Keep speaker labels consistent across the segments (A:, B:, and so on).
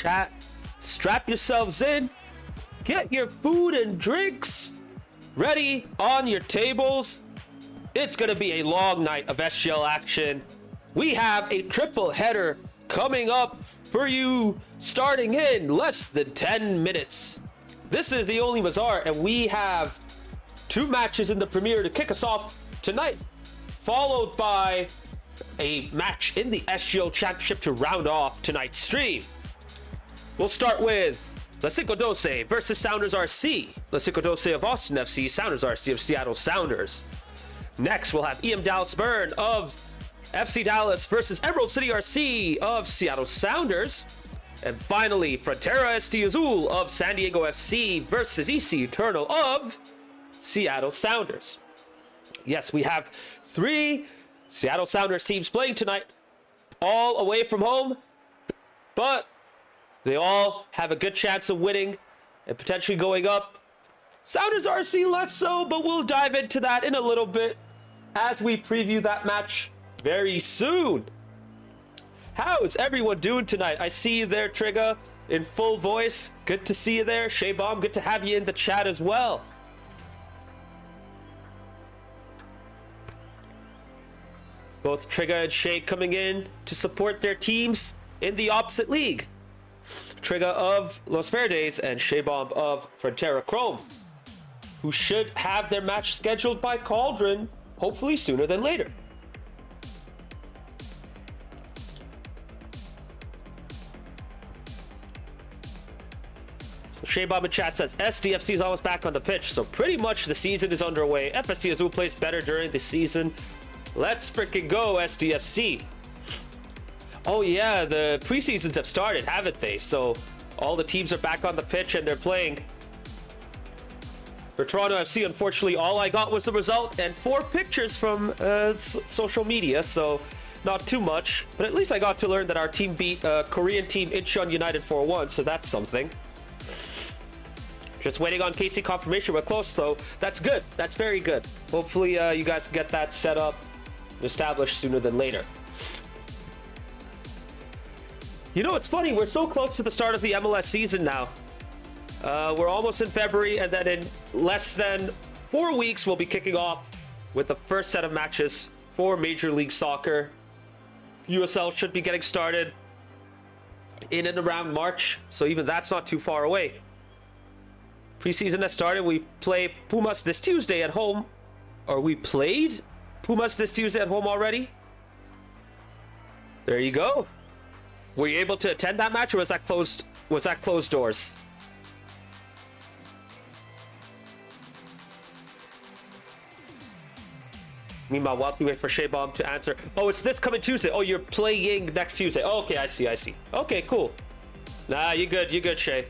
A: chat. Strap yourselves in. Get your food and drinks ready on your tables. It's going to be a long night of SGL action. We have a triple header coming up for you starting in less than 10 minutes. This is the Only Bazaar, and we have 2 matches in the premiere to kick us off tonight, followed by a match in the SGL Championship to round off tonight's stream. We'll start with LaCinco12 versus Sounders RC. LaCinco12 of Austin FC, Sounders RC of Seattle Sounders. Next, we'll have EM Dallas Burn of FC Dallas versus Emerald City RC of Seattle Sounders. And finally, Frontera SD Azul of San Diego FC versus EC Eternal of Seattle Sounders. Yes, we have 3 Seattle Sounders teams playing tonight, all away from home, but they all have a good chance of winning and potentially going up. Sounders RC less so, but we'll dive into that in a little bit as we preview that match very soon. How is everyone doing tonight? I see you there, Trigger, in full voice. Good to see you there. Shay Bomb, good to have you in the chat as well. Both Trigger and Shay coming in to support their teams in the opposite league. Trigger of Los Verdes and Shay Bomb of Frontera Chrome, who should have their match scheduled by Cauldron, hopefully sooner than later. So Shay Bomb in chat says SDFC is almost back on the pitch, so pretty much the season is underway. FSD Azul plays better during the season. Let's freaking go, SDFC. Oh yeah, the preseasons have started, haven't they? So all the teams are back on the pitch and they're playing. For Toronto FC, unfortunately, all I got was the result and 4 pictures from social media, so not too much. But at least I got to learn that our team beat Korean team Incheon United 4-1, so that's something. Just waiting on KC confirmation. We're close, though. That's good. That's very good. Hopefully, you guys can get that set up and established sooner than later. You know, it's funny. We're so close to the start of the MLS season now. We're almost in February, and then in less than 4 weeks, we'll be kicking off with the first set of matches for Major League Soccer. USL should be getting started in and around March, so even that's not too far away. Preseason has started. We play Pumas this Tuesday at home. Or we played Pumas this Tuesday at home already? There you go. Were you able to attend that match, or was that closed? Was that closed doors? Meanwhile, whilst we wait for Shay Bomb to answer. Oh, it's this coming Tuesday. Oh, you're playing next Tuesday. Oh, okay, I see. Okay, cool. Nah, you good, Shay.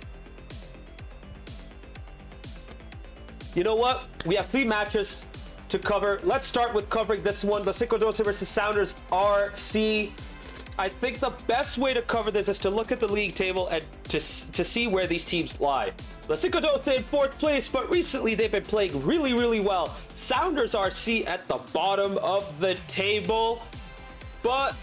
A: You know what? We have 3 matches to cover. Let's start with covering this one. LaCinco12 versus Sounders RC. I think the best way to cover this is to look at the league table and to see where these teams lie. LaCinco12 in 4th place, but recently they've been playing really, really well. Sounders RC at the bottom of the table, but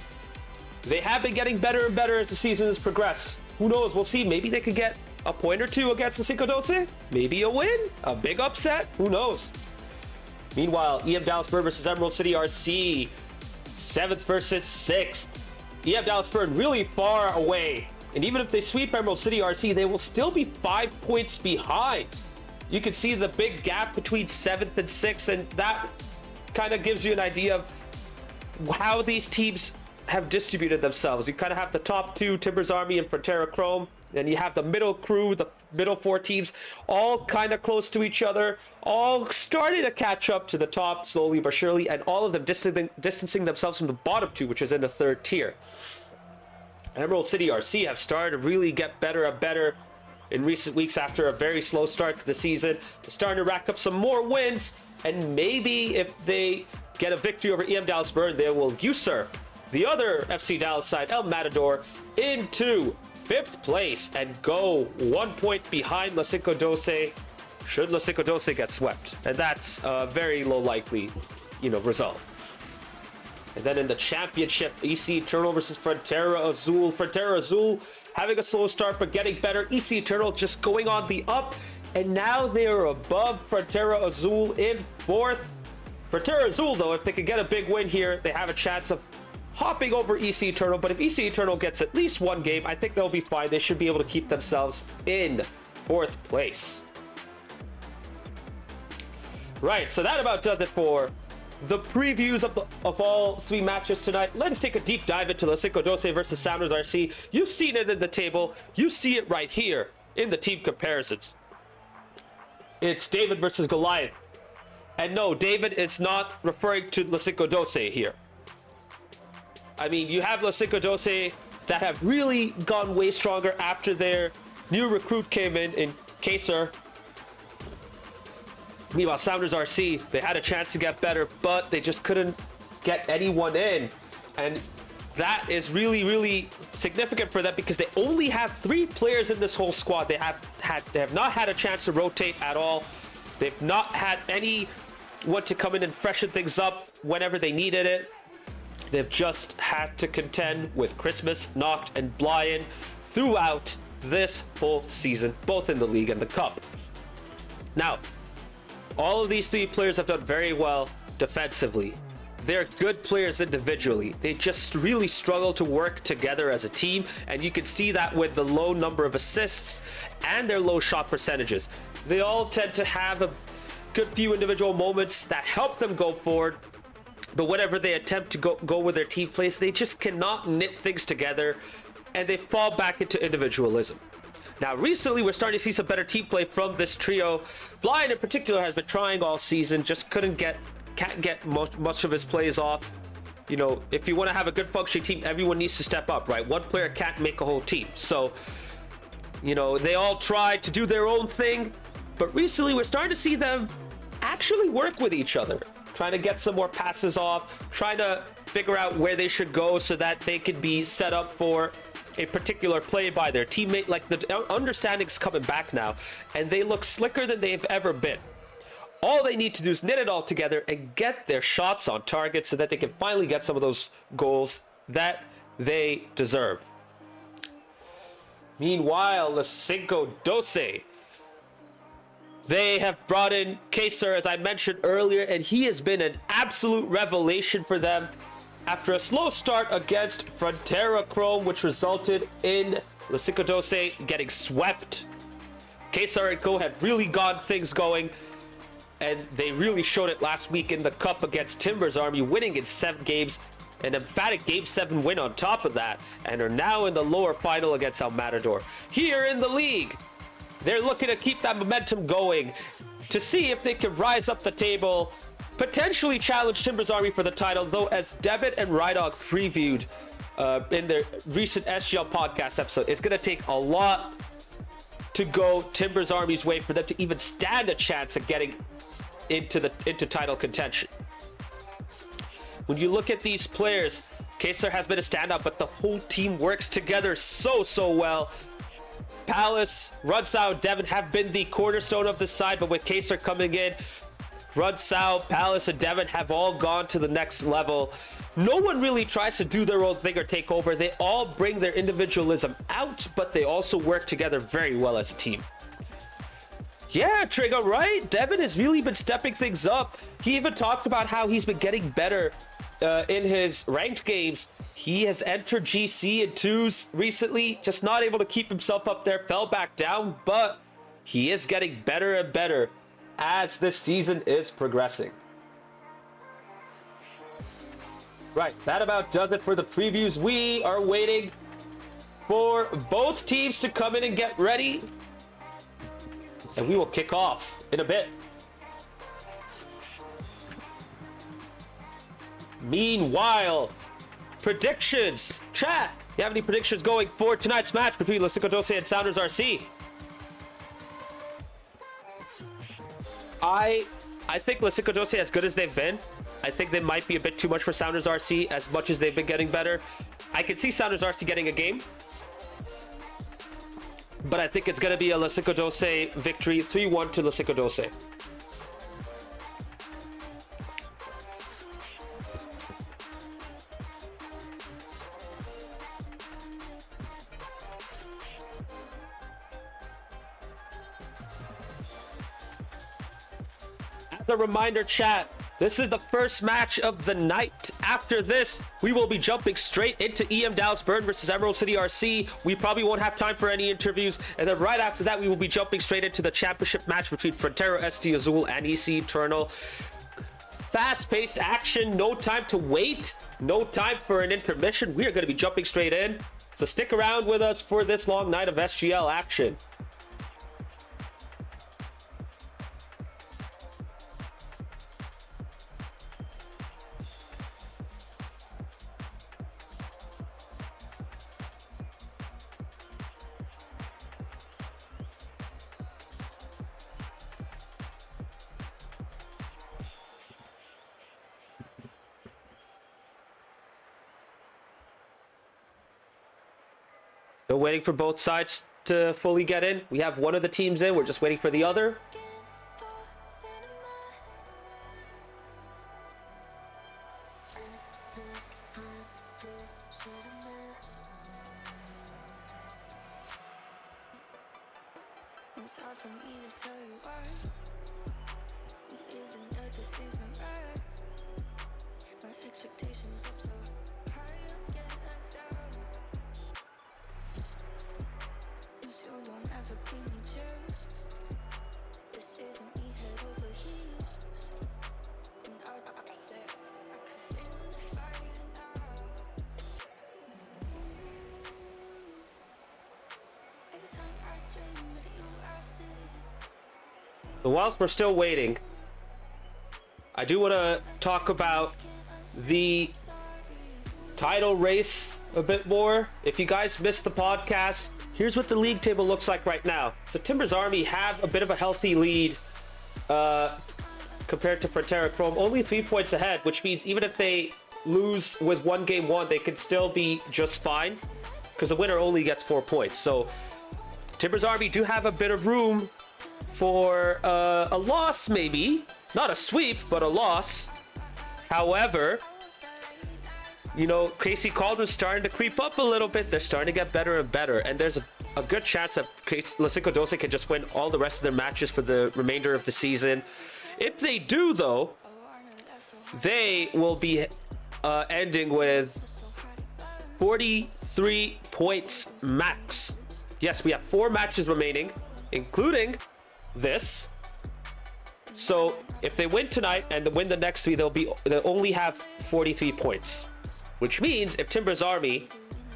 A: they have been getting better and better as the season has progressed. Who knows? We'll see. Maybe they could get a point or 2 against LaCinco12. Maybe a win, a big upset. Who knows? Meanwhile, EM Dallas Burn versus Emerald City RC, 7th versus 6th. EM Dallas Burn really far away, and even if they sweep Emerald City RC, they will still be 5 points behind. You can see the big gap between 7th and 6th, and that kind of gives you an idea of how these teams have distributed themselves. You kind of have the top 2, Timbers Army and Frontera Chrome, and you have the middle crew, the middle 4 teams, all kind of close to each other, all starting to catch up to the top slowly but surely, and all of them distancing themselves from the bottom 2, which is in the 3rd tier. Emerald City RC have started to really get better and better in recent weeks after a very slow start to the season. They're starting to rack up some more wins, and maybe if they get a victory over EM Dallas Burn, they will usurp the other FC Dallas side, El Matador, into 5th place and go 1 point behind LaCinco12 should LaCinco12 get swept. And that's a very low likely, result. And then in the championship, EC Eternal versus Frontera Azul. Frontera Azul having a slow start but getting better. EC Eternal just going on the up, and now they are above Frontera Azul in 4th. Frontera Azul, though, if they can get a big win here, they have a chance of hopping over EC Eternal. But if EC Eternal gets at least one game, I think they'll be fine. They should be able to keep themselves in 4th place. Right, so that about does it for the previews of all 3 matches tonight. Let's take a deep dive into LaCinco12 versus Sounders RC. You've seen it in the table. You see it right here in the team comparisons. It's David versus Goliath. And no, David is not referring to LaCinco12 here. I mean, you have LaCinco12 that have really gone way stronger after their new recruit came in Kaser. Meanwhile, Sounders RC, they had a chance to get better, but they just couldn't get anyone in. And that is really, really significant for them because they only have 3 players in this whole squad. They have not had a chance to rotate at all. They've not had anyone to come in and freshen things up whenever they needed it. They've just had to contend with Christmas, Noct, and Blyan throughout this whole season, both in the league and the cup. Now, all of these 3 players have done very well defensively. They're good players individually. They just really struggle to work together as a team, and you can see that with the low number of assists and their low shot percentages. They all tend to have a good few individual moments that help them go forward, but whenever they attempt to go with their team plays, they just cannot knit things together, and they fall back into individualism. Now, recently, we're starting to see some better team play from this trio. Blyan, in particular, has been trying all season, just can't get much of his plays off. You know, if you want to have a good functioning team, everyone needs to step up, right? One player can't make a whole team. So, you know, they all try to do their own thing, but recently, we're starting to see them actually work with each other, trying to get some more passes off, trying to figure out where they should go so that they could be set up for a particular play by their teammate. Like, the understanding's coming back now, and they look slicker than they've ever been. All they need to do is knit it all together and get their shots on target so that they can finally get some of those goals that they deserve. Meanwhile, LaCinco12, they have brought in Kaser, as I mentioned earlier, and he has been an absolute revelation for them after a slow start against Frontera Chrome, which resulted in LaCinco12 getting swept. Kaser and Co have really got things going, and they really showed it last week in the cup against Timber's Army, winning in 7 games, an emphatic Game 7 win on top of that, and are now in the lower final against El Matador. Here in the league, they're looking to keep that momentum going to see if they can rise up the table, potentially challenge Timber's Army for the title, though as Devitt and Rydog previewed in their recent SGL podcast episode, it's going to take a lot to go Timber's Army's way for them to even stand a chance at getting into title contention. When you look at these players, Kaser has been a standout, but the whole team works together so well. Palace, Rudsau, Devon have been the cornerstone of the side, but with Kaser coming in, Rudsau, Palace, and Devon have all gone to the next level. No one really tries to do their own thing or take over. They all bring their individualism out, but they also work together very well as a team. Yeah, Trigger, right? Devon has really been stepping things up. He even talked about how he's been getting better in his ranked games. He has entered GC in 2s recently, just not able to keep himself up there, fell back down, but he is getting better and better as this season is progressing. Right, that about does it for the previews. We are waiting for both teams to come in and get ready, and we will kick off in a bit. Meanwhile, predictions. Chat, you have any predictions going for tonight's match between LaCinco12 and Sounders RC? I think LaCinco12, as good as they've been, I think they might be a bit too much for Sounders RC as much as they've been getting better. I can see Sounders RC getting a game, but I think it's going to be a LaCinco12 victory, 3-1 to LaCinco12. the reminder, chat. This is the first match of the night. After this, we will be jumping straight into EM Dallas Burn versus Emerald City RC. We probably won't have time for any interviews. And then right after that, we will be jumping straight into the championship match between Frontera, SD Azul, and EC Eternal. Fast-paced action, no time to wait, no time for an intermission. We are going to be jumping straight in. So stick around with us for this long night of SGL action. Still waiting for both sides to fully get in. We have one of the teams in. We're just waiting for the other.
B: It's hard for me to tell you why. It isn't that this is my right. My expectations up so high, I'm getting let down. You don't ever give me chance. This isn't me head over heels. And I said I could feel the fire now. Every time I dream of you, I see.
A: So whilst we're still waiting, I do want to talk about the title race a bit more. If you guys missed the podcast, here's what the league table looks like right now. So Timbers Army have a bit of a healthy lead compared to Frontera Chrome. Only 3 points ahead, which means even if they lose with one game won, they can still be just fine because the winner only gets 4 points. So Timbers Army do have a bit of room for a loss, maybe. Not a sweep, but a loss. However, you know, Casey Calder's starting to creep up a little bit. They're starting to get better and better. And there's a good chance that LaCinco12 can just win all the rest of their matches for the remainder of the season. If they do, though, they will be ending with 43 points max. Yes, we have 4 matches remaining, including this. So if they win tonight and they win the next 3, they'll only have 43 points, which means if Timbers Army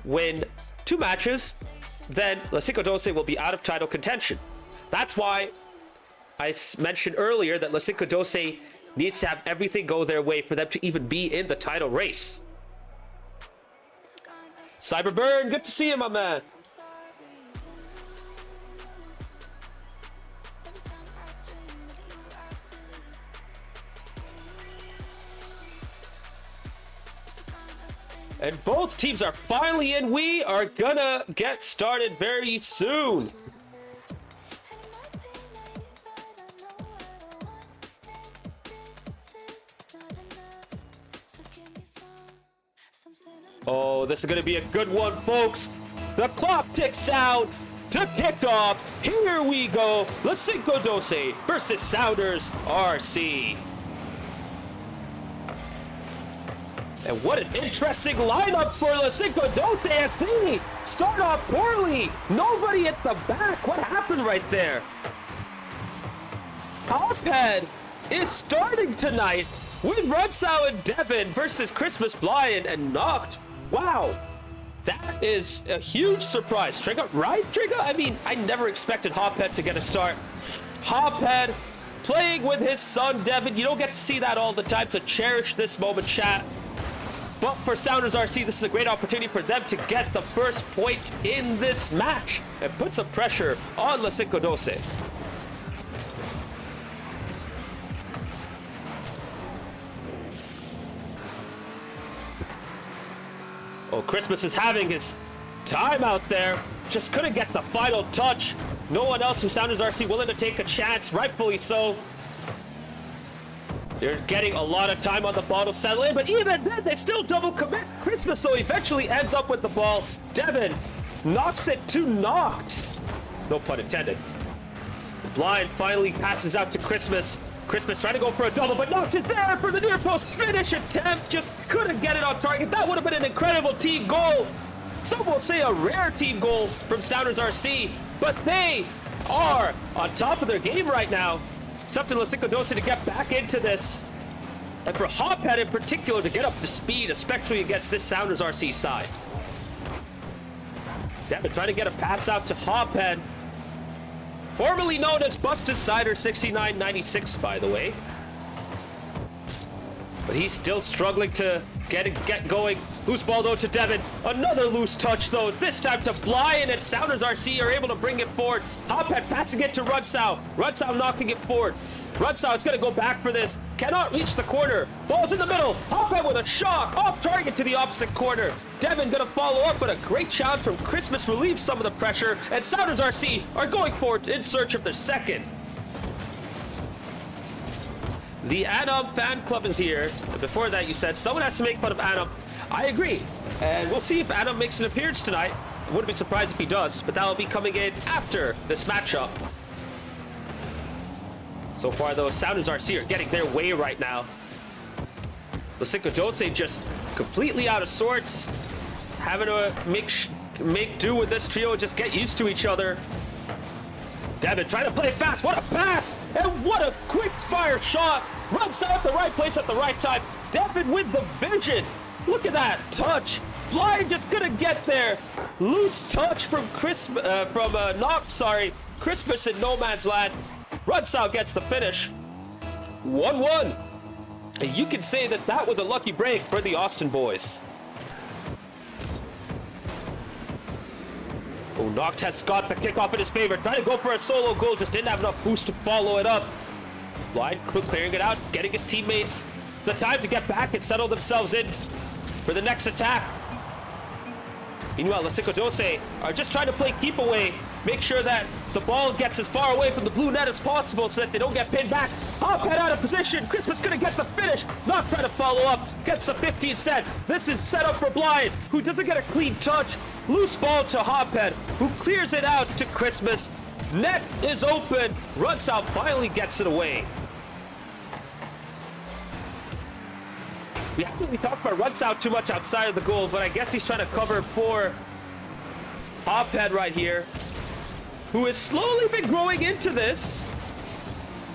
A: win 2 matches, then LaCinco12 will be out of title contention. That's why I mentioned earlier that LaCinco12 needs to have everything go their way for them to even be in the title race. Cyberburn, good to see you, my man. And both teams are finally in. We are gonna get started very soon. Oh, this is gonna be a good one, folks. The clock ticks out to kick off. Here we go. LaCinco12 versus Sounders RC. And what an interesting lineup for LaCinco12 as they start off poorly. Nobody at the back. What happened right there? Hophead is starting tonight with Runsau and Devin versus Christmas Blind and Knocked. Wow, that is a huge surprise. Trigger, right, Trigger? I mean, I never expected Hophead to get a start. Hophead playing with his son, Devin. You don't get to see that all the time, so cherish this moment, chat. But for Sounders RC, this is a great opportunity for them to get the first point in this match and put some pressure on LaCinco12. Oh, Christmas is having his time out there. Just couldn't get the final touch. No one else from Sounders RC willing to take a chance, rightfully so. They're getting a lot of time on the ball to settle in, but even then, they still double commit. Christmas, though, eventually ends up with the ball. Devin knocks it to Knocked. No pun intended. Blind finally passes out to Christmas. Christmas trying to go for a double, but Noct is there for the near post finish attempt. Just couldn't get it on target. That would have been an incredible team goal. Some will say a rare team goal from Sounders RC, but they are on top of their game right now. It's up to LaCinco12 to get back into this. And for Hophead in particular to get up to speed, especially against this Sounders RC side. Devin trying to get a pass out to Hophead. Formerly known as Busted Cider 6996, by the way. But he's still struggling to get going. Loose ball though to Devin. Another loose touch though. This time to Blind, and Sounders RC are able to bring it forward. Hophead passing it to Runsau. Runsau knocking it forward. Runsau is going to go back for this. Cannot reach the corner. Ball's in the middle. Hophead with a shot. Off target to the opposite corner. Devin going to follow up, but a great challenge from Christmas relieves some of the pressure. And Sounders RC are going forward in search of their second. The Anum fan club is here. And before that, you said someone has to make fun of Anum. I agree. And we'll see if Anum makes an appearance tonight. I wouldn't be surprised if he does, but that will be coming in after this matchup. So far, though, Sounders RC are getting their way right now. LaCinco12 just completely out of sorts. Having to make do with this trio, just get used to each other. Devin trying to play fast. What a pass! And what a quick fire shot. Runs out at the right place at the right time. Devin with the vision. Look at that touch. Blind just gonna get there. Loose touch from Noct, sorry. Christmas in no man's land. Runsau gets the finish. 1-1. And you can say that that was a lucky break for the Austin boys. Oh, Noct has got the kickoff in his favor. Trying to go for a solo goal. Just didn't have enough boost to follow it up. Blind clearing it out, getting his teammates. It's the time to get back and settle themselves in for the next attack. Meanwhile, LaCinco12 are just trying to play keep away. Make sure that the ball gets as far away from the blue net as possible so that they don't get pinned back. Hophead out of position. Christmas gonna get the finish. Not trying to follow up. Gets the 50 instead. This is set up for Blind, who doesn't get a clean touch. Loose ball to Hophead, who clears it out to Christmas. Net is open. Runsau finally gets it away. We haven't really talked about Runsau too much outside of the goal, but I guess he's trying to cover for Hophead right here, who has slowly been growing into this,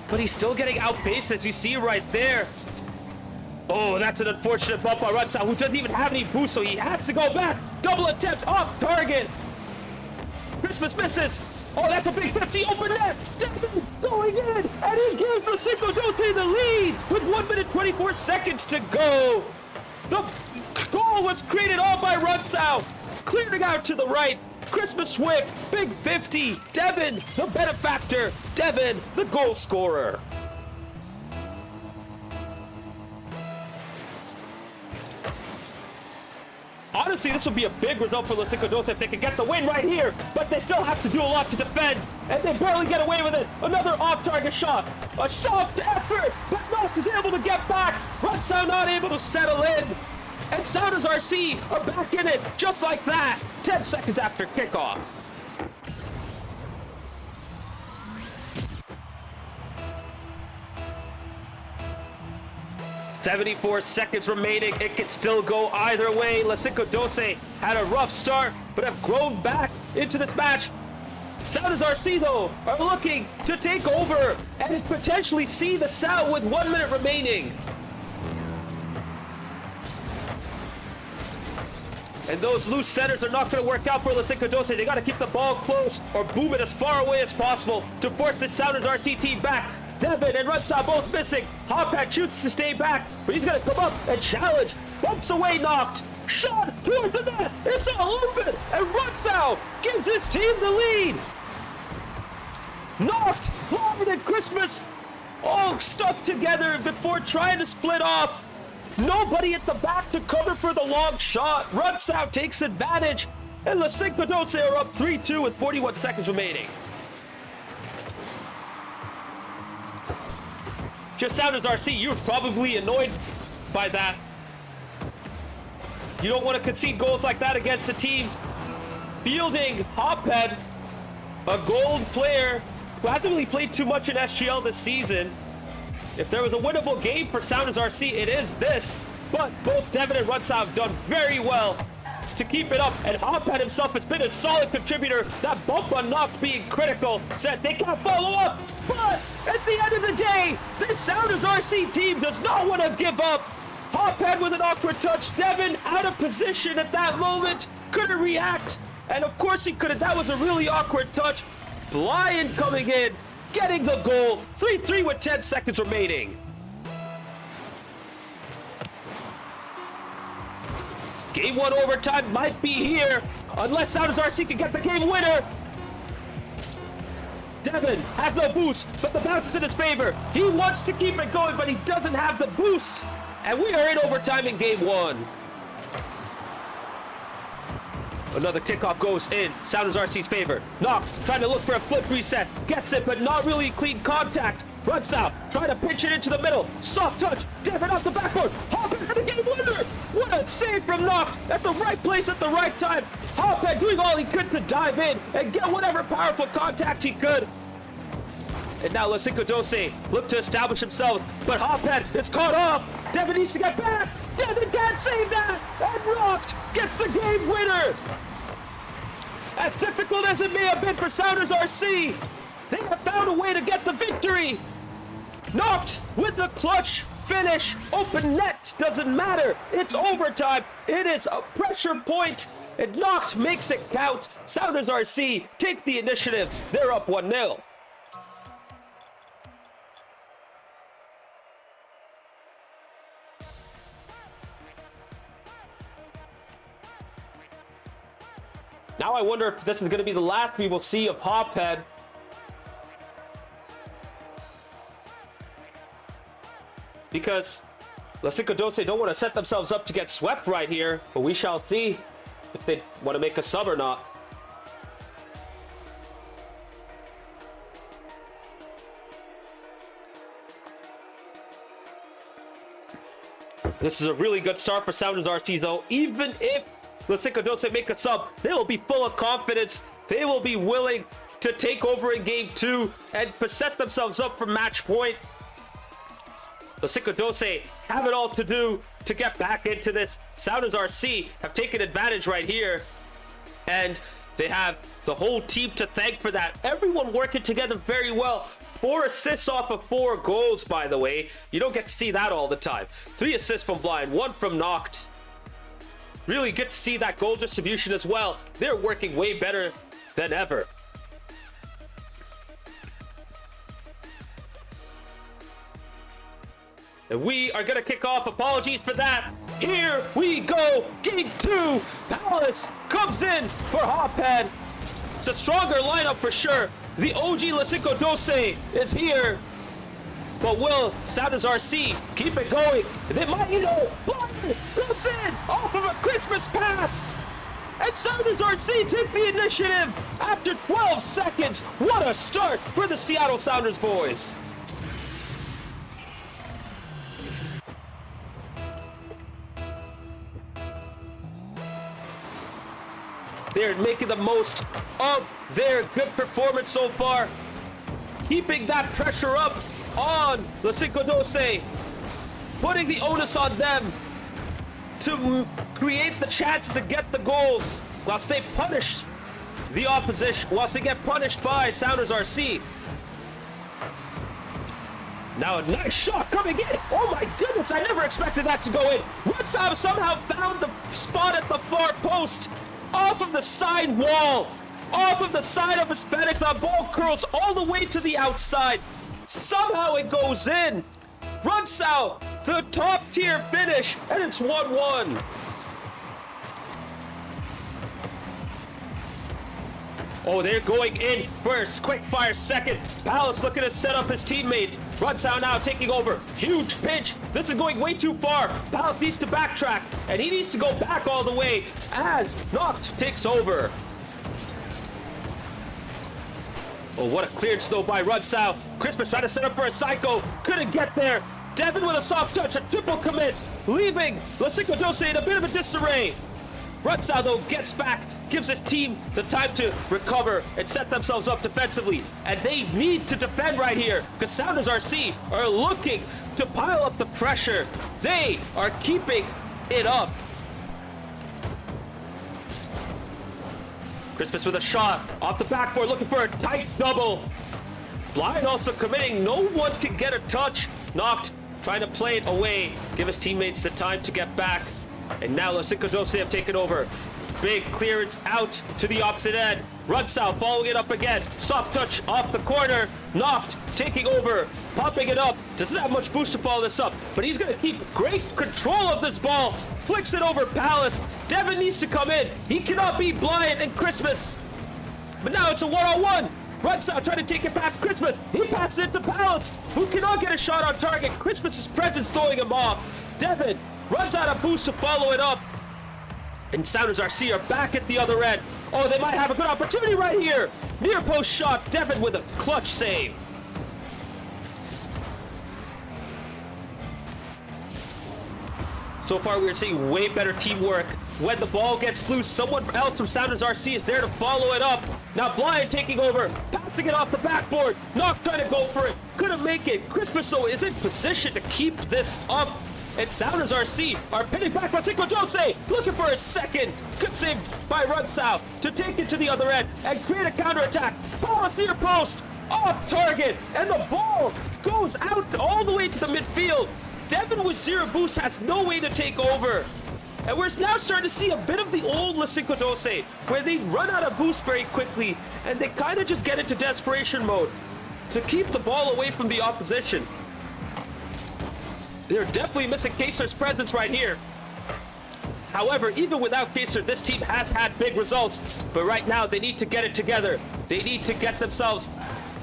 A: but he's still getting outpaced, as you see right there. Oh, that's an unfortunate bump on Runsau, who doesn't even have any boost, so he has to go back. Double attempt off target. Christmas misses. Oh, that's a big 50 open net. Devin going in, and he gives LaCinco12 the lead with 1 minute 24 seconds to go. The goal was created all by Runsau, clearing out to the right. Christmas Swift, big 50. Devin, the benefactor. Devin, the goal scorer. Honestly, this would be a big result for LaCinco12 if they could get the win right here, but they still have to do a lot to defend, and they barely get away with it. Another off-target shot. A soft effort, but Noct is able to get back. Runsau not able to settle in. And Sounders RC are back in it, just like that, 10 seconds after kickoff. "74 seconds remaining. It can still go either way. LaCinco12 had a rough start, but have grown back into this match. Sounders RC, though, are looking to take over and potentially see the South with 1 minute remaining. And those loose centers are not going to work out for LaCinco12. They got to keep the ball close or boom it as far away as possible to force the Sounders RC team back. Devin and Runsau both missing. Hophead shoots to stay back, but he's going to come up and challenge. Bumps away Noct. Shot towards the net. It's all open, and Runsau gives his team the lead. Noct, Blind, and Christmas all stuck together before trying to split off. Nobody at the back to cover for the long shot. Runsau takes advantage, and LaCinco12 are up 3-2 with 41 seconds remaining. If you're Sounders RC, you're probably annoyed by that. You don't want to concede goals like that against a team fielding Hophead, a gold player who hasn't really played too much in SGL this season. If there was a winnable game for Sounders RC, it is this. But both Devin and Rutsau have done very well to keep it up. And Hophead himself has been a solid contributor. That bump on Knocked being critical, said they can't follow up. But at the end of the day, the Sounders RC team does not want to give up. Hophead with an awkward touch. Devin out of position at that moment. Couldn't react. And of course he couldn't. That was a really awkward touch. Blind coming in, getting the goal. 3-3 with 10 seconds remaining. Game 1 overtime might be here, unless Sounders RC can get the game winner. Devin has no boost, but the bounce is in his favor. He wants to keep it going, but he doesn't have the boost. And we are in overtime in game 1. Another kickoff goes in Sounders RC's favor. Knock trying to look for a flip reset. Gets it, but not really clean contact. Runs out, trying to pinch it into the middle. Soft touch, Devin off the backboard. Hophead for the game winner. What a save from Knock at the right place at the right time. Hophead doing all he could to dive in and get whatever powerful contact he could. And now LaCinco12 look to establish himself, but Hophead is caught off. Devin needs to get back. Devin can't save that. And Knocked gets the game winner. As difficult as it may have been for Sounders RC, they have found a way to get the victory. Knocked with the clutch finish. Open net doesn't matter. It's overtime. It is a pressure point. And Knocked makes it count. Sounders RC take the initiative. They're up 1-0. Now I wonder if this is going to be the last we will see of Hophead. Because LaCinco12 don't want to set themselves up to get swept right here. But we shall see if they want to make a sub or not. This is a really good start for Sounders RC though. Even if LaCinco12 make a sub, they will be full of confidence. They will be willing to take over in game 2 and set themselves up for match point. LaCinco12 have it all to do to get back into this. Sounders RC have taken advantage right here, and they have the whole team to thank for that. Everyone working together very well. 4 assists off of 4 goals, by the way. You don't get to see that all the time. 3 assists from Blind, 1 from Knocked. Really good to see that goal distribution as well. They're working way better than ever. And we are going to kick off. Apologies for that. Here we go. Game 2. Palace comes in for Hophead. It's a stronger lineup for sure. The OG LaCinco12 is here. But will Sounders RC keep it going? They might, Blind comes in off of a Christmas pass. And Sounders RC take the initiative after 12 seconds. What a start for the Seattle Sounders boys. They're making the most of their good performance so far. Keeping that pressure up on LaCinco12. Putting the onus on them to create the chances and get the goals whilst they punish the opposition, whilst they get punished by Sounders RC. Now a nice shot coming in. Oh my goodness, I never expected that to go in. Rutsau somehow found the spot at the far post. Off of the side wall. Off of the side of Hispanic. The ball curls all the way to the outside. Somehow it goes in. Rutsau, the top tier finish, and it's 1-1. Oh, they're going in first. Quick fire second. Palace looking to set up his teammates. Rutsau now taking over. Huge pinch. This is going way too far. Palace needs to backtrack, and he needs to go back all the way as Knocked takes over. Oh, what a cleared though by Rutsau. Christmas trying to set up for a psycho. Couldn't get there. Devin with a soft touch. A triple commit. Leaving LaCinco12 in a bit of a disarray. Rutsau, though, gets back, gives his team the time to recover and set themselves up defensively. And they need to defend right here because Sounders RC are looking to pile up the pressure. They are keeping it up. Christmas with a shot off the backboard, looking for a tight double. Blind also committing, no one can get a touch. Knocked, trying to play it away, give his teammates the time to get back. And now LaCinco12 have taken over. Big clearance out to the opposite end. Rutsau following it up again. Soft touch off the corner. Knocked, taking over, popping it up. Doesn't have much boost to follow this up, but he's going to keep great control of this ball. Flicks it over Palace. Devin needs to come in. He cannot beat Blyant and Christmas. But now it's a one-on-one. Rutsau trying to take it past Christmas. He passes it to Palace, who cannot get a shot on target. Christmas's presence throwing him off. Devin runs out of boost to follow it up. And Sounders RC are back at the other end. Oh, they might have a good opportunity right here. Near post shot. Devin with a clutch save. So far, we are seeing way better teamwork. When the ball gets loose, someone else from Sounders RC is there to follow it up. Now Blyant taking over, passing it off the backboard. Knock trying to go for it. Couldn't make it. Christmas, though, is in position to keep this up. And Sounders RC are pinning back LaCinco12, looking for a second. Good save by Rutsau to take it to the other end and create a counterattack. Ball near post, off target, and the ball goes out all the way to the midfield. Devin with zero boost has no way to take over. And we're now starting to see a bit of the old LaCinco12, where they run out of boost very quickly, and they kind of just get into desperation mode to keep the ball away from the opposition. They're definitely missing Kaser's presence right here. However, even without Kaser, this team has had big results. But right now, they need to get it together. They need to get themselves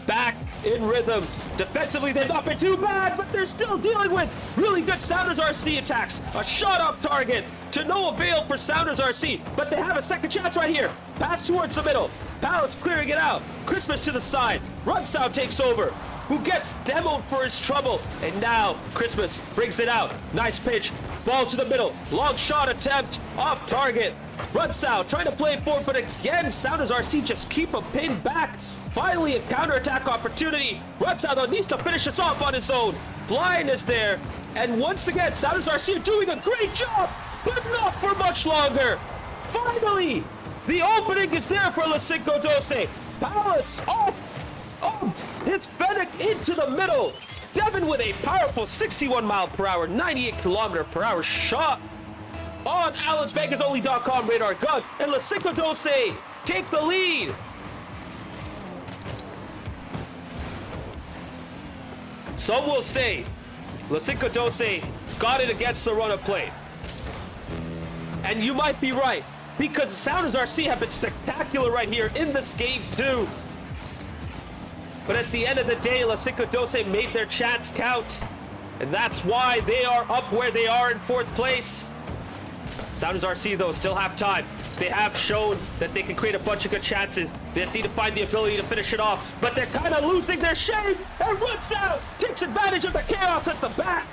A: back in rhythm. Defensively, they've not been too bad, but they're still dealing with really good Sounders RC attacks. A shot off target to no avail for Sounders RC, but they have a second chance right here. Pass towards the middle. Palace clearing it out. Christmas to the side. Rutsau takes over, who gets demoed for his trouble. And now Christmas brings it out. Nice pitch. Ball to the middle. Long shot attempt off target. Rutsau trying to play it forward, but again, Sounders RC just keep a pin back. Finally, a counterattack opportunity. Rutsau, though, needs to finish this off on his own. Blind is there. And once again, Sounders RC are doing a great job, but not for much longer. Finally, the opening is there for LaCinco12. Palace off hits Fennec into the middle. Devin with a powerful 61 mile per hour, 98 kilometer per hour shot on Allen'sBankersOnly.com radar gun. And LaCinco12 take the lead. Some will say LaCinco12 got it against the run of play. And you might be right, because Sounders RC have been spectacular right here in this game too. But at the end of the day, LaCinco12 made their chance count. And that's why they are up where they are in 4th place. Sounders RC, though, still have time. They have shown that they can create a bunch of good chances. They just need to find the ability to finish it off. But they're kind of losing their shape. And Rutsau takes advantage of the chaos at the back.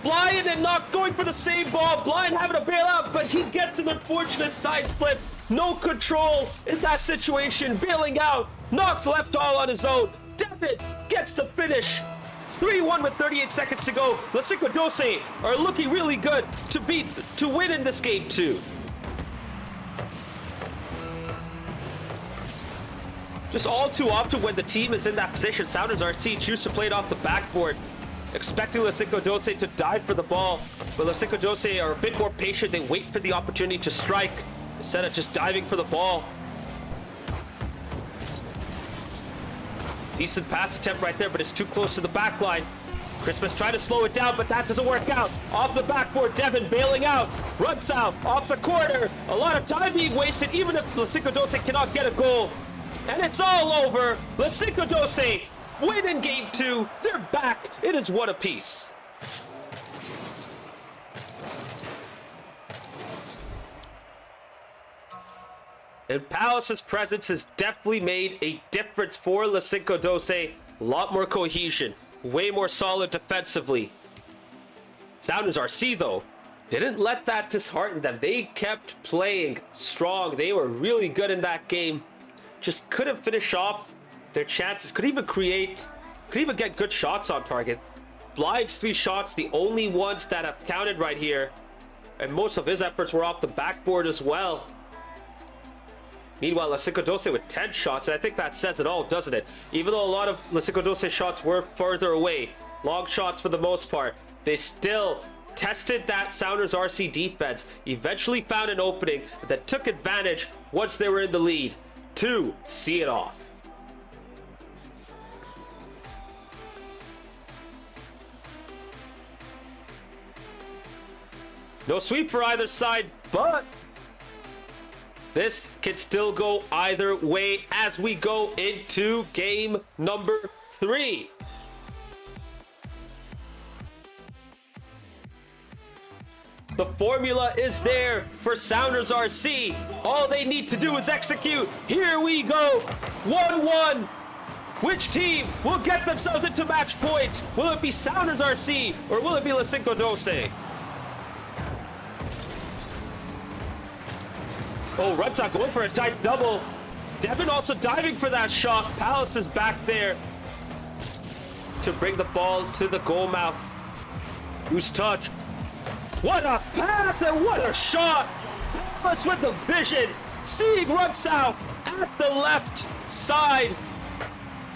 A: Blyant and Knock going for the same ball. Blyant having to bail out, but he gets an unfortunate side flip. No control in that situation. Bailing out. Knocked left all on his own. Devin gets the finish. 3-1 with 38 seconds to go. LaCinco12 are looking really good to win in this game too. Just all too often when the team is in that position, Sounders RC choose to play it off the backboard, expecting LaCinco12 to dive for the ball. But LaCinco12 are a bit more patient. They wait for the opportunity to strike instead of just diving for the ball. Decent pass attempt right there, but it's too close to the back line. Christmas trying to slow it down, but that doesn't work out. Off the backboard, Devin bailing out. Rutsau off the corner. A lot of time being wasted, even if LaCinco12 cannot get a goal. And it's all over. LaCinco12 win in game 2. They're back. It is 1 apiece. And Palace's presence has definitely made a difference for LaCinco12. A lot more cohesion, way more solid defensively. Sounders RC, though, didn't let that dishearten them. They kept playing strong. They were really good in that game. Just couldn't finish off their chances. Could even get good shots on target. Blind's 3 shots, the only ones that have counted right here. And most of his efforts were off the backboard as well. Meanwhile, LaCinco12 with 10 shots, and I think that says it all, doesn't it? Even though a lot of LaCinco12 shots were further away, long shots for the most part, they still tested that Sounders RC defense, eventually found an opening that took advantage once they were in the lead to see it off. No sweep for either side, but this can still go either way as we go into game number 3. The formula is there for Sounders RC. All they need to do is execute. Here we go. 1-1. Which team will get themselves into match point? Will it be Sounders RC or will it be LaCinco12? Oh, Rudsock going for a tight double. Devin also diving for that shot. Palace is back there to bring the ball to the goal mouth. Loose touch. What a pass and what a shot! Palace with the vision. Seeing Rudsock at the left side.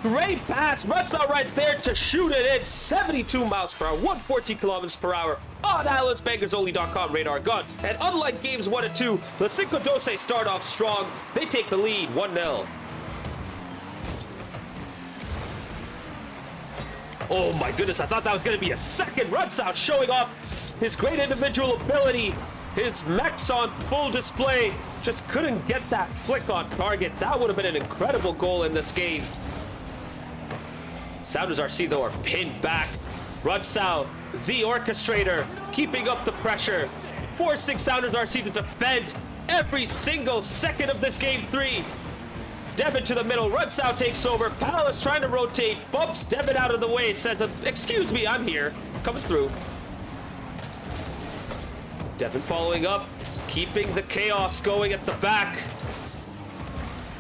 A: Great pass. Rudsock right there to shoot it in. 72 miles per hour, 114 kilometers per hour. On AlexBangersOnly.com radar gun. And unlike games 1 and 2, LaCinco12 start off strong. They take the lead 1-0. Oh my goodness, I thought that was going to be a second. Rudsock showing off his great individual ability. His mech's on full display. Just couldn't get that flick on target. That would have been an incredible goal in this game. Sounders RC though are pinned back. Rudsock, the orchestrator, keeping up the pressure, forcing Sounders RC to defend every single second of this game 3. Devin to the middle, Rudsock takes over, Palace trying to rotate, bumps Devin out of the way, says, excuse me, I'm here, coming through. Devin following up, keeping the chaos going at the back.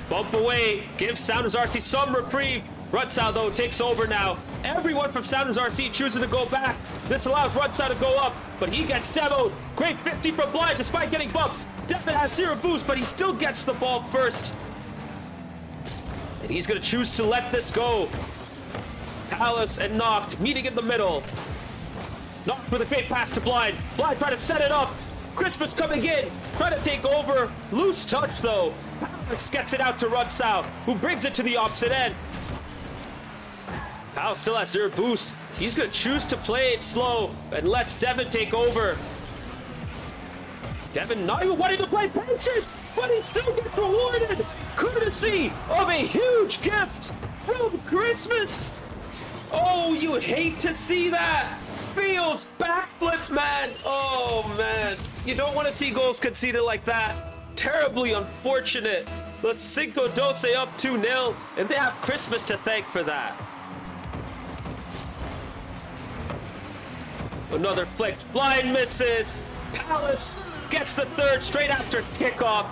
A: Bump away, gives Sounders RC some reprieve. Rudsock, though, takes over now. Everyone from Sounders RC choosing to go back. This allows Rudsock to go up, but he gets demoed. Great 50 from Blind despite getting bumped. Devin has 0 boost, but he still gets the ball first. And he's going to choose to let this go. Palace and Knocked meeting in the middle. Knocked with a great pass to Blind. Blind trying to set it up. Christmas coming in, trying to take over. Loose touch, though. Palace gets it out to Rudsock, who brings it to the opposite end. Palace still has 0 boost. He's going to choose to play it slow and lets Devin take over. Devin not even wanting to play patient, but he still gets rewarded. Courtesy of a huge gift from Christmas. Oh, you hate to see that. Fields backflip, man. Oh, man. You don't want to see goals conceded like that. Terribly unfortunate. LaCinco12 up 2-0, and they have Christmas to thank for that. Another flick. Blind misses. Palace gets the third straight after kickoff.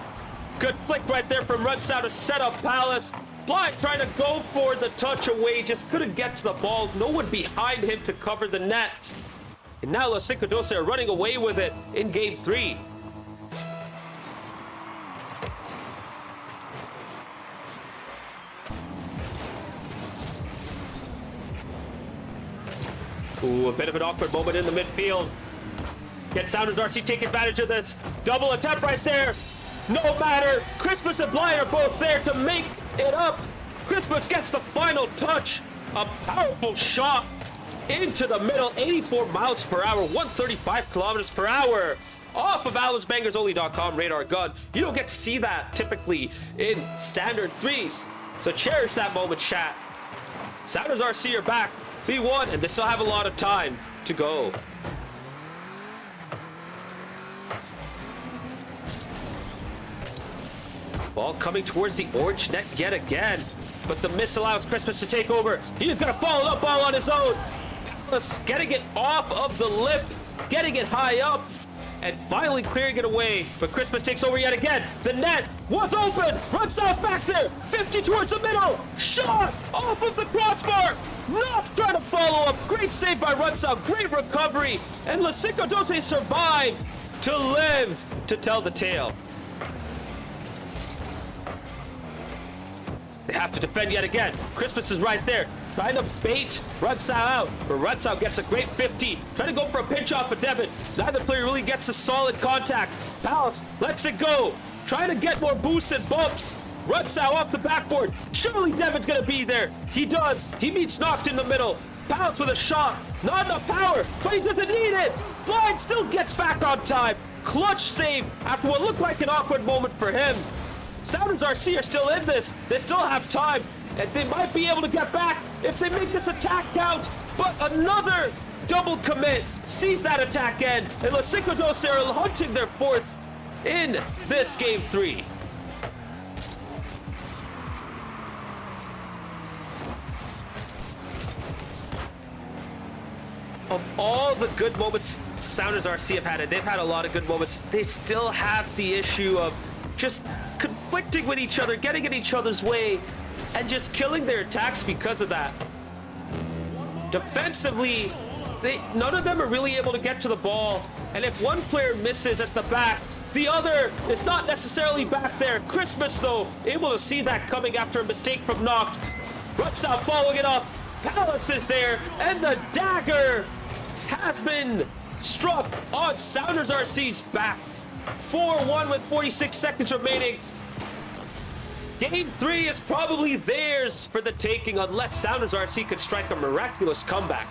A: Good flick right there from Rudsock to set up Palace. Blind trying to go for the touch away. Just couldn't get to the ball. No one behind him to cover the net. And now LaCinco12 are running away with it in game 3. Ooh, a bit of an awkward moment in the midfield. Can Sounders RC take advantage of this? Double attempt right there. No matter. Christmas and Blind are both there to make it up. Christmas gets the final touch. A powerful shot into the middle. 84 miles per hour, 135 kilometers per hour. Off of AlexBangersOnly.com radar gun. You don't get to see that typically in standard 3s. So cherish that moment, chat. Sounders RC are back. 3-1, and they still have a lot of time to go. Ball coming towards the orange net yet again, but the miss allows Christmas to take over. He's gonna follow up ball on his own. Palace getting it off of the lip, getting it high up. and finally clearing it away. But Christmas takes over yet again. The net was open. Runs out back there. 50 towards the middle. Shot off of the crossbar. Not trying to follow up. Great save by Runsell. Great recovery. And LaCinco12 survive to live to tell the tale. They have to defend yet again. Christmas is right there, trying to bait Runsell out, but Runsell gets a great 50, trying to go for a pinch off of Devin. Neither player really gets a solid contact. Palace lets it go, trying to get more boosts and bumps. Runsell off the backboard. Surely Devin's gonna be there. He does. He meets Knocked in the middle. Palace with a shot. Not enough power, but he doesn't need it. Blind still gets back on time. Clutch save after what looked like an awkward moment for him. Sounders RC are still in this. They still have time, and they might be able to get back if they make this attack count. But another double commit sees that attack end, and LaCinco12 are hunting their fourth in this game 3. Of all the good moments Sounders RC have had, and they've had a lot of good moments, they still have the issue of just conflicting with each other, getting in each other's way, and just killing their attacks because of that. Defensively, none of them are really able to get to the ball, and if one player misses at the back, the other is not necessarily back there. Christmas, though, able to see that coming after a mistake from Knocked. Runsell following it up. Palace is there, and the dagger has been struck on Sounders RC's back. 4-1 with 46 seconds remaining. Game 3 is probably theirs for the taking unless Sounders RC could strike a miraculous comeback.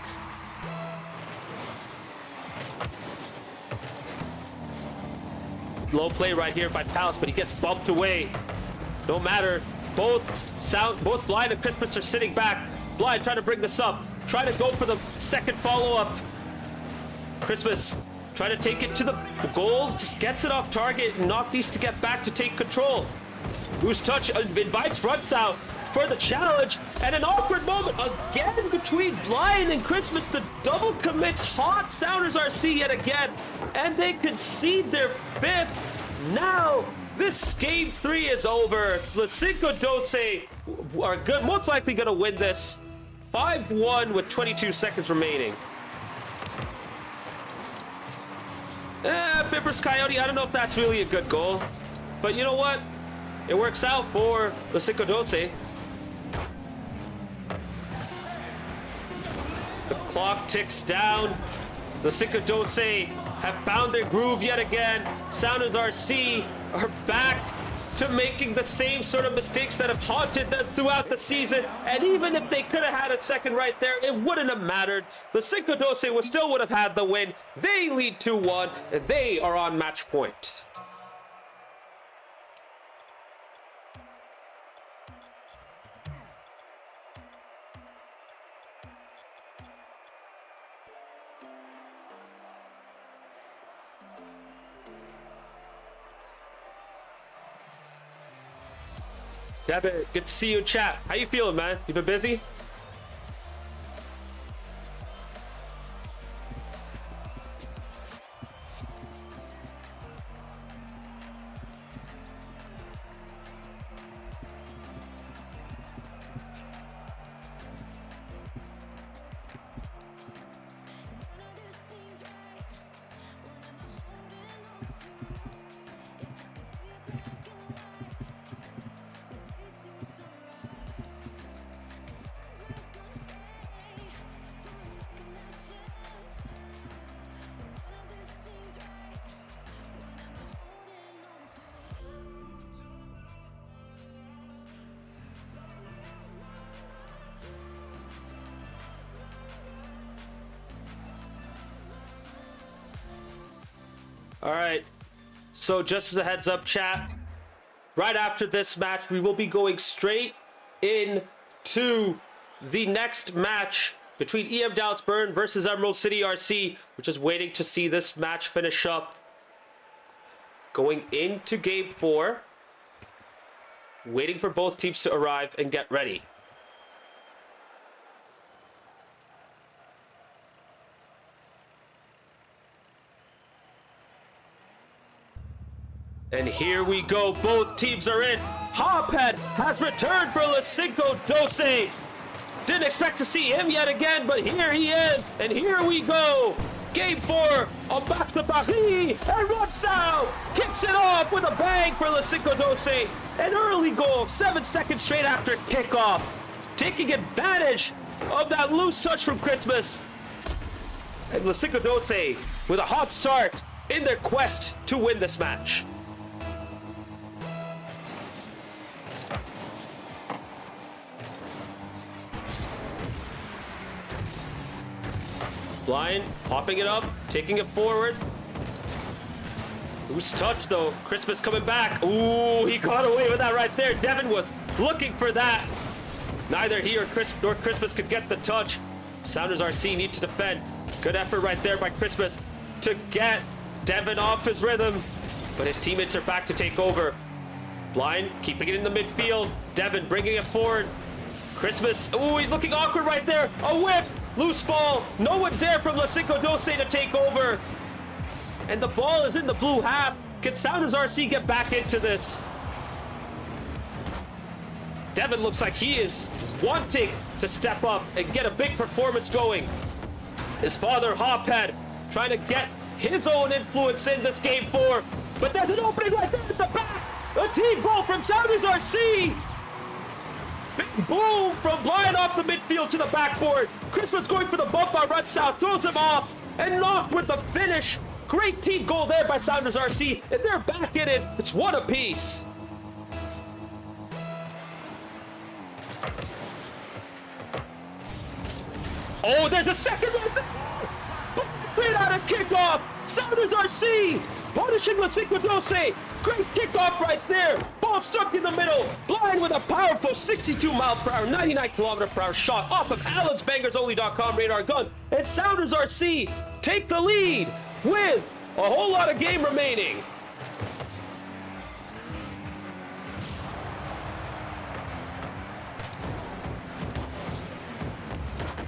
A: Low play right here by Palace, but he gets bumped away. No matter, both Blind and Christmas are sitting back. Blind trying to bring this up, trying to go for the second follow-up. Christmas trying to take it to the goal, just gets it off target, and Knock needs to get back to take control. Loose touch invites Runsell for the challenge, and an awkward moment again between Blind and Christmas. The double commits hot Sounders RC yet again, and they concede their 5th. Now, this game 3 is over. LaCinco12 are good, most likely going to win this. 5-1 with 22 seconds remaining. Fibrous Coyote, I don't know if that's really a good goal. But you know what? It works out for LaCinco12. The clock ticks down. LaCinco12 have found their groove yet again. Sounders RC are back to making the same sort of mistakes that have haunted them throughout the season. And even if they could have had a second right there, it wouldn't have mattered. LaCinco12 still would have had the win. They lead 2-1, and they are on match point. Devin, good to see you in chat. How you feeling, man? You been busy? All right, so just as a heads up, chat, right after this match, we will be going straight into the next match between EM Dallas Burn versus Emerald City RC. We're just waiting to see this match finish up. Going into game 4, waiting for both teams to arrive and get ready. And here we go. Both teams are in. Hophead has returned for LaCinco12. Didn't expect to see him yet again, but here he is. And here we go. Game 4 on back to Paris. And Rutsau kicks it off with a bang for LaCinco12. An early goal, 7 seconds straight after kickoff. Taking advantage of that loose touch from Christmas. And LaCinco12 with a hot start in their quest to win this match. Blind, popping it up, taking it forward. Loose touch though. Christmas coming back. Ooh, he got away with that right there. Devin was looking for that. Neither he nor Christmas could get the touch. Sounders RC need to defend. Good effort right there by Christmas to get Devin off his rhythm. But his teammates are back to take over. Blind keeping it in the midfield. Devin bringing it forward. Christmas, ooh, he's looking awkward right there. A whip. Loose ball, no one there from LaCinco12 to take over. And the ball is in the blue half. Can Sounders RC get back into this? Devin looks like he is wanting to step up and get a big performance going. His father, Hophead, trying to get his own influence in this game 4. But there's an opening right there at the back. A team goal from Sounders RC. Big boom from Blind off the midfield to the backboard. Christmas going for the bump on Rutsau, throws him off, and knocked with the finish. Great team goal there by Sounders RC, and they're back in it. It's one apiece. Oh, there's a second right there. Great out of kickoff. Sounders RC punishing LaCinco12. Great kickoff right there. Ball stuck in the middle. Blind with a powerful 62-mile-per-hour, 99-kilometer-per-hour shot off of Alan's BangersOnly.com radar gun. And Sounders RC take the lead with a whole lot of game remaining.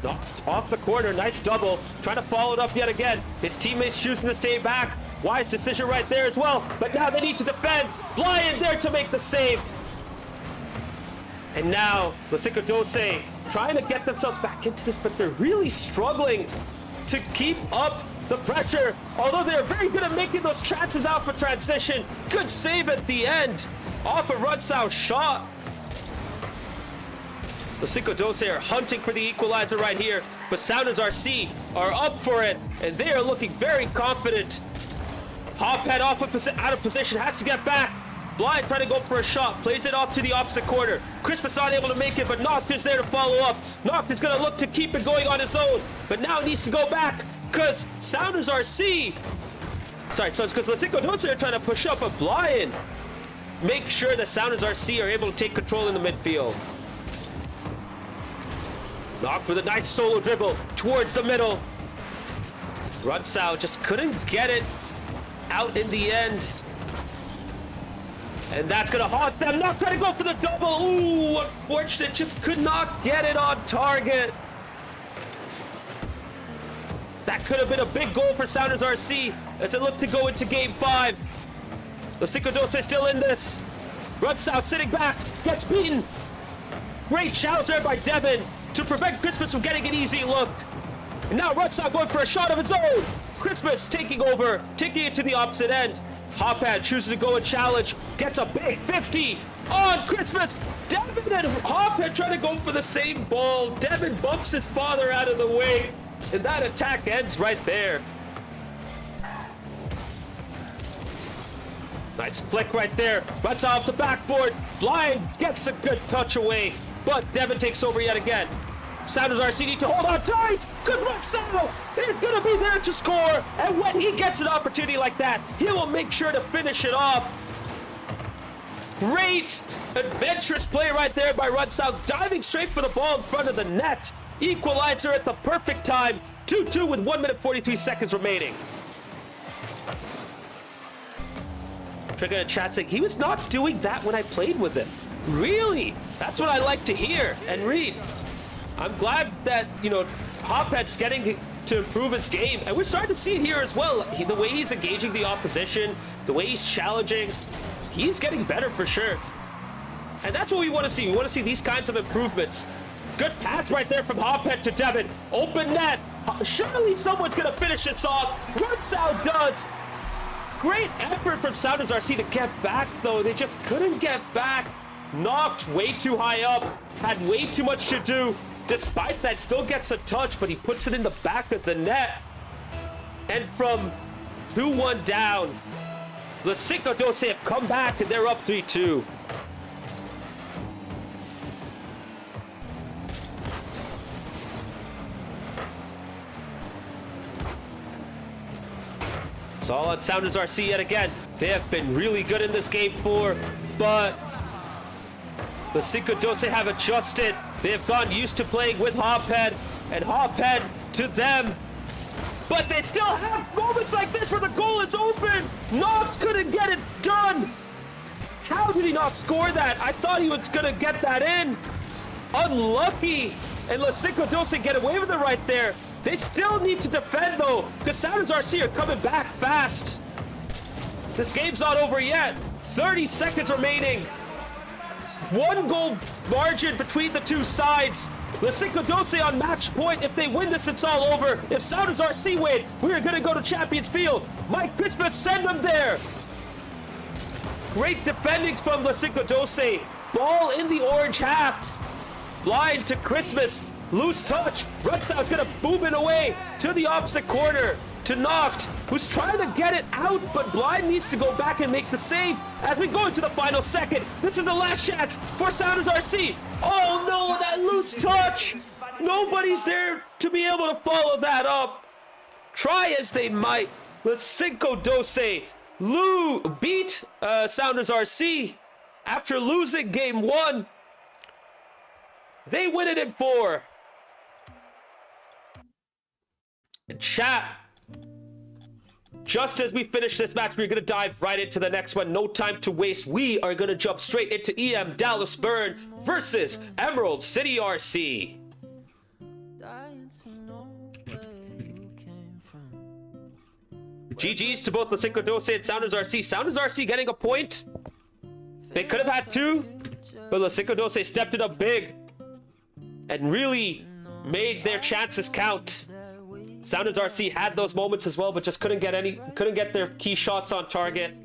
A: Knocked off the corner, nice double. Trying to follow it up yet again. His teammates choosing to stay back. Wise decision right there as well. But now they need to defend. Blind there to make the save. And now LaCinco12 trying to get themselves back into this, but they're really struggling to keep up the pressure. Although they're very good at making those chances out for transition. Good save at the end off a Rutsau shot. LaCinco12 are hunting for the equalizer right here, but Sounders RC are up for it, and they are looking very confident. Hophead off out of position, has to get back. Blind trying to go for a shot, plays it off to the opposite corner. Christmas not able to make it, but Noct is there to follow up. Noct is going to look to keep it going on his own, but now he needs to go back because Sounders RC. Sorry, so it's because LaCinco12 are trying to push up, but Blind make sure that Sounders RC are able to take control in the midfield. Noct with a nice solo dribble towards the middle. Rutsau just couldn't get it out in the end. And that's going to haunt them. Noct trying to go for the double. Ooh, unfortunate. Just could not get it on target. That could have been a big goal for Sounders RC as it looked to go into game 5. LaCinco12 still in this. Rutsau sitting back, gets beaten. Great shouts there by Devin to prevent Christmas from getting an easy look. And now Rutsau going for a shot of his own. Christmas taking over, taking it to the opposite end. Hophead chooses to go and challenge, gets a big 50 on Christmas. Devin and Hophead trying to go for the same ball. Devin bumps his father out of the way, and that attack ends right there. Nice flick right there. Rutsau off the backboard. Blind gets a good touch away, but Devin takes over yet again. Sounders RC need to hold on tight. Good Rutsau. It's going to be there to score. And when he gets an opportunity like that, he will make sure to finish it off. Great adventurous play right there by Rutsau, diving straight for the ball in front of the net. Equalizer at the perfect time. 2-2 with 1 minute 43 seconds remaining. Trigger in chat saying he was not doing that when I played with him. Really? That's what I like to hear and read. I'm glad that, Hophead's getting to improve his game, and we're starting to see it here as well. The way he's engaging the opposition, the way he's challenging, he's getting better for sure. And that's what we want to see. We want to see these kinds of improvements. Good pass right there from Hoppet to Devin. Open net. Surely someone's going to finish this off. Rutsow does. Great effort from Sounders RC to get back, though. They just couldn't get back. Knocked way too high up. Had way too much to do. Despite that, still gets a touch, but he puts it in the back of the net. And from 2-1 down, LaCinco12 have come back, and they're up 3-2. It's all on Sounders RC yet again. They have been really good in this game 4, but LaCinco12 have adjusted. They have gotten used to playing with Hopphead, and Hopphead to them. But they still have moments like this where the goal is open. Knox couldn't get it done. How did he not score that? I thought he was gonna get that in. Unlucky. And LaCinco12 get away with it right there. They still need to defend, though, because Sounders RC are coming back fast. This game's not over yet. 30 seconds remaining. 1 goal margin between the two sides. LaCinco12 on match point. If they win this, it's all over. If Sounders RC win, we are going to go to Champions Field. Mike Christmas, send them there. Great defending from LaCinco12. Ball in the orange half. Blind to Christmas. Loose touch. Rutsow's gonna boom it away to the opposite corner to Noct, who's trying to get it out, but Blind needs to go back and make the save as we go into the final second. This is the last chance for Sounders RC. Oh no, that loose touch. Nobody's there to be able to follow that up. Try as they might. LaCinco12 beat Sounders RC after losing game 1. They win it in 4. Chat, just as we finish this match, we're gonna dive right into the next one. No time to waste. We are gonna jump straight into EM Dallas Burn versus Emerald City RC. GG's to both LaCinco12 and Sounders RC. Sounders RC getting a point. They could have had 2, but LaCinco12 stepped it up big and really made their chances count. Sounders RC had those moments as well, but just couldn't get their key shots on target.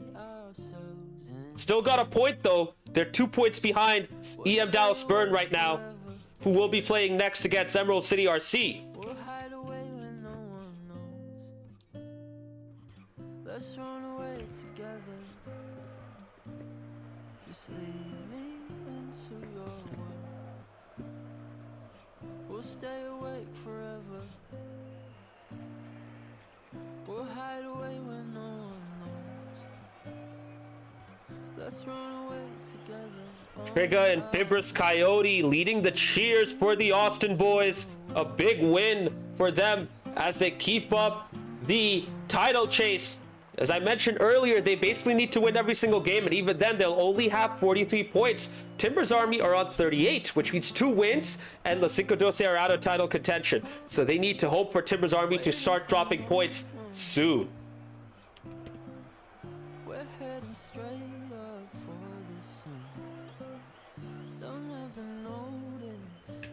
A: Still got a point though. They're 2 points behind EM Dallas Burn right now, who will be playing next against Emerald City RC.
C: Let's run away together. Just lead me into your world. We'll stay awake forever. We'll hide away when no one knows. Let's run away together.
A: Trigger and Fibrous Coyote leading the cheers for the Austin boys. A big win for them as they keep up the title chase. As I mentioned earlier, they basically need to win every single game, and even then they'll only have 43 points. Timbers Army are on 38, which means 2 wins, and LaCinco12 are out of title contention. So they need to hope for Timbers Army to start dropping points soon.
C: We're heading straight up for the sun. Don't ever notice.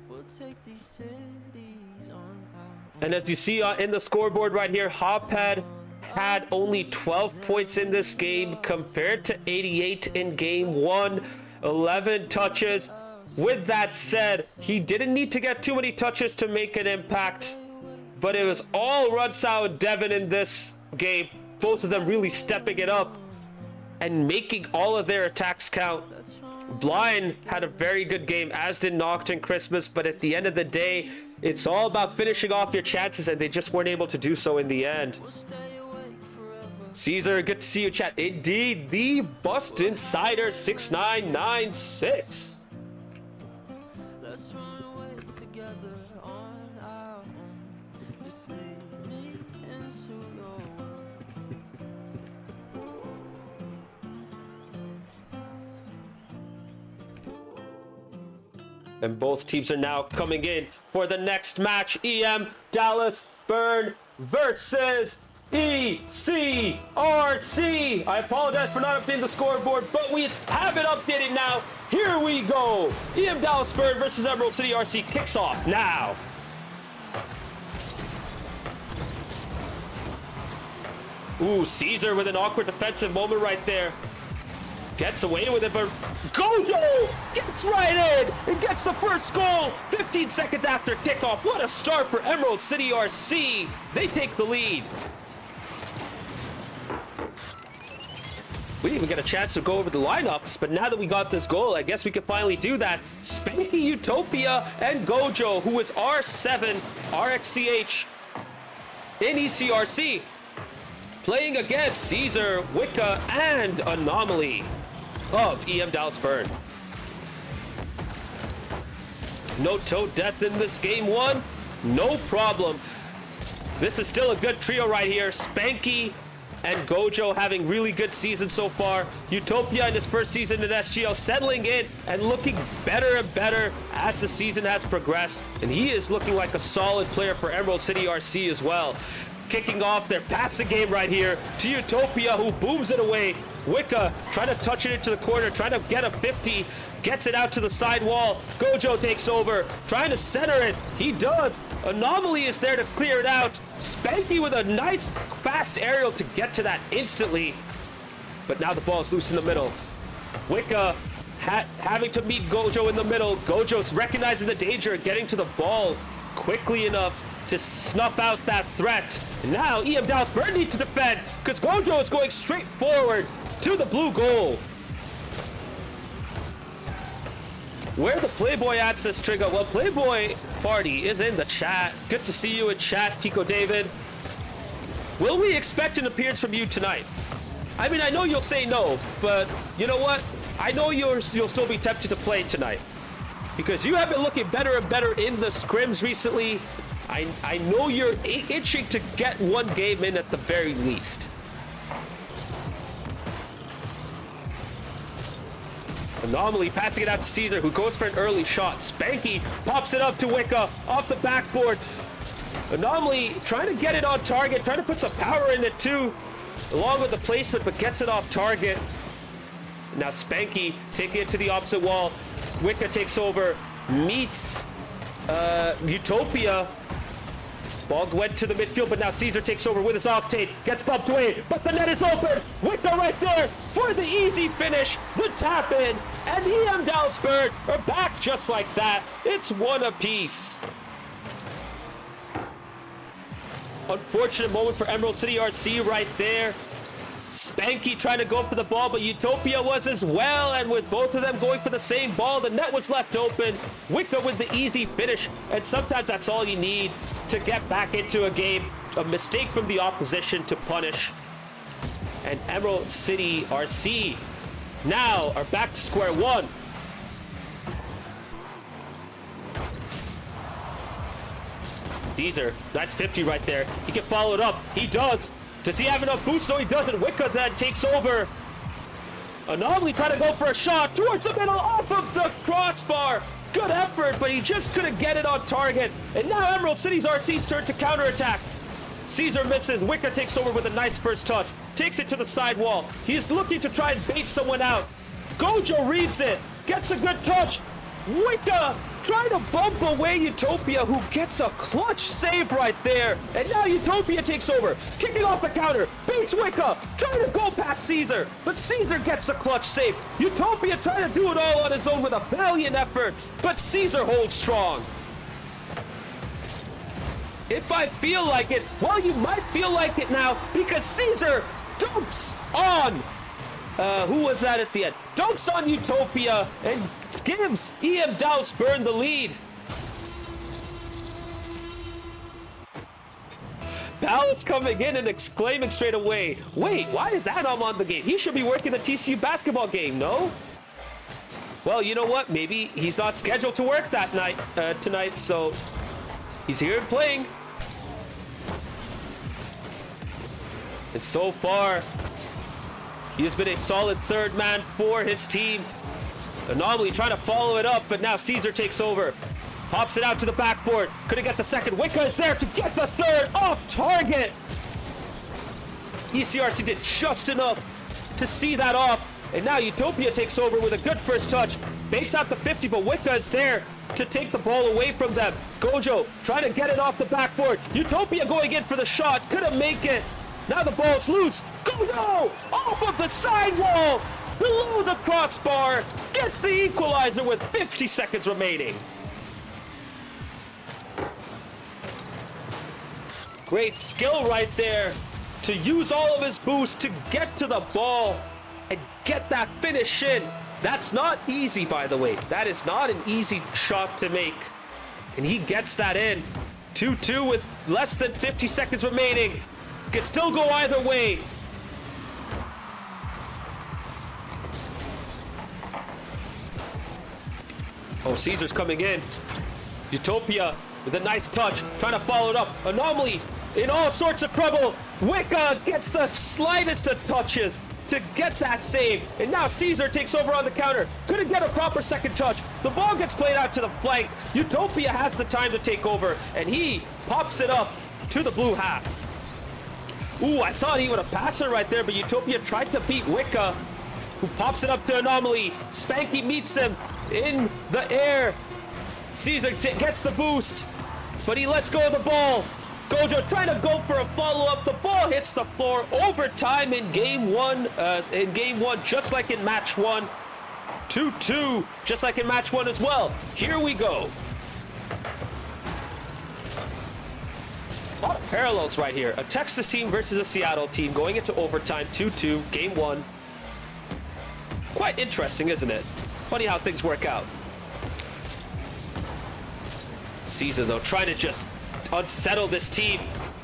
C: We'll take these cities on our.
A: And as you see in the scoreboard right here, Hopphead had only 12 points in this game compared to 88 in game 1, 11 touches. With that said, he didn't need to get too many touches to make an impact, but it was all Rutsow and Devin in this game, both of them really stepping it up and making all of their attacks count. Blind had a very good game, as did Noct and Christmas, but at the end of the day, it's all about finishing off your chances, and they just weren't able to do so in the end. Caesar, good to see you, chat. Indeed, the Bust Insider 6996.
C: Let's run away together on our own. Just lead me into your world.
A: And both teams are now coming in for the next match. EM Dallas Burn versus ECRC. I apologize for not updating the scoreboard, but we have it updated now. Here we go. EM Dallas Burn versus Emerald City RC kicks off now. Ooh, Caesar with an awkward defensive moment right there. Gets away with it, but Gojo gets right in and gets the first goal 15 seconds after kickoff. What a start for Emerald City RC. They take the lead. We didn't even get a chance to go over the lineups, but now that we got this goal, I guess we can finally do that. Spanky, Utopia, and Gojo, who is R7, RXCH in ECRC, playing against Caesar, Wicca, and Anomaly of EM Dallas Burn. No tote death in this game one, no problem. This is still a good trio right here. Spanky and Gojo having really good seasons so far. Utopia in his first season in SGL settling in and looking better and better as the season has progressed. And he is looking like a solid player for Emerald City RC as well. Kicking off their passing game right here to Utopia, who booms it away. Wicca trying to touch it into the corner, trying to get a 50, gets it out to the side wall. Gojo takes over, trying to center it. He does. Anomaly is there to clear it out. Spanky with a nice fast aerial to get to that instantly. But now the ball is loose in the middle. Wicca having to meet Gojo in the middle. Gojo's recognizing the danger, getting to the ball quickly enough to snuff out that threat. And now EM Dallas Burn needs to defend because Gojo is going straight forward to the blue goal. Where the Playboy at, says Trigger? Well, Playboy Farty is in the chat. Good to see you in chat, Pico David. Will we expect an appearance from you tonight? I mean, I know you'll say no, but you know what? I know you'll still be tempted to play tonight because you have been looking better and better in the scrims recently. I know you're itching to get one game in at the very least. Anomaly passing it out to Caesar, who goes for an early shot. Spanky pops it up to Wicca off the backboard. Anomaly trying to get it on target, trying to put some power in it too, along with the placement, but gets it off target. Now Spanky taking it to the opposite wall. Wicca takes over, meets Utopia. Ball went to the midfield, but now Caesar takes over with his Octane. Gets bumped away, but the net is open. Wicca right there for the easy finish. The tap in, and EM Dallas Burn are back just like that. It's one apiece. Unfortunate moment for Emerald City RC right there. Spanky trying to go for the ball, but Utopia was as well, and with both of them going for the same ball, the net was left open. Wicca with the easy finish, and sometimes that's all you need to get back into a game. A mistake from the opposition to punish. And Emerald City RC now are back to square one. Caesar, nice 50 right there. He can follow it up. He does. Does he have enough boost? No, he doesn't. Wicca then takes over. Anomaly trying to go for a shot towards the middle, off of the crossbar. Good effort, but he just couldn't get it on target. And now Emerald City's RC's turn to counterattack. Caesar misses. Wicca takes over with a nice first touch. Takes it to the side wall. He's looking to try and bait someone out. Gojo reads it. Gets a good touch. Wicca trying to bump away Utopia, who gets a clutch save right there. And now Utopia takes over, kicking off the counter, beats Wicca, trying to go past Caesar, but Caesar gets the clutch save. Utopia trying to do it all on his own with a valiant effort, but Caesar holds strong. If I feel like it, well, you might feel like it now, because Caesar dunks on who was that at the end? Dunks on Utopia and gives EM Dallas Burn the lead. Dallas coming in and exclaiming straight away, wait, why is Adam on the game? He should be working the TCU basketball game, no? Well, you know what? Maybe he's not scheduled to work that night, tonight, so he's here and playing. And so far, he has been a solid third man for his team. Anomaly trying to follow it up, but now Caesar takes over. Hops it out to the backboard. Couldn't get the second. Wicca is there to get the third off target. ECRC did just enough to see that off. And now Utopia takes over with a good first touch. Bakes out the 50, but Wicca is there to take the ball away from them. Gojo trying to get it off the backboard. Utopia going in for the shot. Couldn't make it. Now the ball's loose. Gojo off of the sidewall. Below the crossbar. Gets the equalizer with 50 seconds remaining. Great skill right there to use all of his boost to get to the ball and get that finish in. That's not easy, by the way. That is not an easy shot to make. And he gets that in. 2-2 with less than 50 seconds remaining. Could still go either way. Oh, Caesar's coming in. Utopia with a nice touch, trying to follow it up. Anomaly in all sorts of trouble. Wicca gets the slightest of touches to get that save. And now Caesar takes over on the counter. Couldn't get a proper second touch. The ball gets played out to the flank. Utopia has the time to take over, and he pops it up to the blue half. Ooh, I thought he would have passed it right there, but Utopia tried to beat Wicca, who pops it up to Anomaly. Spanky meets him in the air. Caesar gets the boost, but he lets go of the ball. Gojo trying to go for a follow-up. The ball hits the floor. Overtime in game one, just like in match one. 2-2, just like in match one as well. Here we go. A lot of parallels right here. A Texas team versus a Seattle team going into overtime. 2-2, game one. Quite interesting, isn't it? Funny how things work out. Caesar, though, trying to just unsettle this team.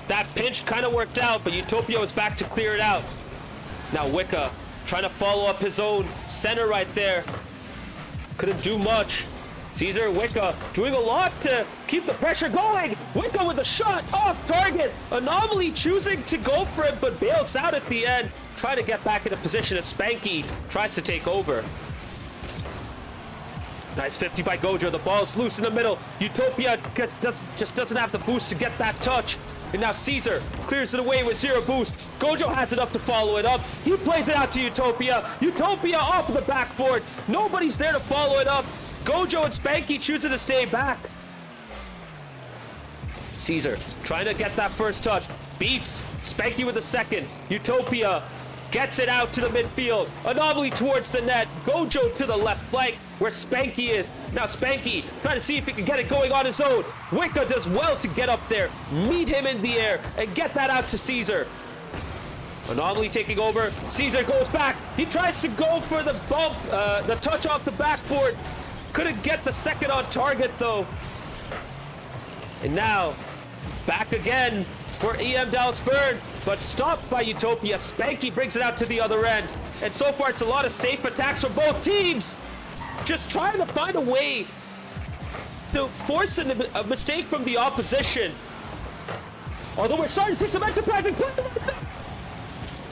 A: That pinch kind of worked out, but Utopia was back to clear it out. Now Wicca trying to follow up his own center right there. Couldn't do much. Caesar, Wicca doing a lot to keep the pressure going. Wicca with a shot off target. Anomaly choosing to go for it, but bails out at the end. Trying to get back into position as Spanky tries to take over. Nice 50 by Gojo. The ball's loose in the middle. Utopia just doesn't have the boost to get that touch. And now Caesar clears it away with zero boost. Gojo has enough to follow it up. He plays it out to Utopia. Utopia off of the backboard. Nobody's there to follow it up. Gojo and Spanky choosing to stay back. Caesar trying to get that first touch. Beats Spanky with a second. Utopia gets it out to the midfield. Anomaly towards the net. Gojo to the left flank where Spanky is. Now Spanky trying to see if he can get it going on his own. Wicca does well to get up there, meet him in the air, and get that out to Caesar. Anomaly taking over. Caesar goes back. He tries to go for the bump, the touch off the backboard. Couldn't get the second on target though. And now, back again for EM Dallas Burn, but stopped by Utopia. Spanky brings it out to the other end. And so far, it's a lot of safe attacks from both teams. Just trying to find a way to force a mistake from the opposition. Although we're starting to put some enterprising play.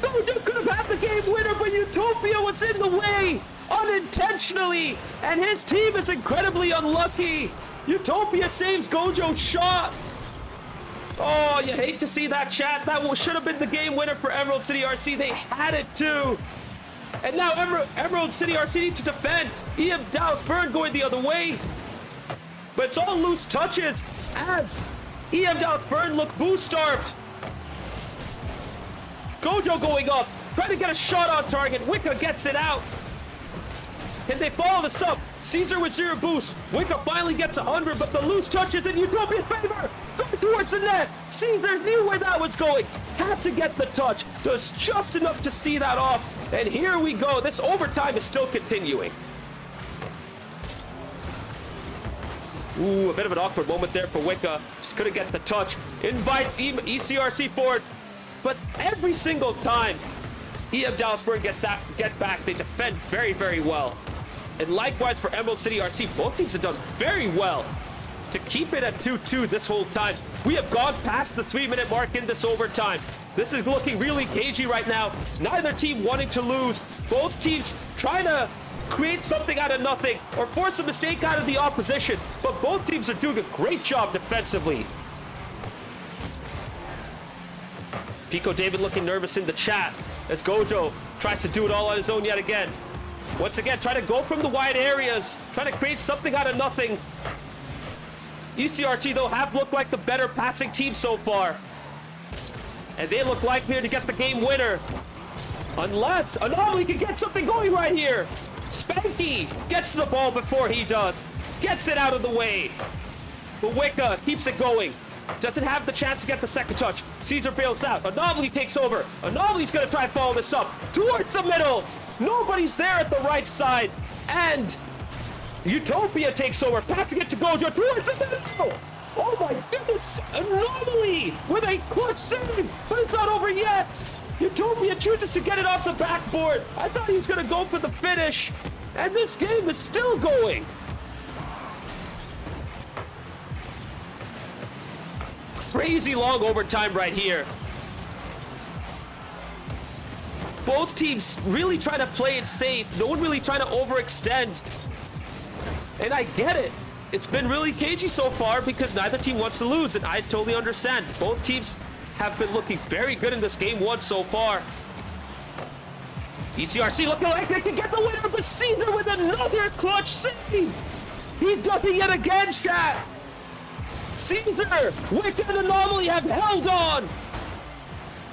A: Gojo could have had the game winner, but Utopia was in the way unintentionally. And his team is incredibly unlucky. Utopia saves Gojo's shot. Oh, you hate to see that, chat. That should have been the game winner for Emerald City RC. They had it too. And now Emerald City RC need to defend. EM Dallas Burn going the other way. But it's all loose touches as EM Dallas Burn look boost-starved. Gojo going up, trying to get a shot on target. Wicca gets it out. Can they follow this up? Caesar with zero boost. Wicca finally gets 100, but the loose touch is in Utopia's favor. Going towards the net. Caesar knew where that was going. Had to get the touch. Does just enough to see that off. And here we go. This overtime is still continuing. Ooh, a bit of an awkward moment there for Wicca. Just couldn't get the touch. Invites ECRC forward. But every single time EM Dallas Burn get back, they defend very, very well. And likewise for Emerald City RC, both teams have done very well to keep it at 2-2 this whole time. We have gone past the 3-minute mark in this overtime. This is looking really cagey right now. Neither team wanting to lose. Both teams trying to create something out of nothing or force a mistake out of the opposition. But both teams are doing a great job defensively. Pico David looking nervous in the chat as Gojo tries to do it all on his own yet again. Once again, trying to go from the wide areas, trying to create something out of nothing. ECRC, though, have looked like the better passing team so far. And they look likelier to get the game winner. Unless Anomaly can get something going right here. Spanky gets to the ball before he does. Gets it out of the way. But Wicca keeps it going. Doesn't have the chance to get the second touch. Caesar bails out. Anomaly takes over. Anomaly's going to try and follow this up towards the middle. Nobody's there at the right side. And Utopia takes over, passing it to Gojo towards the middle. Oh my goodness. Anomaly with a clutch save. But it's not over yet. Utopia chooses to get it off the backboard. I thought he was going to go for the finish. And this game is still going. Crazy long overtime right here. Both teams really trying to play it safe. No one really trying to overextend. And I get it. It's been really cagey so far because neither team wants to lose, and I totally understand. Both teams have been looking very good in this game one so far. ECRC looking like they can get the winner, but Caesar with another clutch save. He's done it yet again, chat. Caesar, Wicked and Anomaly have held on.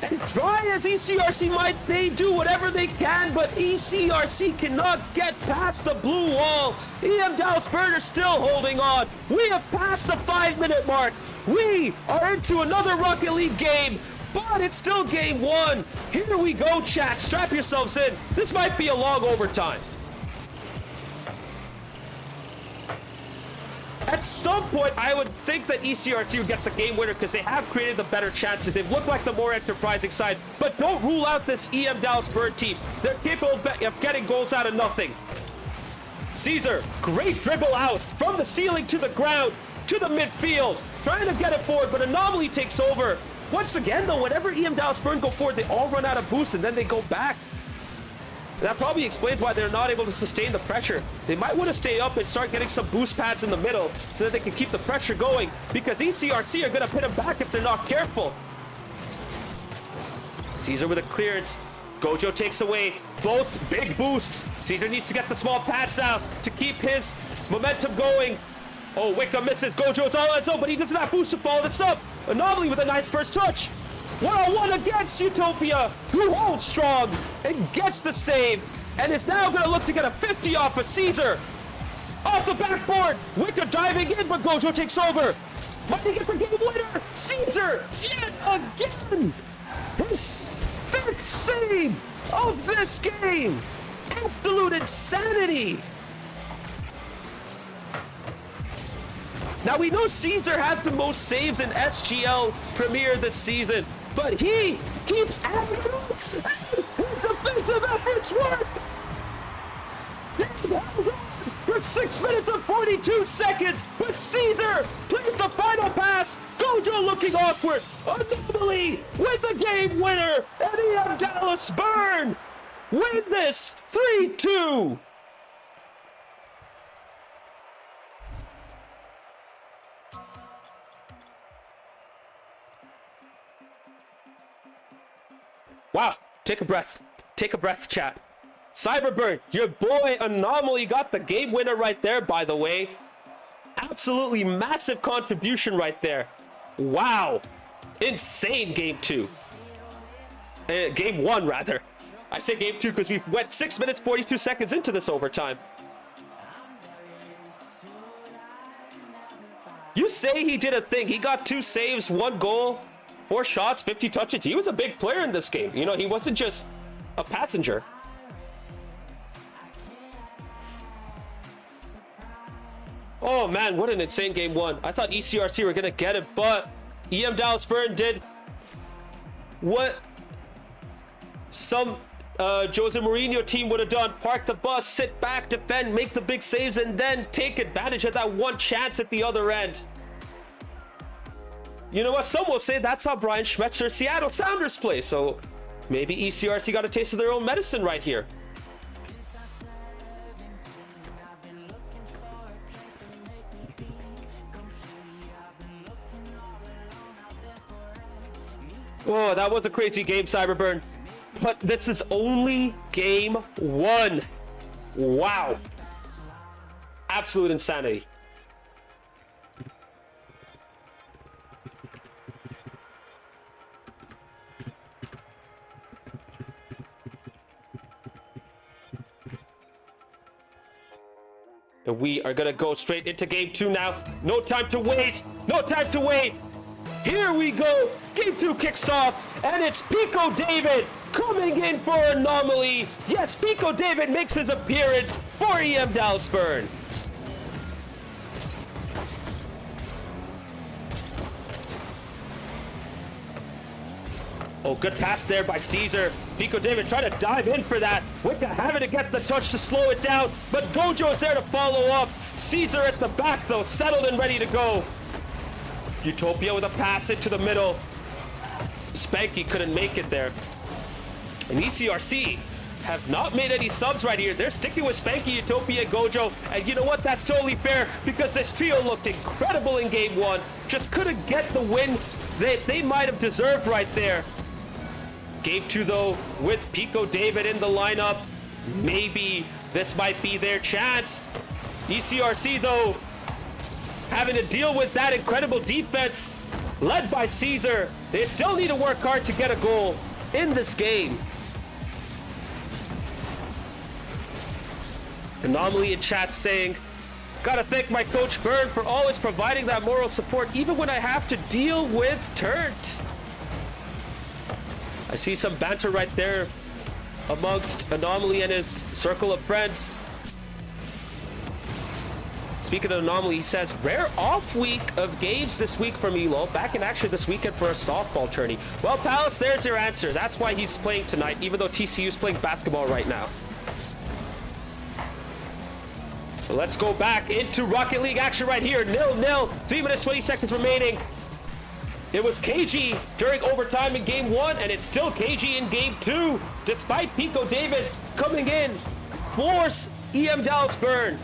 A: And try as ECRC might, they do whatever they can, but ECRC cannot get past the blue wall. EM Dallas Burn are still holding on. We have passed the 5-minute mark. We are into another Rocket League game, but it's still game one. Here we go, chat. Strap yourselves in. This might be a long overtime. At some point, I would think that ECRC would get the game winner because they have created the better chances. They've looked like the more enterprising side, but don't rule out this EM Dallas Bird team. They're capable of getting goals out of nothing. Caesar, great dribble out from the ceiling to the ground, to the midfield, trying to get it forward, but Anomaly takes over. Once again, though, whenever EM Dallas Burn go forward, they all run out of boost and then they go back. That probably explains why they're not able to sustain the pressure. They might want to stay up and start getting some boost pads in the middle so that they can keep the pressure going, because ECRC are going to pin them back if they're not careful. Caesar with a clearance. Gojo takes away both big boosts. Caesar needs to get the small pads down to keep his momentum going. Oh, Wicca misses. Gojo's all on his own, but he does not boost to follow this up. Anomaly with a nice first touch. One-on-one against Utopia, who holds strong and gets the save, and is now going to look to get a 50 off of Caesar. Off the backboard, Wicca diving in, but Gojo takes over. Might he get the game winner? Caesar, yet again! His 5th save of this game! Absolute insanity! Now, we know Caesar has the most saves in SGL Premier this season, but he keeps adding up. His offensive efforts work. They held on for 6 minutes and 42 seconds, but Caesar plays the final pass. Gojo looking awkward. Anomaly with the game winner, and EM Dallas Burn win this 3-2. Wow, take a breath. Take a breath, chat. Cyberburn, your boy Anomaly got the game winner right there, by the way. Absolutely massive contribution right there. Wow. Insane game two. Game one, rather. I say game two because we went 6 minutes, 42 seconds into this overtime. You say he did a thing. He got 2 saves, 1 goal. 4 shots, 50 touches. He was a big player in this game. You know, he wasn't just a passenger. Oh man, what an insane game one. I thought ECRC were gonna get it, but EM Dallas Burn did what some Jose Mourinho team would have done. Park the bus, sit back, defend, make the big saves, and then take advantage of that one chance at the other end. You know what? Some will say that's how Brian Schmetzer Seattle Sounders play. So maybe ECRC got a taste of their own medicine right here. Oh, that was a crazy game, Cyberburn. But this is only game 1. Wow. Absolute insanity. And we are gonna go straight into game 2 now. No time to waste. No time to wait. Here we go. Game 2 kicks off, and it's Pico David coming in for Anomaly. Yes, Pico David makes his appearance for EM Dallasburn. Oh, good pass there by Caesar. Pico David trying to dive in for that. Wicca having to get the touch to slow it down, but Gojo is there to follow up. Caesar at the back, though, settled and ready to go. Utopia with a pass into the middle. Spanky couldn't make it there. And ECRC have not made any subs right here. They're sticking with Spanky, Utopia, Gojo. And you know what? That's totally fair because this trio looked incredible in game 1. Just couldn't get the win that they might have deserved right there. Game 2, though, with Pico David in the lineup, maybe this might be their chance. ECRC, though, having to deal with that incredible defense led by Caesar. They still need to work hard to get a goal in this game. Anomaly in chat saying, gotta thank my coach Bird for always providing that moral support even when I have to deal with Turnt. I see some banter right there amongst Anomaly and his circle of friends. Speaking of Anomaly, he says, rare off week of games this week from Elo. Back in action this weekend for a softball tourney. Well, Palace, there's your answer. That's why he's playing tonight, even though TCU's playing basketball right now. But let's go back into Rocket League action right here. 0-0, 3 minutes, 20 seconds remaining. It was KG during overtime in game 1, and it's still KG in game 2, despite Pico David coming in. Force EM Dallasburn.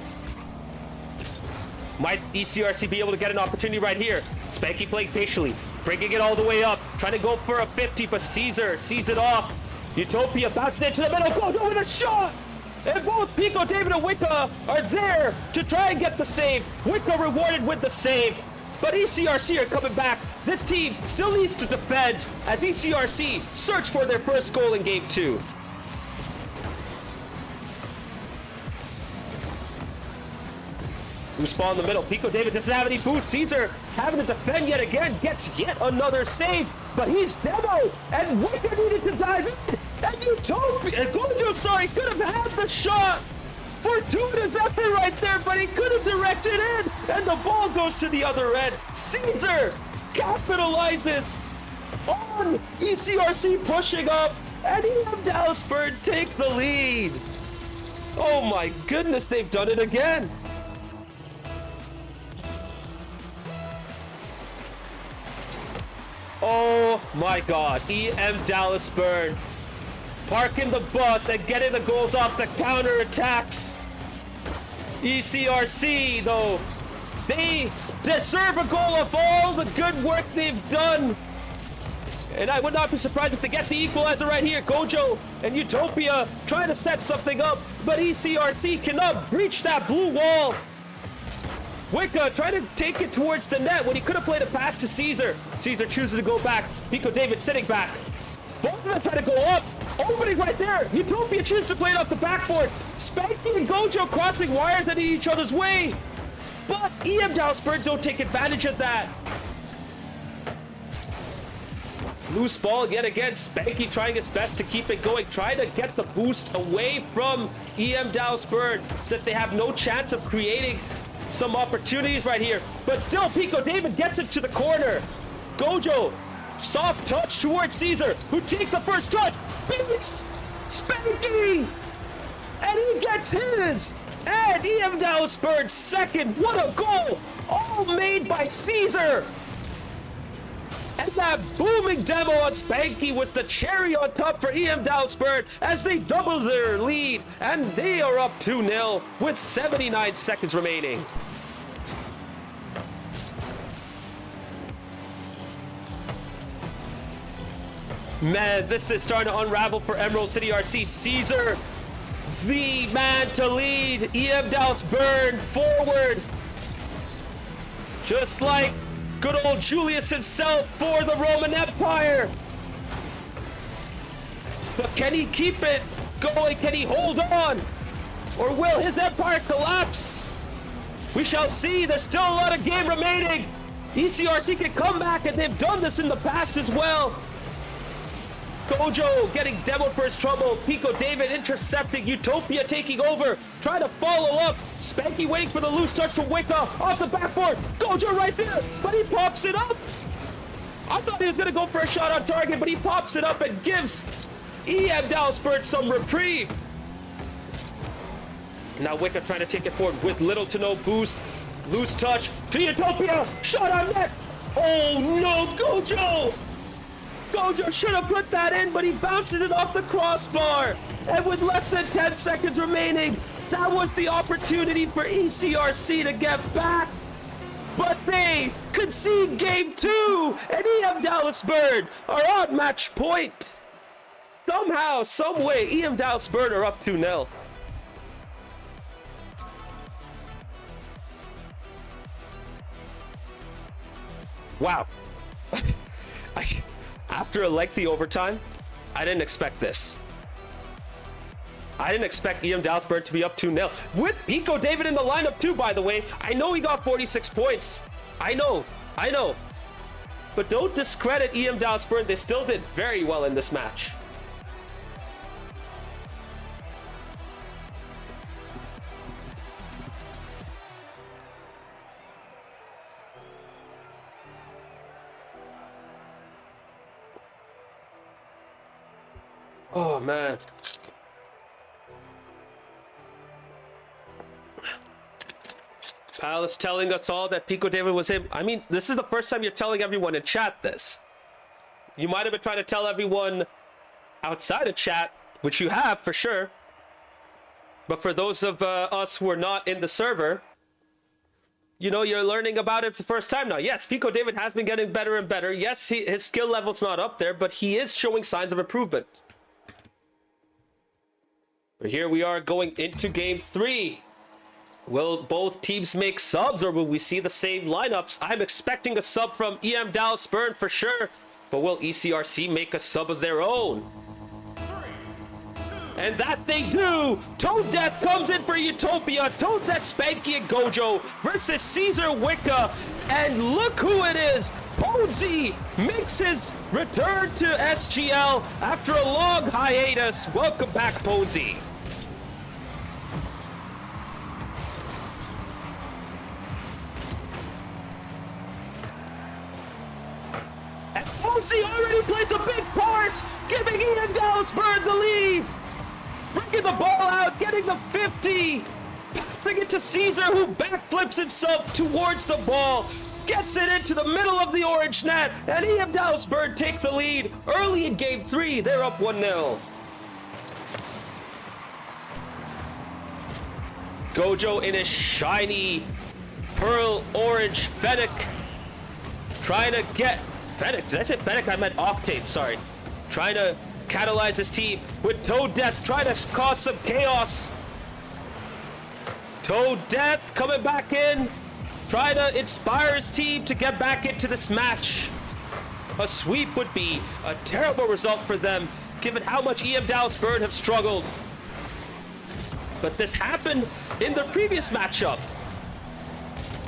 A: Might ECRC be able to get an opportunity right here? Spanky playing patiently, bringing it all the way up, trying to go for a 50, but Caesar sees it off. Utopia bouncing into the middle, Gojo with a shot! And both Pico David and Wicca are there to try and get the save. Wicca rewarded with the save, but ECRC are coming back. This team still needs to defend as ECRC search for their first goal in game 2. Loose ball in the middle. Pico David doesn't have any boost. Caesar having to defend yet again. Gets yet another save. But he's demoed. And Wicca needed to dive in. And Utopia, Gojo, sorry, could have had the shot. Fortuna's effort right there, but he couldn't direct it in. And the ball goes to the other end. Caesar capitalizes on ECRC pushing up. And EM Dallasburn takes the lead. Oh my goodness, they've done it again. Oh my God, EM Dallasburn parking the bus and getting the goals off the counterattacks. ECRC, though, they deserve a goal of all the good work they've done. And I would not be surprised if they get the equalizer right here. Gojo and Utopia trying to set something up, but ECRC cannot breach that blue wall. Wicca trying to take it towards the net when he could have played a pass to Caesar. Caesar chooses to go back. Pico David sitting back. Both of them trying to go up. Opening right there. Utopia chooses to play it off the backboard. Spanky and Gojo crossing wires and in each other's way. But EM Dallasburn don't take advantage of that. Loose ball yet again. Spanky trying his best to keep it going. Trying to get the boost away from EM Dallasburn so that they have no chance of creating some opportunities right here, but still Pico David gets it to the corner. Gojo, soft touch towards Caesar, who takes the first touch, beats Spanky, and he gets his, and EM Dallasburn's second. What a goal, all made by Caesar. And that booming demo on Spanky was the cherry on top for EM Dallasburn as they double their lead, and they are up 2-0 with 79 seconds remaining. Man, this is starting to unravel for Emerald City RC. Caesar, the man to lead. EM Dallas Burn forward. Just like good old Julius himself for the Roman Empire. But can he keep it going? Can he hold on? Or will his empire collapse? We shall see. There's still a lot of game remaining. ECRC can come back, and they've done this in the past as well. Gojo getting demoed for his trouble. Pico David intercepting. Utopia taking over. Trying to follow up. Spanky waiting for the loose touch from Wicca. Off the backboard. Gojo right there. But he pops it up. I thought he was going to go for a shot on target, but he pops it up and gives EM Dallas Bird some reprieve. Now Wicca trying to take it forward with little to no boost. Loose touch to Utopia. Shot on net. Oh no, Gojo. Gojo should have put that in, but he bounces it off the crossbar. And with less than 10 seconds remaining, that was the opportunity for ECRC to get back. But they concede game 2, and EM Dallas Bird are on match point. Somehow, some way, EM Dallas Bird are up 2-0. Wow. After a lengthy overtime, I didn't expect this. I didn't expect EM Dallas Bird to be up 2-0. With Pico David in the lineup too, by the way. I know he got 46 points. I know. But don't discredit EM Dallas Bird. They still did very well in this match. Oh, man. Pal is telling us all that Pico David was him. I mean, this is the first time you're telling everyone in chat this. You might have been trying to tell everyone outside of chat, which you have for sure. But for those of us who are not in the server, you know, you're learning about it for the first time now. Yes, Pico David has been getting better and better. Yes, his skill level's not up there, but he is showing signs of improvement. But here we are going into game 3. Will both teams make subs, or will we see the same lineups? I'm expecting a sub from EM Dallas Burn for sure, but will ECRC make a sub of their own? And that they do! Toad Death comes in for Utopia. Toad Death, Spanky, and Gojo versus Caesar Wicca. And look who it is! Posey makes his return to SGL after a long hiatus. Welcome back, Posey. And Posey already plays a big part, giving EM Dallas Bird the lead. Bringing the ball out, getting the 50. Passing it to Caesar, who backflips himself towards the ball. Gets it into the middle of the orange net, and EM Dallas Bird take the lead. Early in game 3, they're up 1-0. Gojo in his shiny pearl orange Fennec. Trying to get... Fennec, did I say Fennec? I meant Octane, sorry. Trying to catalyze his team with Toad Death, trying to cause some chaos. Toad Death coming back in, trying to inspire his team to get back into this match. A sweep would be a terrible result for them, given how much EM Dallas Bird have struggled. But this happened in the previous matchup.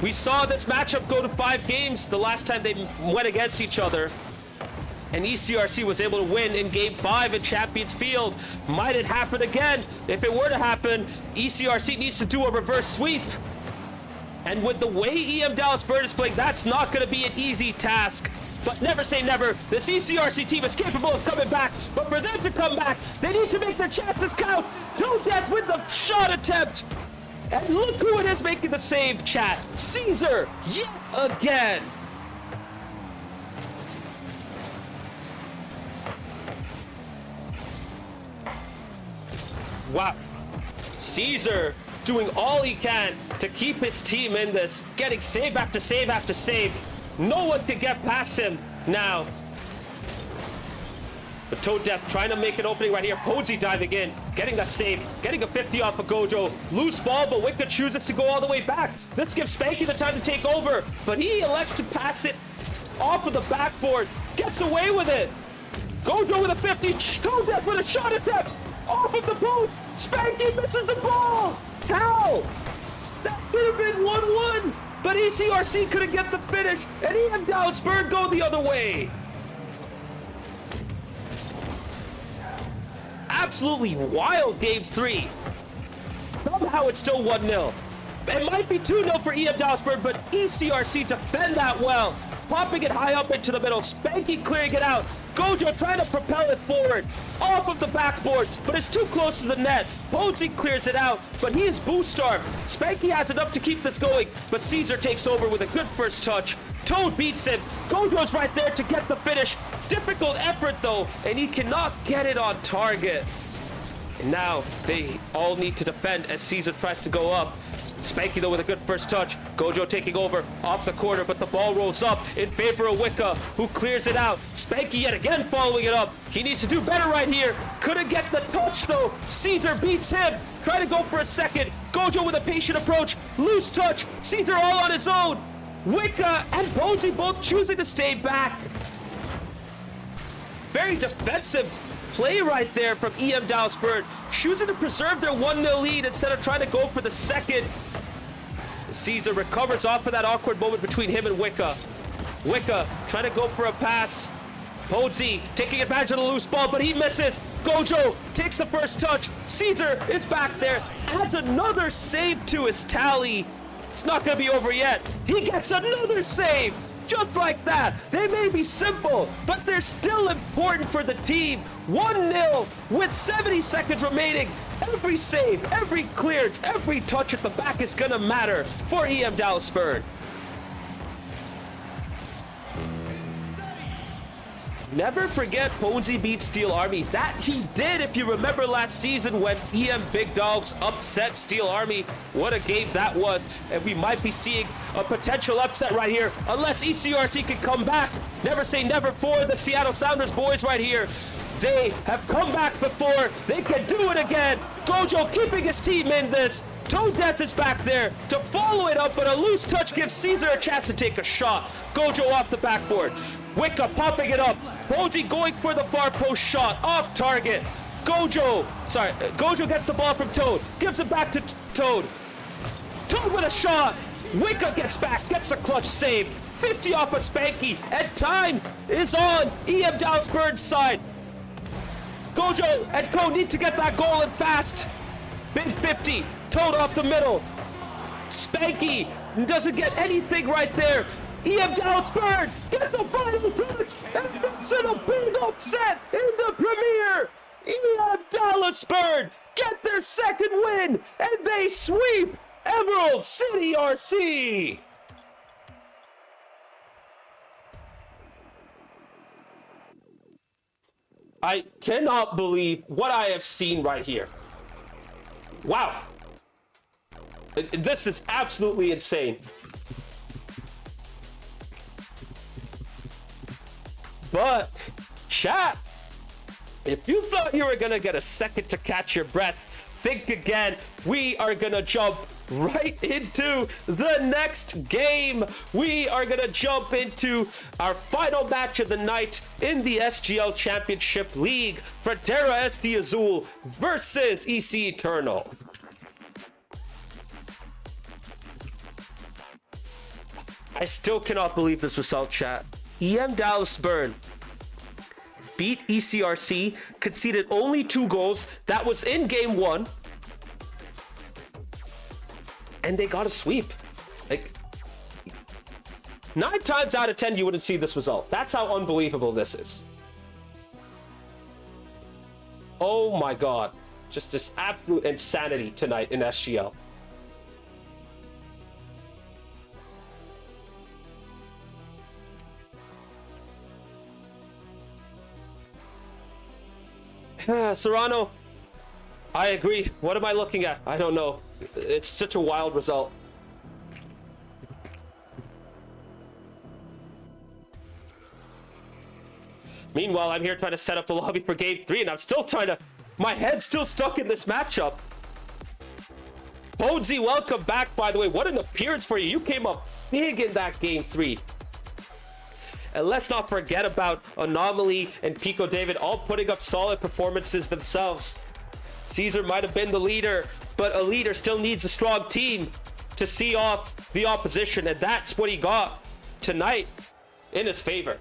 A: We saw this matchup go to 5 games the last time they went against each other. And ECRC was able to win in Game 5 in Champions Field. Might it happen again? If it were to happen, ECRC needs to do a reverse sweep. And with the way EM Dallas Bird is playing, that's not going to be an easy task. But never say never. This ECRC team is capable of coming back. But for them to come back, they need to make their chances count. Toad Death with the shot attempt. And look who it is making the save, chat. Caesar, yet again. Wow. Caesar doing all he can to keep his team in this, getting save after save after save. No one can get past him now. Toad Death trying to make an opening right here. Posey diving in, getting a save, getting a 50 off of Gojo. Loose ball, but Wicca chooses to go all the way back. This gives Spanky the time to take over, but he elects to pass it off of the backboard. Gets away with it. Gojo with a 50. Toad Death with a shot attempt. Off of the post. Spanky misses the ball. How? That should have been 1-1. But ECRC couldn't get the finish. And EM Dallasburg go the other way. Absolutely wild game 3. Somehow it's still 1-0. It might be 2-0 for EM Dallasburg, but ECRC defend that well. Popping it high up into the middle. Spanky clearing it out. Gojo trying to propel it forward. Off of the backboard, but it's too close to the net. Posey clears it out, but he is boost starved. Spanky has enough to keep this going, but Caesar takes over with a good first touch. Toad beats him. Gojo's right there to get the finish. Difficult effort though, and he cannot get it on target. And now they all need to defend as Caesar tries to go up. Spanky though with a good first touch. Gojo taking over off the corner, but the ball rolls up in favor of Wicca, who clears it out. Spanky yet again following it up. He needs to do better right here. Couldn't get the touch though. Caesar beats him. Try to go for a second. Gojo with a patient approach. Loose touch. Caesar all on his own. Wicca and Posey both choosing to stay back. Very defensive play right there from EM Dallasburg, choosing to preserve their 1-0 lead instead of trying to go for the second. Caesar recovers off of that awkward moment between him and Wicca. Wicca trying to go for a pass. Posey taking advantage of the loose ball, but he misses. Gojo takes the first touch. Caesar is back there, adds another save to his tally. It's not going to be over yet. He gets another save. Just like that. They may be simple, but they're still important for the team. 1-0 with 70 seconds remaining. Every save, every clearance, every touch at the back is gonna matter for EM Dallasburg. Never forget Posey beat Steel Army. That he did, if you remember last season when EM Big Dogs upset Steel Army. What a game that was. And we might be seeing a potential upset right here, unless ECRC can come back. Never say never for the Seattle Sounders boys right here. They have come back before. They can do it again. Gojo keeping his team in this. Toad Death is back there to follow it up, but a loose touch gives Caesar a chance to take a shot. Gojo off the backboard. Wicca popping it up. Posey going for the far post shot. Off target. Gojo gets the ball from Toad. Gives it back to Toad. Toad with a shot. Wicca gets back. Gets a clutch save. 50 off of Spanky. And time is on EM Dallasburg's side. Gojo and Toad need to get that goal in fast. Big 50. Toad off the middle. Spanky doesn't get anything right there. EM Dallasburg get the final touch, and it's a big upset in the premiere. EM Dallasburg get their second win, and they sweep Emerald City RC. I cannot believe what I have seen right here. Wow. This is absolutely insane. But, chat, if you thought you were gonna get a second to catch your breath, think again. We are gonna jump right into the next game. We are gonna jump into our final match of the night in the SGL Championship League. Frontera SD Azul versus EC Eternal. I still cannot believe this result, chat. EM Dallasburg beat ECRC, conceded only 2 goals. That was in game 1. And they got a sweep. Like, 9 times out of 10, you wouldn't see this result. That's how unbelievable this is. Oh my God. Just this absolute insanity tonight in SGL. Serrano, I agree. What am I looking at? I don't know. It's such a wild result. Meanwhile, I'm here trying to set up the lobby for game 3, and I'm still trying to... My head's still stuck in this matchup. Bonesy, welcome back, by the way. What an appearance for you. You came up big in that game 3. And let's not forget about Anomaly and Pico David all putting up solid performances themselves. Caesar might have been the leader, but a leader still needs a strong team to see off the opposition, and that's what he got tonight in his favor.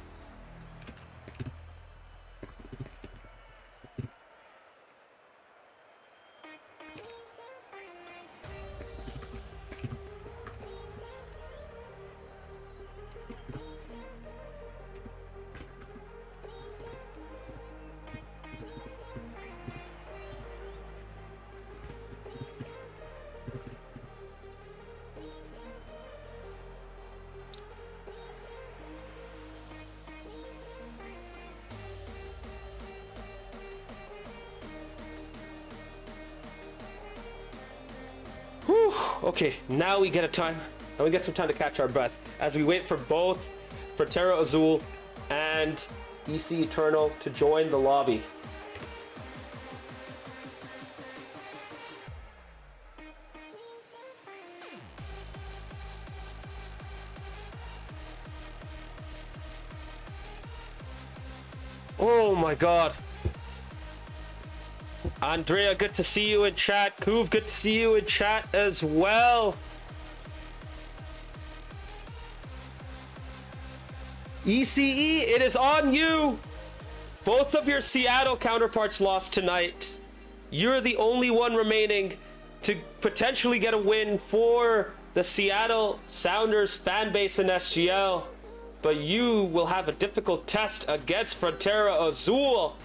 A: Whew. Okay, now we get some time to catch our breath as we wait for both Frontera Azul and EC Eternal to join the lobby. Oh my god. Andrea, good to see you in chat. Kuv, good to see you in chat as well. ECE, it is on you. Both of your Seattle counterparts lost tonight. You're the only one remaining to potentially get a win for the Seattle Sounders fan base in SGL. But you will have a difficult test against Frontera Azul,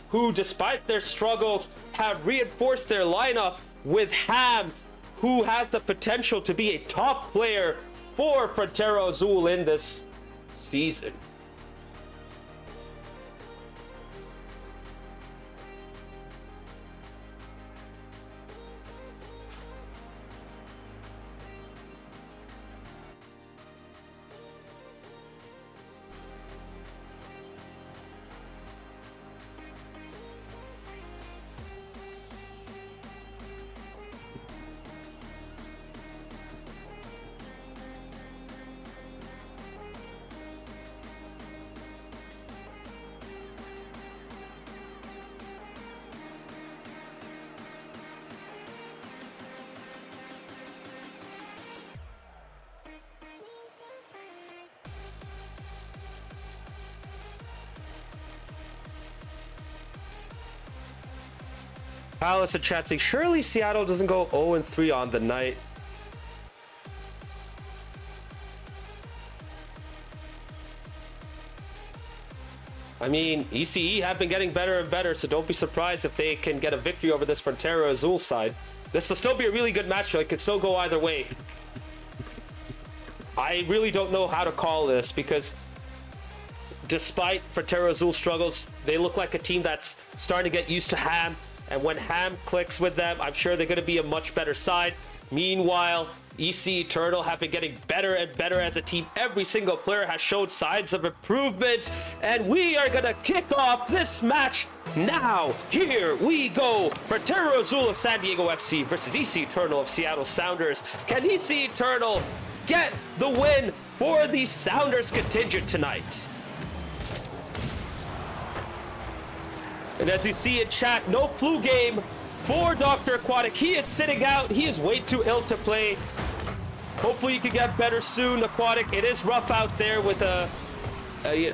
A: who, despite their struggles, have reinforced their lineup with Ham, who has the potential to be a top player for Frontera Azul in this season. Alice in chat saying, surely Seattle doesn't go 0-3 on the night. I mean, ECE have been getting better and better, so don't be surprised if they can get a victory over this Frontera Azul side. This will still be a really good match, so it could still go either way. I really don't know how to call this, because despite Frontera Azul's struggles, they look like a team that's starting to get used to Ham. And when Ham clicks with them, I'm sure they're going to be a much better side. Meanwhile, EC Eternal have been getting better and better as a team. Every single player has shown signs of improvement. And we are going to kick off this match now. Here we go. Frontera Azul of San Diego FC versus EC Eternal of Seattle Sounders. Can EC Eternal get the win for the Sounders contingent tonight? And as you see in chat, no flu game for Dr. Aquatic. He is sitting out. He is way too ill to play. Hopefully you can get better soon, Aquatic. It is rough out there with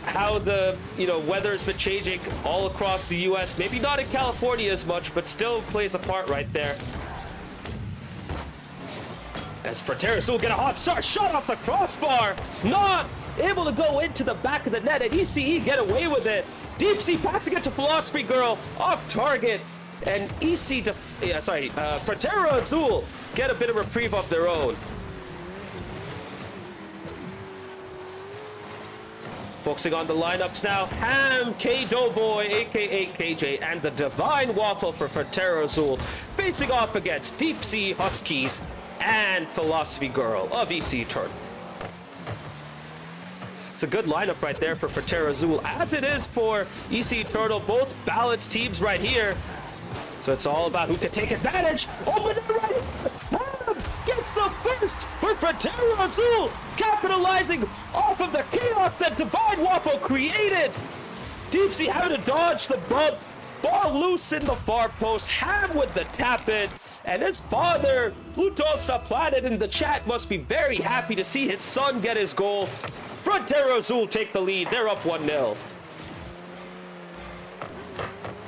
A: how the weather has been changing all across the U.S. Maybe not in California as much, but still plays a part right there. As Frontera will get a hot start, shot off the crossbar, not able to go into the back of the net, and ECE get away with it. Deep Sea passing it to Philosophy Girl, off target, and Frontera Azul get a bit of reprieve of their own. Focusing on the lineups now, Ham, K-Doughboy, aka KJ, and the Divine Waffle for Frontera Azul, facing off against Deep Sea Huskies and Philosophy Girl of EC Eternal. It's a good lineup right there for Frontera Azul, as it is for EC Eternal. Both balanced teams right here. So it's all about who can take advantage. Open it right here. Ham gets the first for Frontera Azul, capitalizing off of the chaos that Divine Waffle created. Deep Sea having to dodge the bump. Ball loose in the far post. Ham with the tap in. And his father, Plutosa Planet, in the chat must be very happy to see his son get his goal. Frontera Azul take the lead. They're up 1-0.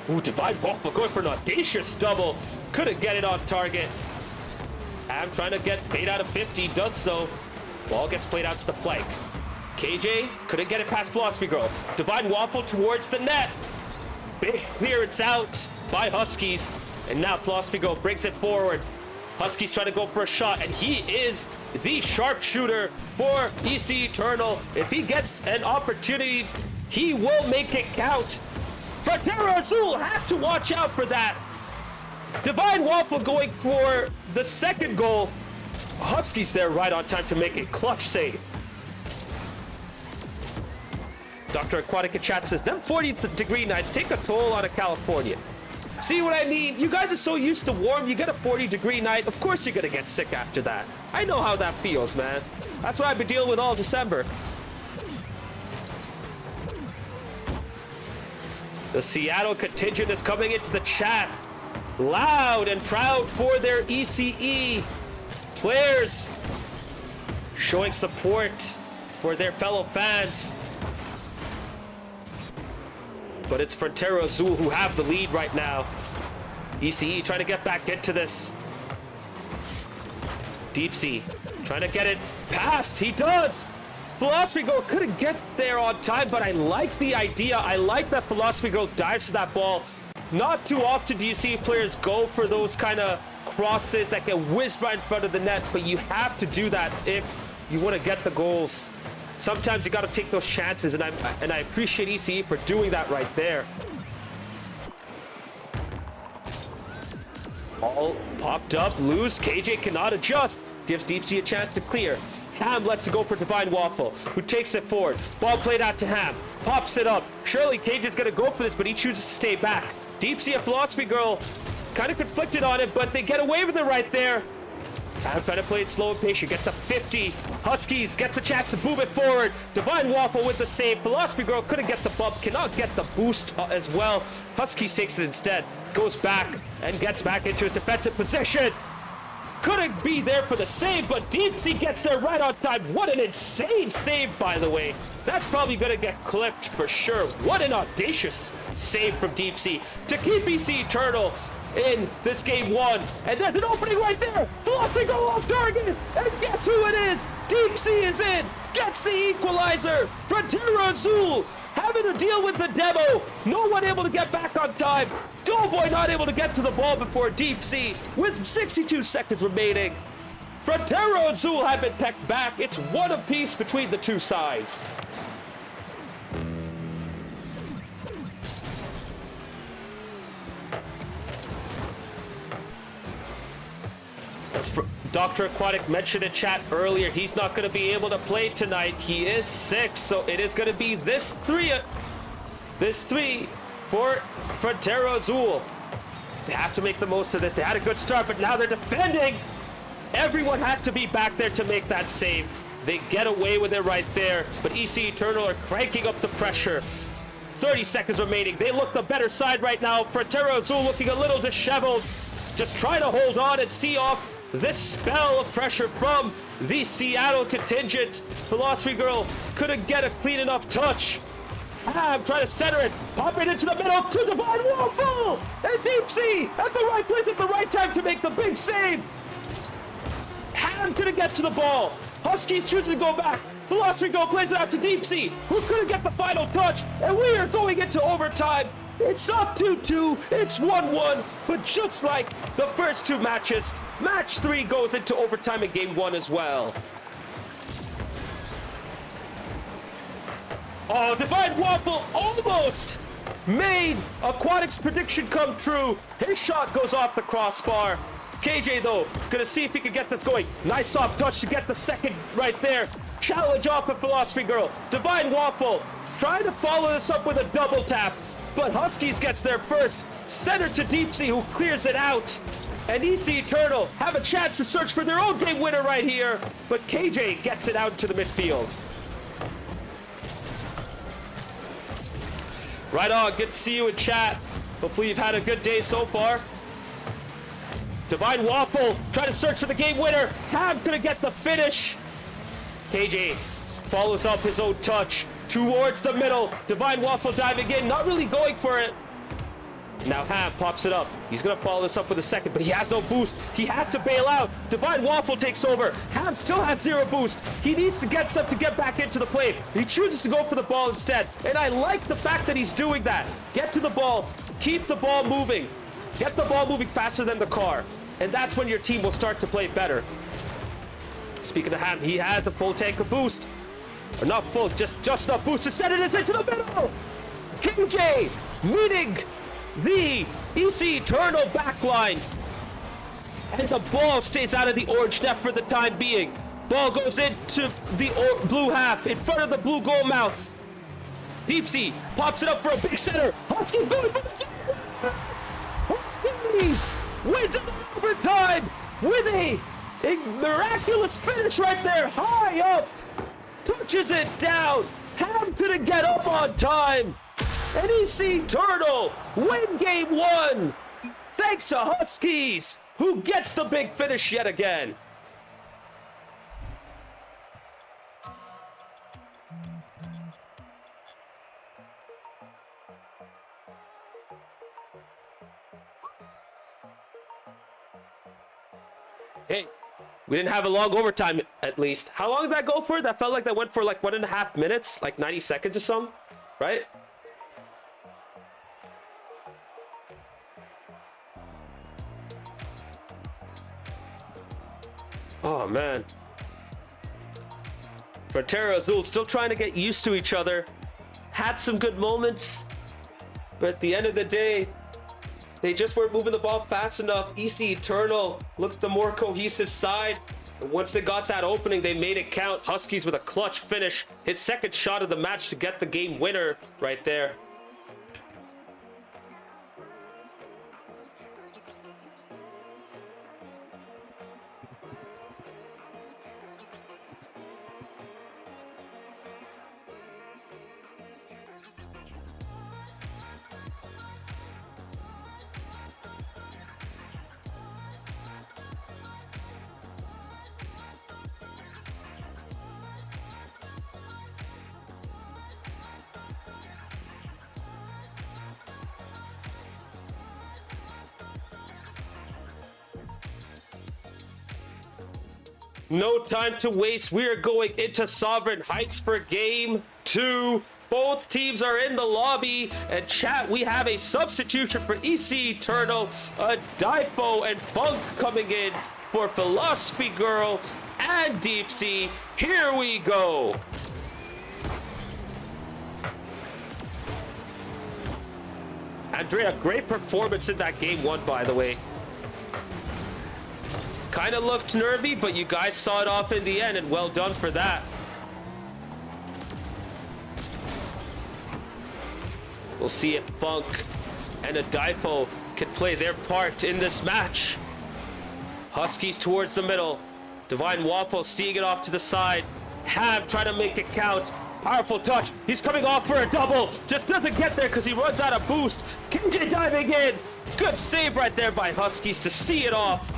A: Ooh, Divine Waffle going for an audacious double. Couldn't get it on target. Ham trying to get paid out of 50. Does so. Ball gets played out to the flank. KJ couldn't get it past Philosophy Girl. Divine Waffle towards the net. Big clearance out by Huskies. And now Philosophy Girl brings it forward. Huskies trying to go for a shot, and he is the sharpshooter for EC Eternal. If he gets an opportunity, he will make it count. Frontera Azul have to watch out for that. Divine Waffle going for the second goal. Huskies there right on time to make a clutch save. Dr. Aquatic in chat says, them 40-degree nights take a toll on a California. See what I mean? You guys are so used to warm, you get a 40-degree night, of course you're gonna get sick after that. I know how that feels, man. That's what I've been dealing with all December. The Seattle contingent is coming into the chat. Loud and proud for their ECE players. Showing support for their fellow fans. But it's Frontera Azul who have the lead right now. ECE trying to get back into this. Deep Sea trying to get it past. He does. Philosophy Girl couldn't get there on time, but I like the idea. I like that Philosophy Girl dives to that ball. Not too often do you see players go for those kind of crosses that get whizzed right in front of the net, but you have to do that if you want to get the goals. Sometimes you got to take those chances, and I appreciate ECE for doing that right there. All popped up, loose. KJ cannot adjust. Gives Deep Sea a chance to clear. Ham lets it go for Divine Waffle, who takes it forward. Ball played out to Ham. Pops it up. Surely KJ's going to go for this, but he chooses to stay back. Deep Sea and Philosophy Girl kind of conflicted on it, but they get away with it right there. Ham trying to play it slow and patient. Gets a 50. Huskies gets a chance to move it forward. Divine Waffle with the save. Philosophy Girl couldn't get the bump. Cannot get the boost as well. Huskies takes it instead. Goes back and gets back into his defensive position. Couldn't be there for the save, but Deep Sea gets there right on time. What an insane save, by the way. That's probably going to get clipped for sure. What an audacious save from Deep Sea to keep EC Eternal in this game one. And there's an opening right there. Philosophy Girl off target. And guess who it is? Deep Sea is in. Gets the equalizer. Frontera Azul having to deal with the demo. No one able to get back on time. Doughboy not able to get to the ball before Deep Sea with 62 seconds remaining. Frontera Azul have been pecked back. It's one apiece between the two sides. As Dr. Aquatic mentioned in chat earlier, he's not going to be able to play tonight. He is sick, so it is going to be this three for Frontera Azul. They have to make the most of this. They had a good start, but now they're defending. Everyone had to be back there to make that save. They get away with it right there, but EC Eternal are cranking up the pressure. 30 seconds remaining. They look the better side right now. Frontera Azul looking a little disheveled. Just trying to hold on and see off this spell of pressure from the Seattle contingent. Philosophy Girl couldn't get a clean enough touch. I'm trying to center it, pop it into the middle to Divine Waffle, and Deep Sea at the right place at the right time to make the big save. Ham couldn't get to the ball. Huskies choosing to go back. Philosophy Girl plays it out to Deep Sea, who couldn't get the final touch, and we are going into overtime. It's not 2-2, it's 1-1, but just like the first two matches, match 3 goes into overtime in game 1 as well. Oh, Divine Waffle almost made Aquatic's prediction come true. His shot goes off the crossbar. KJ, though, gonna see if he can get this going. Nice soft touch to get the second right there. Challenge off of Philosophy Girl. Divine Waffle trying to follow this up with a double tap, but Huskies gets there first. Center to Deep Sea, who clears it out. And EC Eternal have a chance to search for their own game winner right here, but KJ gets it out to the midfield. Right on, good to see you in chat. Hopefully you've had a good day so far. Divine Waffle trying to search for the game winner. Ham gonna get the finish. KJ follows up his own touch towards the middle. Divine Waffle diving in, not really going for it. Now Ham pops it up. He's gonna follow this up with a second, but he has no boost. He has to bail out. Divine Waffle takes over. Ham still has 0 boost. He needs to get some to get back into the play. He chooses to go for the ball instead. And I like the fact that he's doing that. Get to the ball. Keep the ball moving. Get the ball moving faster than the car. And that's when your team will start to play better. Speaking of Ham, he has a full tank of boost. Or not full, just enough boost to send it into the middle. KJ meeting the EC Eternal backline. And the ball stays out of the orange net for the time being. Ball goes into the blue half in front of the blue goal mouth. Deep Sea pops it up for a big center. Husky going for the Huskies wins in overtime with a miraculous finish right there. High up. Touches it down. Ham couldn't get up on time. And EC Eternal win game 1. Thanks to Huskies, who gets the big finish yet again. Hey, we didn't have a long overtime, at least. How long did that go for? That felt like that went for like 1.5 minutes, like 90 seconds or something, right? Oh, man. Frontera Azul still trying to get used to each other. Had some good moments, but at the end of the day, they just weren't moving the ball fast enough. EC Eternal looked the more cohesive side. And once they got that opening, they made it count. Huskies with a clutch finish. His second shot of the match to get the game winner right there. No time to waste. We are going into Sovereign Heights for game 2. Both teams are in the lobby. And chat, we have a substitution for EC Eternal. A Difo and Funk coming in for Philosophy Girl and Deep Sea. Here we go. Andrea, great performance in that game 1, by the way. Kind of looked nervy, but you guys saw it off in the end, and well done for that. We'll see if Funk and a Difo can play their part in this match. Huskies towards the middle. Divine Waffle seeing it off to the side. Ham trying to make it count. Powerful touch. He's coming off for a double. Just doesn't get there because he runs out of boost. KJ diving in. Good save right there by Huskies to see it off.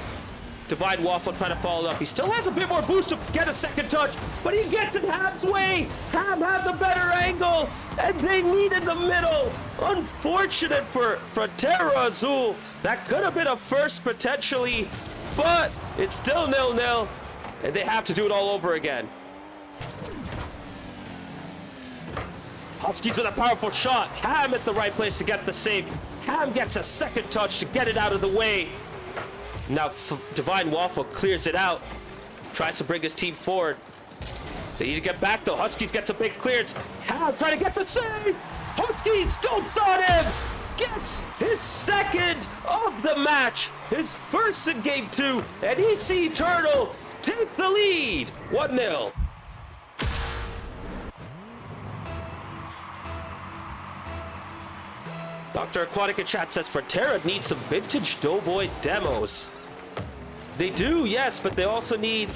A: Divine Waffle trying to follow it up. He still has a bit more boost to get a second touch, but he gets in Ham's way. Ham had the better angle, and they meet in the middle. Unfortunate for Frontera Azul. That could have been a first potentially, but it's still 0-0, and they have to do it all over again. Huskies with a powerful shot. Ham at the right place to get the save. Ham gets a second touch to get it out of the way. Now Divine Waffle clears it out. Tries to bring his team forward. They need to get back though. Huskies gets a big clearance. Ham trying to get the save. Huskies stomps on him. Gets his second of the match. His first in game 2. And EC Eternal take the lead. 1-0. Dr. Aquatic in chat says Frontera needs some vintage Doughboy demos. They do, yes, but they also need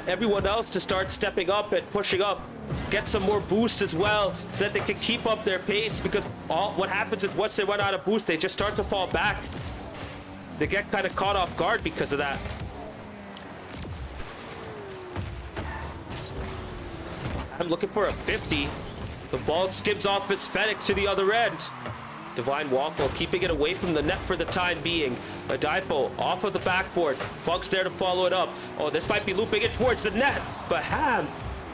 A: everyone else to start stepping up and pushing up. Get some more boost as well so that they can keep up their pace, because what happens is once they run out of boost, they just start to fall back. They get kind of caught off guard because of that. I'm looking for a 50. The ball skims off his Fennec to the other end. Divine Waffle keeping it away from the net for the time being. Adifo off of the backboard. Funk's there to follow it up. Oh, this might be looping it towards the net, but Ham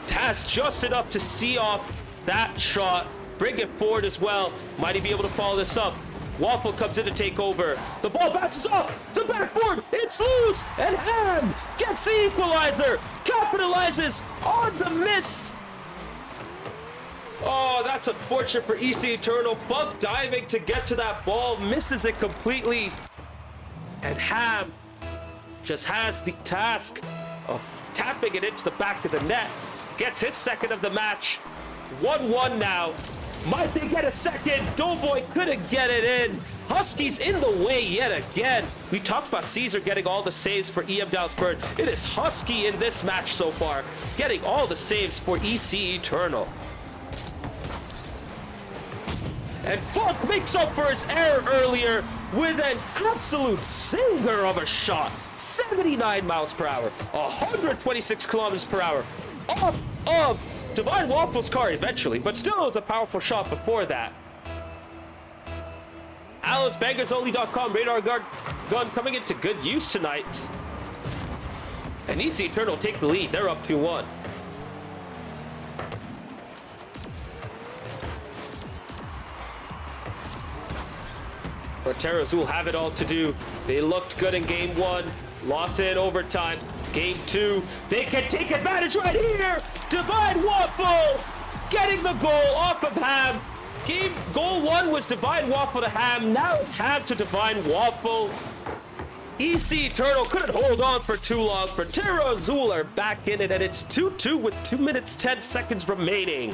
A: has just enough to see off that shot. Bring it forward as well. Might he be able to follow this up? Waffle comes in to take over. The ball bounces off the backboard. It's loose, and Ham gets the equalizer. Capitalizes on the miss. Oh, that's unfortunate for EC Eternal. Funk diving to get to that ball, misses it completely. And Ham just has the task of tapping it into the back of the net. Gets his second of the match. 1-1 now. Might they get a second? Doughboy couldn't get it in. Huskies in the way yet again. We talked about Caesar getting all the saves for EM Dallasburg. It is Husky in this match so far, getting all the saves for EC Eternal. And Funk makes up for his error earlier with an absolute zinger of a shot. 79 miles per hour, 126 kilometers per hour, off of Divine Waffle's car eventually, but still it was a powerful shot before that. AliceBangersOnly.com radar gun coming into good use tonight. And EC Eternal take the lead. They're up 2-1. Frontera Azul have it all to do. They looked good in game 1, lost it in overtime. Game 2, they can take advantage right here. Divine Waffle getting the goal off of Ham. Goal 1 was Divine Waffle to Ham. Now it's Ham to Divine Waffle. EC Eternal couldn't hold on for too long. Frontera Azul are back in it, and it's 2-2 with 2 minutes 10 seconds remaining.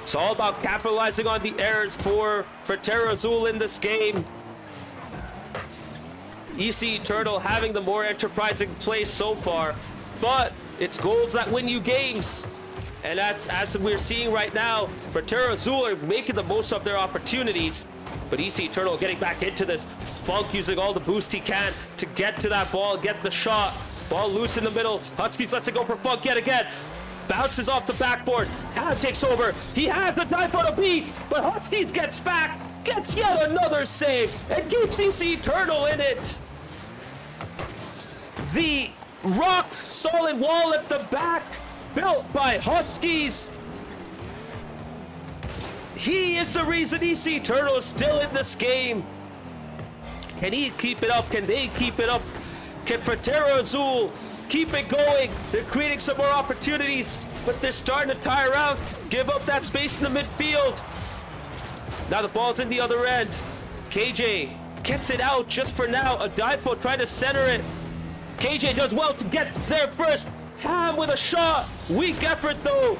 A: It's all about capitalizing on the errors for Frontera Azul in this game. EC Eternal having the more enterprising play so far, but it's goals that win you games. And as we're seeing right now, Frontera Azul are making the most of their opportunities, but EC Eternal getting back into this. Funk using all the boost he can to get to that ball, get the shot. Ball loose in the middle. Huskies lets it go for Funk yet again. Bounces off the backboard. Ham takes over. He has the time for the beat, but Huskies gets back, gets yet another save, and keeps EC Eternal in it. The rock solid wall at the back, built by Huskies. He is the reason EC Eternal is still in this game. Can he keep it up? Can they keep it up? Can Frontera Azul keep it going? They're creating some more opportunities, but they're starting to tire out. Give up that space in the midfield. Now the ball's in the other end. KJ gets it out just for now. Adifo trying to center it. KJ does well to get there first. Ham with a shot. Weak effort though.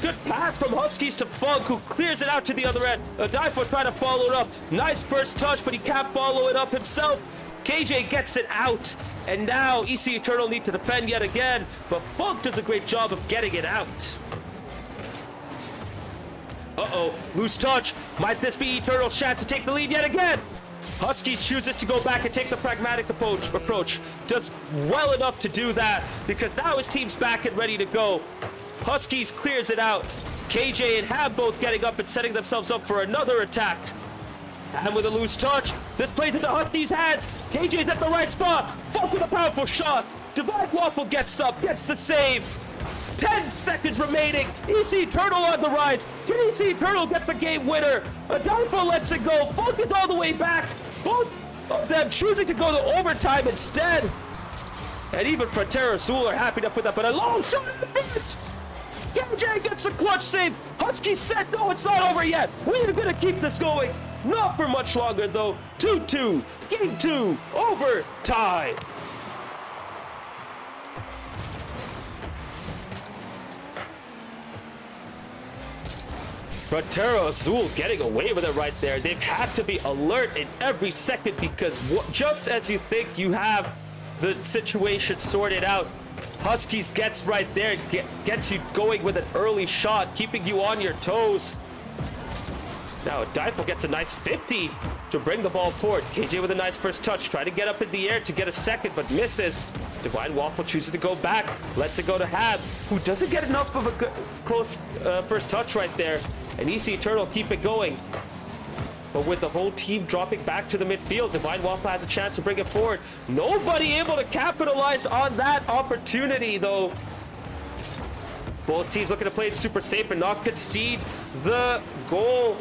A: Good pass from Huskies to Funk, who clears it out to the other end. Adifo trying to follow it up. Nice first touch, but he can't follow it up himself. KJ gets it out. And now EC Eternal need to defend yet again, but Funk does a great job of getting it out. Uh-oh, loose touch. Might this be Eternal's chance to take the lead yet again? Huskies chooses to go back and take the pragmatic approach. Does well enough to do that, because now his team's back and ready to go. Huskies clears it out. KJ and Ham both getting up and setting themselves up for another attack. And with a loose touch, this plays into Huskies' hands. KJ's at the right spot. Funk with a powerful shot. Divine Waffle gets up, gets the save. 10 seconds remaining. EC Eternal on the rise. Can EC Eternal get the game winner? Adifo lets it go. Funk is all the way back. Both of them choosing to go to overtime instead. And even Frontera Azul are happy enough with that, but a long shot in the front. KJ gets the clutch save. Huskies said, no, it's not over yet. We are going to keep this going. Not for much longer, though. 2-2. Game 2. Overtime. Frontera Azul getting away with it right there. They've had to be alert in every second because just as you think you have the situation sorted out, Huskies gets right there, gets you going with an early shot, keeping you on your toes. Now, Difo gets a nice 50 to bring the ball forward. KJ with a nice first touch. Try to get up in the air to get a second, but misses. Divine Waffle chooses to go back. Lets it go to Hab, who doesn't get enough of a good, close first touch right there. And EC Eternal keep it going. But with the whole team dropping back to the midfield, Divine Waffle has a chance to bring it forward. Nobody able to capitalize on that opportunity, though. Both teams looking to play it super safe and not concede the goal.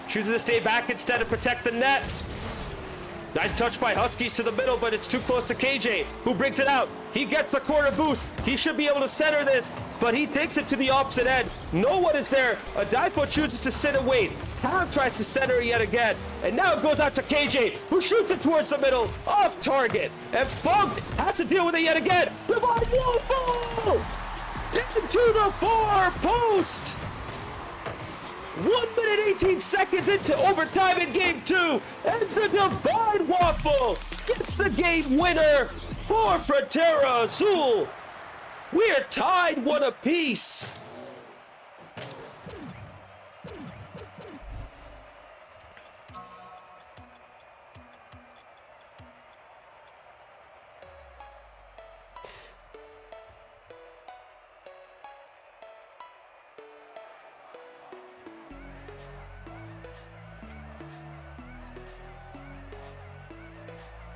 A: Chooses to stay back instead and protect the net. Nice touch by Huskies to the middle, but it's too close to KJ, who brings it out. He gets the corner boost. He should be able to center this, but he takes it to the opposite end. No one is there. Adifo chooses to sit and wait. Ham tries to center yet again, and now it goes out to KJ, who shoots it towards the middle, off target. And Funk has to deal with it yet again. Divine Waffle! Into the far post! 1 minute 18 seconds into overtime in game 2, and the Divine Waffle gets the game winner for Frontera Azul. We're tied 1 apiece.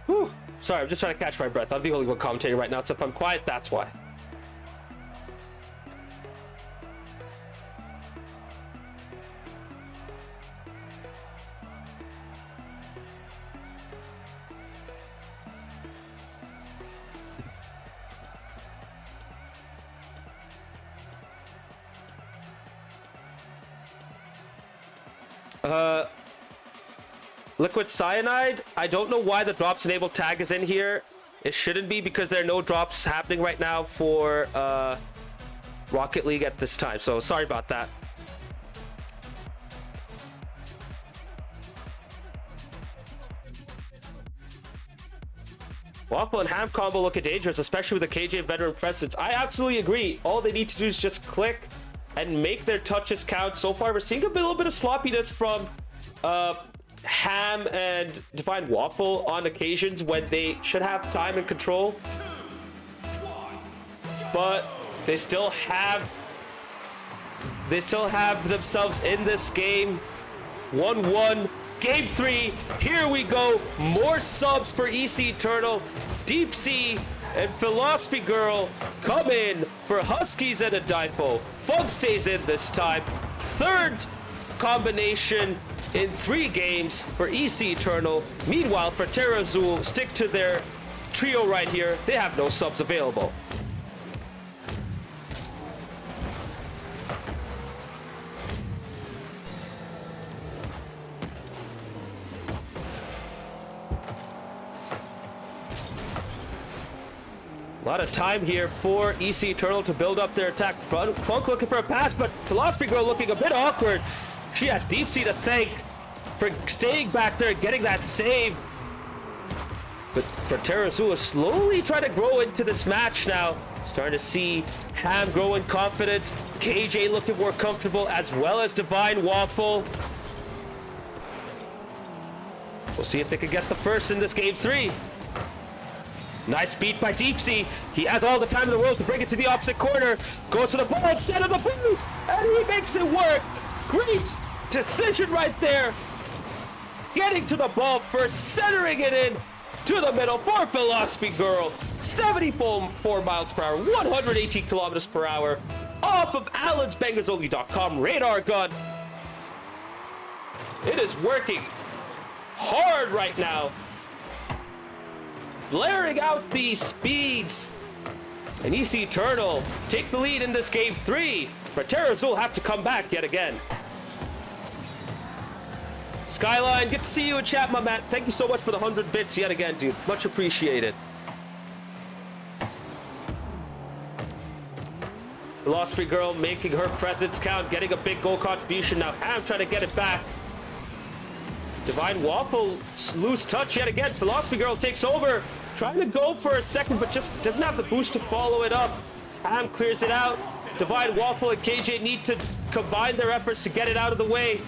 A: Whew. Sorry, I'm just trying to catch my breath. I'm the only one commentating right now, so if I'm quiet, that's why. Liquid Cyanide, I don't know why the drops enable tag is in here. It shouldn't be because there are no drops happening right now for Rocket League at this time. So sorry about that. Waffle and Ham combo looking dangerous, especially with the KJ veteran presence. I absolutely agree. All they need to do is just click and make their touches count. So far, we're seeing a little bit of sloppiness from Ham and Divine Waffle on occasions when they should have time and control, but they still have themselves in this game. 1-1 game 3. Here we go. More subs for EC Eternal. Deep Sea and Philosophy Girl come in for Huskies and Adifo. Fug stays in this time. Third combination in 3 games for EC Eternal. Meanwhile, for Terra Azul, stick to their trio right here. They have no subs available. A lot of time here for EC Eternal to build up their attack front. Funk looking for a pass, but Philosophy Girl looking a bit awkward. She has Deep Sea to thank for staying back there and getting that save. But for Terra Azul is slowly trying to grow into this match now. Starting to see Ham grow in confidence. KJ looking more comfortable, as well as Divine Waffle. We'll see if they can get the first in this game 3. Nice beat by Deep Sea. He has all the time in the world to bring it to the opposite corner. Goes for the ball instead of the boost, and he makes it work. Great decision right there. Getting to the ball first, centering it in to the middle for Philosophy Girl. 74 miles per hour, 118 kilometers per hour. Off of Allen'sBangersOnly.com radar gun. It is working hard right now. Blaring out these speeds. And EC Eternal take the lead in this game 3. But Terra Azul have to come back yet again. Skyline, good to see you in chat, my man. Thank you so much for the 100 bits yet again, dude. Much appreciated. Philosophy Girl making her presence count, getting a big goal contribution. Now Ham trying to get it back. Divine Waffle, loose touch yet again. Philosophy Girl takes over. Trying to go for a second, but just doesn't have the boost to follow it up. Ham clears it out. Divine Waffle and KJ need to combine their efforts to get it out of the way.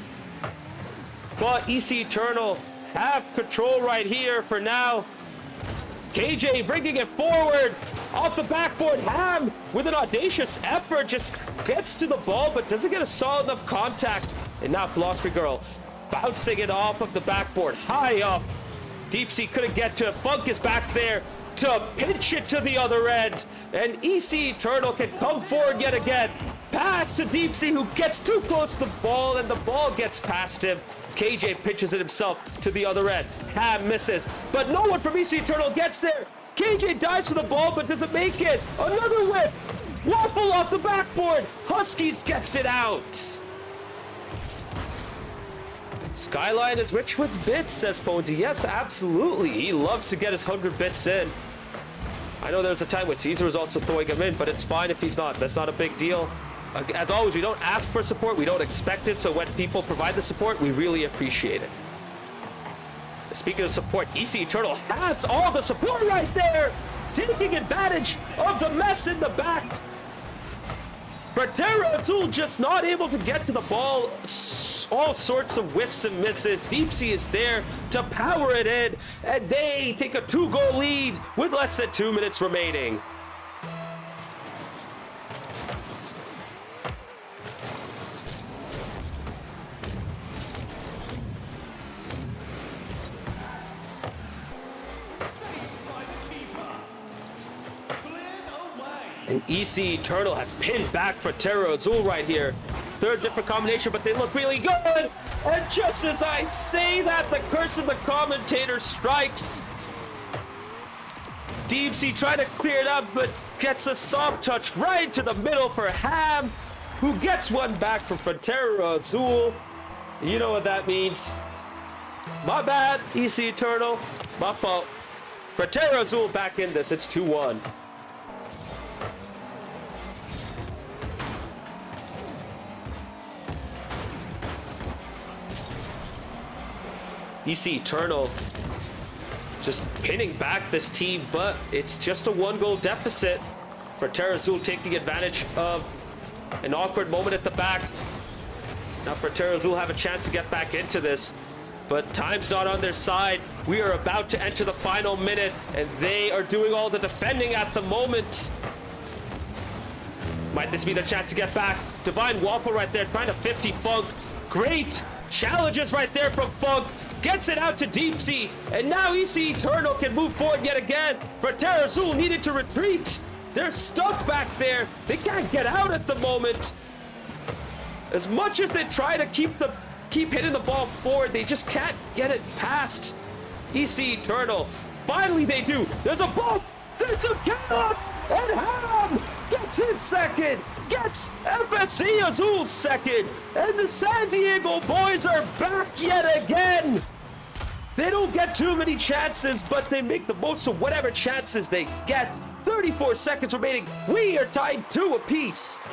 A: But EC Eternal have control right here for now. KJ bringing it forward. Off the backboard, Ham with an audacious effort just gets to the ball, but doesn't get a solid enough contact. And now Philosophy Girl bouncing it off of the backboard, high up. Deep Sea couldn't get to it. Funk is back there to pinch it to the other end. And EC Eternal can come forward yet again. Pass to Deep Sea, who gets too close to the ball, and the ball gets past him. KJ pitches it himself to the other end. Ham misses, but no one from EC Eternal gets there. KJ dives to the ball, but doesn't make it. Another whip. Waffle off the backboard. Huskies gets it out. Skyline is rich with bits, says Ponesy. Yes, absolutely. He loves to get his 100 bits in. I know there was a time when Caesar was also throwing him in, but it's fine if he's not. That's not a big deal. As always, we don't ask for support. We don't expect it. So when people provide the support, we really appreciate it. Speaking of support, EC Eternal has all the support right there. Taking advantage of the mess in the back. Frontera Azul just not able to get to the ball. All sorts of whiffs and misses. Deep Sea is there to power it in, and they take a 2-goal lead with less than 2 minutes remaining. And EC Eternal have pinned back for Terra Azul right here. Third different combination, but they look really good. And just as I say that, the curse of the commentator strikes. Deep Sea trying to clear it up, but gets a soft touch right to the middle for Ham, who gets one back from Frontera Azul. You know what that means. My bad, EC Eternal. My fault. Frontera Azul back in this. It's 2-1. EC Eternal just pinning back this team, but it's just a 1-goal deficit. For Terra Azul taking advantage of an awkward moment at the back. Now for Terra Azul have a chance to get back into this, but time's not on their side. We are about to enter the final minute, and they are doing all the defending at the moment. Might this be the chance to get back? Divine Waffle right there trying to 50 Funk. Great challenges right there from Funk. Gets it out to Deep Sea, and now EC Eternal can move forward yet again. Frontera Azul needed to retreat. They're stuck back there. They can't get out at the moment. As much as they try to keep hitting the ball forward, they just can't get it past EC Eternal. Finally they do. There's a bump. There's a chaos, and Ham gets in second. Gets FSD Azul second, and the San Diego boys are back yet again. They don't get too many chances, but they make the most of whatever chances they get. 34 seconds remaining. We are tied 2 apiece.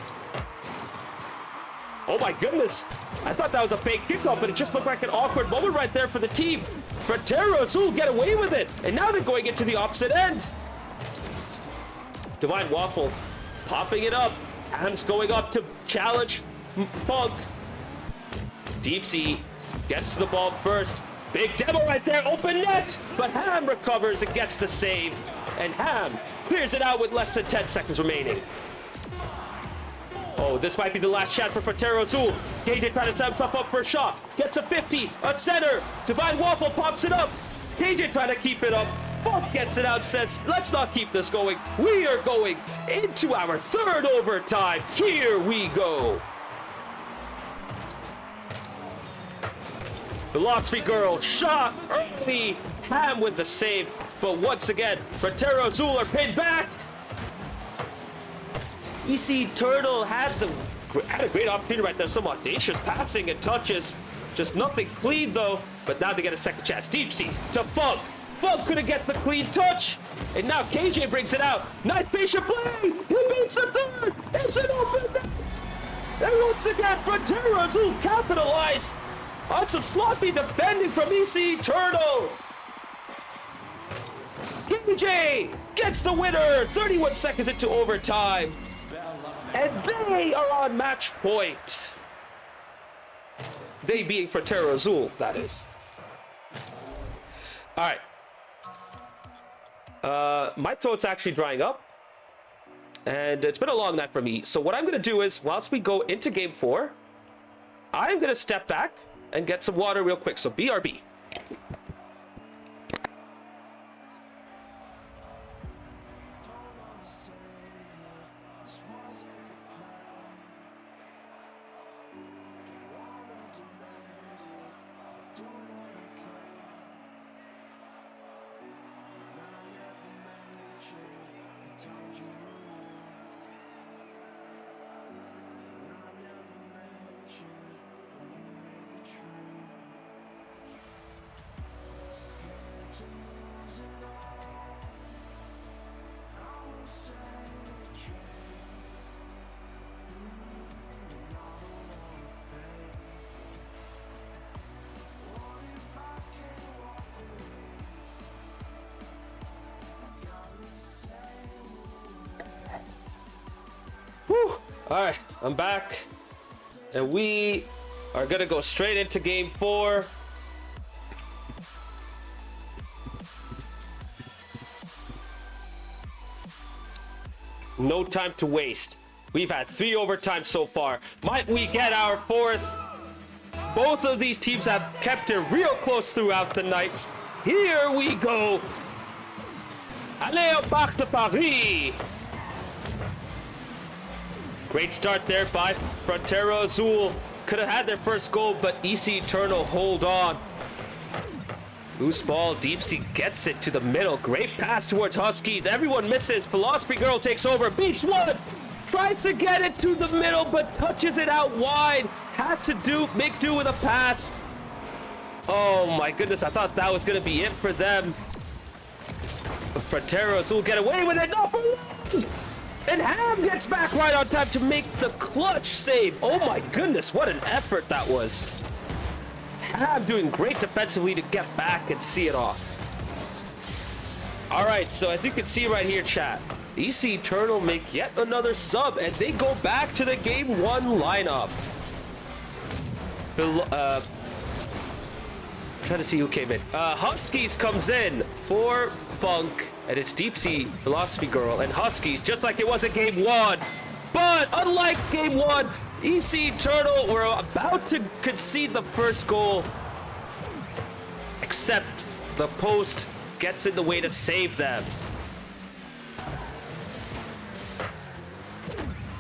A: Oh my goodness. I thought that was a fake kickoff, but it just looked like an awkward moment right there for the team. Frontera Azul get away with it, and now they're going into the opposite end. Divine Waffle popping it up. Ham's going up to challenge Funk. Deep Sea gets to the ball first. Big demo right there, open net, but Ham recovers and gets the save. And Ham clears it out with less than 10 seconds remaining. Oh, this might be the last chance for Frontera Azul. KJ trying to set himself up for a shot. Gets a 50, a center. Divine Waffle pops it up. KJ trying to keep it up. Funk gets it out, says, let's not keep this going. We are going into our 3rd overtime. Here we go. Philosophy Girl shot early. Ham with the save, but once again, Frontera Azul are pinned back. EC Eternal had a great opportunity right there. Some audacious passing and touches. Just nothing clean though, but now they get a second chance. Deep Sea to Funk. Funk couldn't get the clean touch. And now KJ brings it out. Nice patient play. He beats the third. It's an open net. And once again, Frontera Azul capitalize on some sloppy defending from ECRC. KJ gets the winner. 31 seconds into overtime. And they are on match point. They being Frontera Azul, that is. All right. My throat's actually drying up. And it's been a long night for me. So what I'm going to do is, whilst we go into game 4, I'm going to step back and get some water real quick. So BRB. Whew. All right, I'm back. And we are going to go straight into game 4. No time to waste. We've had 3 overtimes so far. Might we get our 4th? Both of these teams have kept it real close throughout the night. Here we go. Allez, au Parc de Paris. Great start there by Frontera Azul. Could have had their first goal, but ECRC hold on. Loose ball, Deep Sea gets it to the middle. Great pass towards Huskies. Everyone misses. Philosophy Girl takes over. Beats one. Tries to get it to the middle, but touches it out wide. Has to make do with a pass. Oh my goodness, I thought that was going to be it for them. But Frontera Azul get away with it. No, for one. And Ham gets back right on time to make the clutch save. Oh my goodness, what an effort that was. Ham doing great defensively to get back and see it off. All right, so as you can see right here, chat, ECRC make yet another sub, and they go back to the game 1 lineup. Trying to see who came in. Huskies comes in for Funk, and it's Deep Sea, Philosophy Girl, and Huskies, just like it was in game 1. But unlike game 1, ECRC were about to concede the first goal, except the post gets in the way to save them.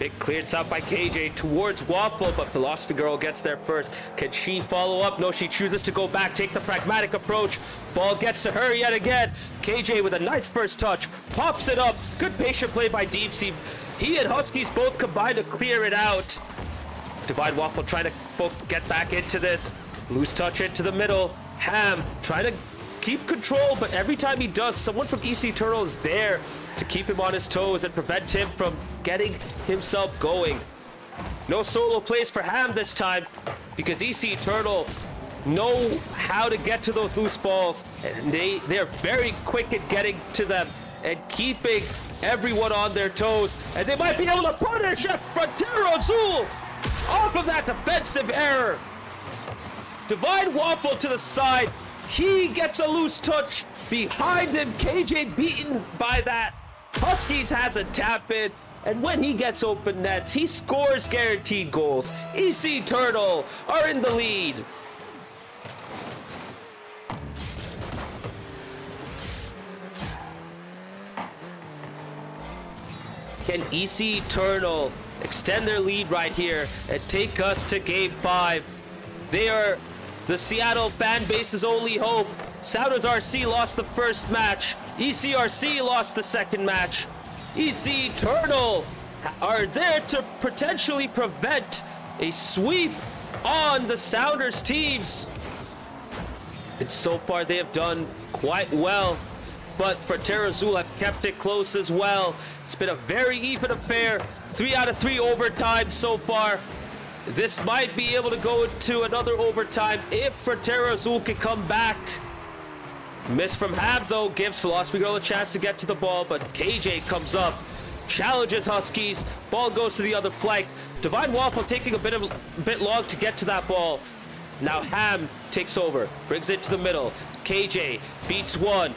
A: It clears out by KJ towards Waffle, but Philosophy Girl gets there first. Can she follow up? No, she chooses to go back, take the pragmatic approach. Ball gets to her yet again. KJ with a nice first touch, pops it up. Good patient play by Deep Sea. He and Huskies both combined to clear it out. Divide Waffle trying to get back into this. Loose touch into the middle. Ham trying to keep control, but every time he does, someone from ECRC is there to keep him on his toes and prevent him from getting himself going. No solo plays for Ham this time because ECRC know how to get to those loose balls, and they're very quick at getting to them and keeping everyone on their toes, and they might be able to punish Frontera Azul off of that defensive error. Divide Waffle to the side. He gets a loose touch behind him. KJ beaten by that. Huskies has a tap in, and when he gets open nets, he scores guaranteed goals. ECRC are in the lead. Can ECRC extend their lead right here and take us to game 5? They are the Seattle fan base's only hope. Sounders RC lost the first match. ECRC lost the second match. ECRC are there to potentially prevent a sweep on the Sounders teams. And so far they have done quite well. But Frontera Azul have kept it close as well. It's been a very even affair. 3 out of 3 overtime so far. This might be able to go into another overtime if Frontera Azul can come back. Miss from Hab, though, gives Philosophy Girl a chance to get to the ball, but KJ comes up, challenges Huskies. Ball goes to the other flank. Divine Waffle taking a bit long to get to that ball. Now Ham takes over, brings it to the middle. KJ beats one.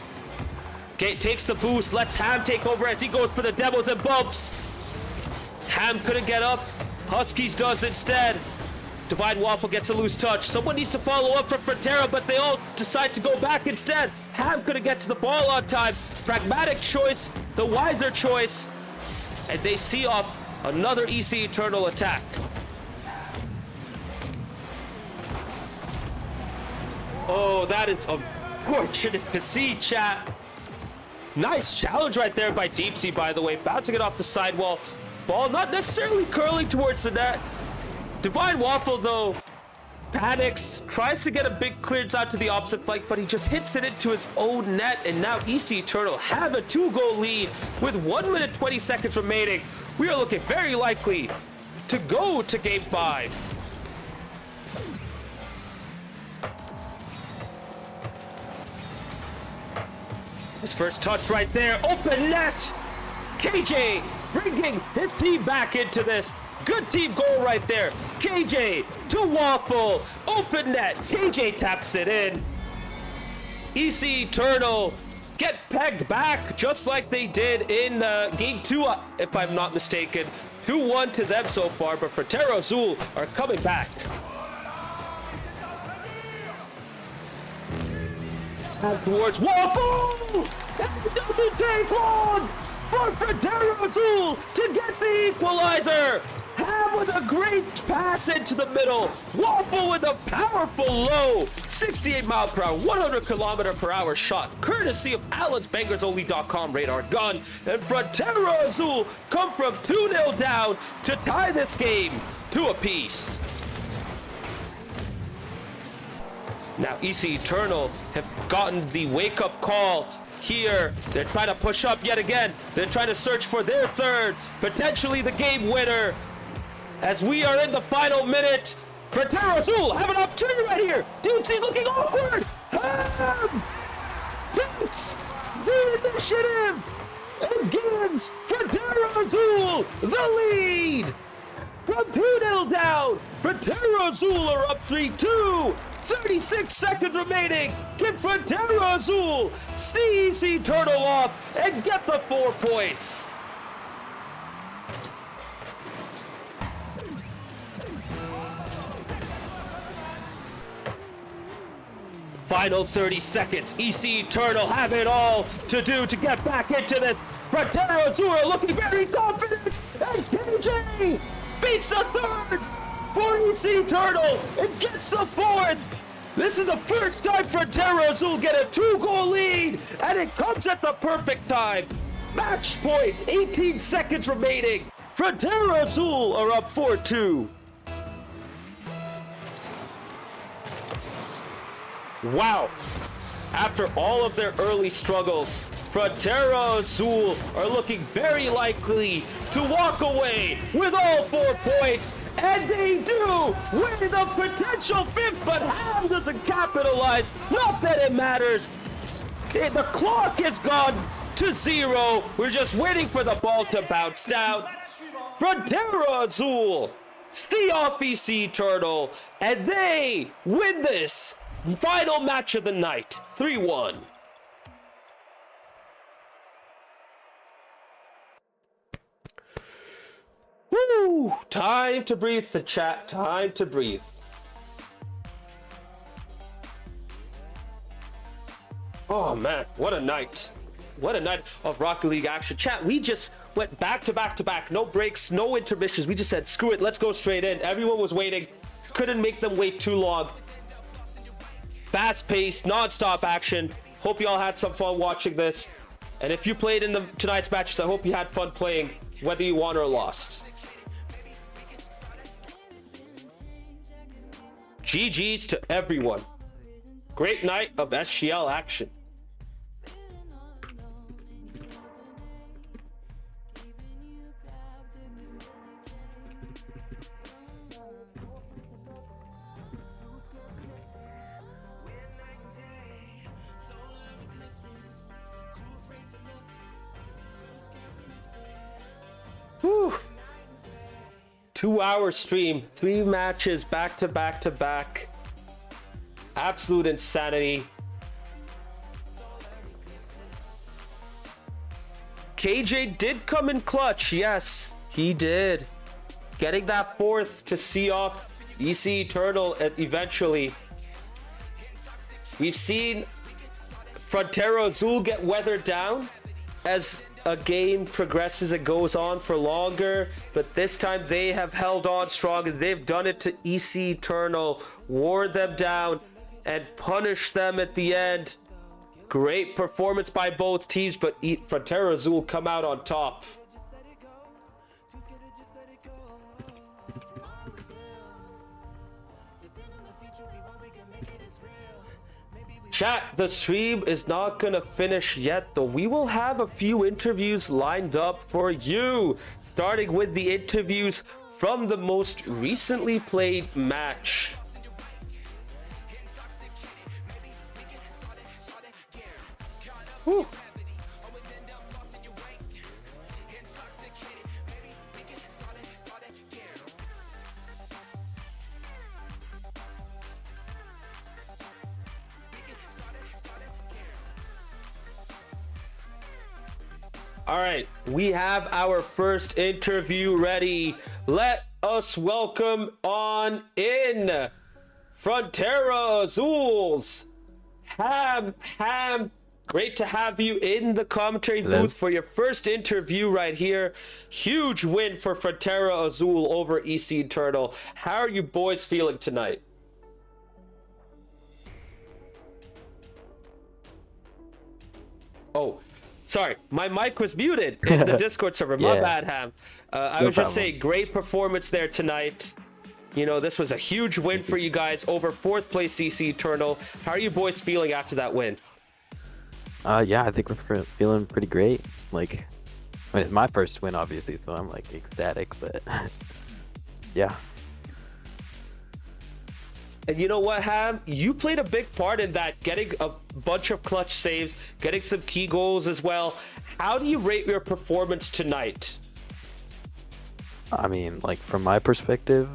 A: Takes the boost, lets Ham take over as he goes for the Devils and bumps. Ham couldn't get up. Huskies does instead. Divine Waffle gets a loose touch. Someone needs to follow up from Frontera, but they all decide to go back instead. Ham couldn't get to the ball on time. Pragmatic choice, the wiser choice. And they see off another EC Eternal attack. Oh, that is unfortunate to see, chat. Nice challenge right there by Deep Sea, by the way. Bouncing it off the sidewall. Ball not necessarily curling towards the net. Divine Waffle, though, panics, tries to get a big clearance out to the opposite flank, but he just hits it into his own net, and now EC Eternal have a 2-goal lead with 1 minute 20 seconds remaining. We are looking very likely to go to Game 5. His first touch right there, open net! KJ bringing his team back into this. Good team goal right there. KJ to Waffle, open net. KJ taps it in. EC Eternal get pegged back just like they did in Game 2, if I'm not mistaken. 2-1 to them so far, but Frontera Azul are coming back. And towards Waffle! It doesn't take long for Frontera Azul to get the equalizer! Ham with a great pass into the middle. Waffle with a powerful low. 68 mile per hour, 100 kilometer per hour shot, courtesy of Allen'sBangersOnly.com radar gun. And Frontera Azul come from 2-0 down to tie this game to a piece. Now EC Eternal have gotten the wake-up call here. They're trying to push up yet again. They're trying to search for their third, potentially the game winner. As we are in the final minute, Frontera Azul have an opportunity right here. Deep Sea looking awkward. Ham takes the initiative and gives Frontera Azul the lead. From 2-0 down, Frontera Azul are up 3-2. 36 seconds remaining. Can Frontera Azul see EC Eternal off and get the 4 points? Final 30 seconds. EC Eternal have it all to do to get back into this. Frontera Azul are looking very confident. And KJ beats the third for EC Eternal and gets the fourth. This is the first time Frontera Azul get a 2-goal lead, and it comes at the perfect time. Match point, 18 seconds remaining. Frontera Azul are up 4-2. Wow. After all of their early struggles, Frontera Azul are looking very likely to walk away with all 4 points, and they do win the potential 5th, but Ham doesn't capitalize. Not that it matters. The clock has gone to 0. We're just waiting for the ball to bounce down. Frontera Azul stay off EC Eternal, and they win this final match of the night, 3-1. Woo! Time to breathe, the chat. Time to breathe. Oh man, what a night. What a night of Rocket League action. Chat, we just went back to back to back. No breaks, no intermissions. We just said, screw it, let's go straight in. Everyone was waiting. Couldn't make them wait too long. Fast-paced, non-stop action. Hope you all had some fun watching this. And if you played in tonight's matches, I hope you had fun playing, whether you won or lost. GG's to everyone. Great night of SGL action. Whew. 2-hour stream, 3 matches back to back to back. Absolute insanity. KJ did come in clutch. Yes, he did. Getting that 4th to see off EC Eternal eventually. We've seen Frontera Azul get weathered down as a game progresses and goes on for longer, but this time they have held on strong and they've done it to EC Eternal, wore them down and punished them at the end. Great performance by both teams, but Frontera Azul come out on top. Chat, the stream is not gonna finish yet though. We will have a few interviews lined up for you, starting with the interviews from the most recently played match. Whew. All right, we have our first interview ready. Let us welcome on in Frontera Azuls. Ham, great to have you in the commentary booth for your first interview right here. Huge win for Frontera Azul over EC Eternal. How are you boys feeling tonight? Oh, sorry, my mic was muted in the Discord server. My bad, Ham. I was just saying, great performance there tonight. You know, this was a huge win for you guys over 4th place EC Eternal. How are you boys feeling after that win?
D: Yeah, I think we're feeling pretty great. Like, I mean, it's my first win, obviously, so I'm like ecstatic, but yeah.
A: And you know what, Ham? You played a big part in that, getting a bunch of clutch saves, getting some key goals as well. How do you rate your performance tonight?
D: I mean, like, from my perspective,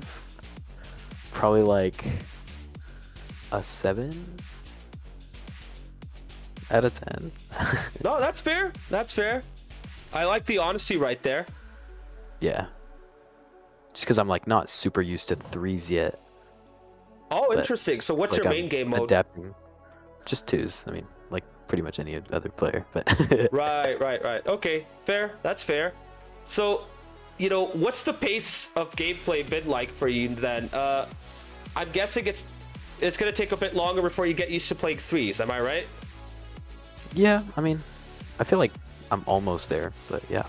D: probably like a 7 out of 10.
A: No, that's fair. That's fair. I like the honesty right there.
D: Yeah. Just because I'm like not super used to 3s yet.
A: Oh, interesting. So what's
D: like,
A: your main game mode?
D: Adapting. Just 2s. I mean, like pretty much any other player, but
A: Right. Okay, fair. That's fair. So, you know, what's the pace of gameplay been like for you then? I'm guessing it's gonna take a bit longer before you get used to playing 3s. Am I right?
D: Yeah, I mean, I feel like I'm almost there, but yeah.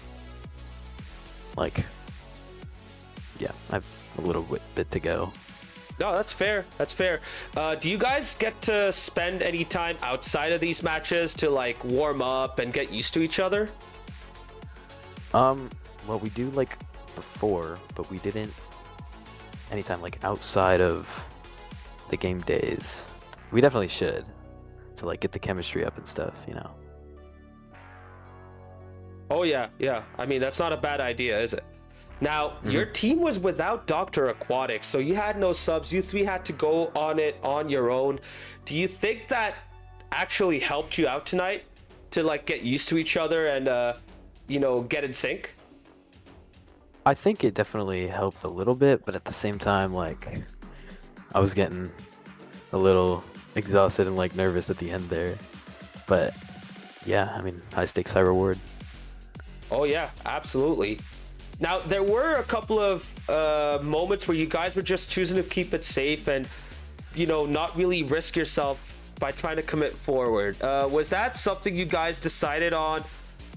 D: Like, yeah, I have a little bit to go.
A: No, that's fair. That's fair. Do you guys get to spend any time outside of these matches to like warm up and get used to each other?
D: Well, we do like before, but we didn't anytime like outside of the game days. We definitely should to like get the chemistry up and stuff, you know.
A: Oh yeah. I mean, that's not a bad idea, is it? Now, your team was without Dr. Aquatic, so you had no subs. You 3 had to go on it on your own. Do you think that actually helped you out tonight to like get used to each other and you know, get in sync?
D: I think it definitely helped a little bit, but at the same time, like, I was getting a little exhausted and like nervous at the end there. But yeah, I mean, high stakes, high reward.
A: Oh yeah, absolutely. Now, there were a couple of moments where you guys were just choosing to keep it safe and, you know, not really risk yourself by trying to commit forward. Was that something you guys decided on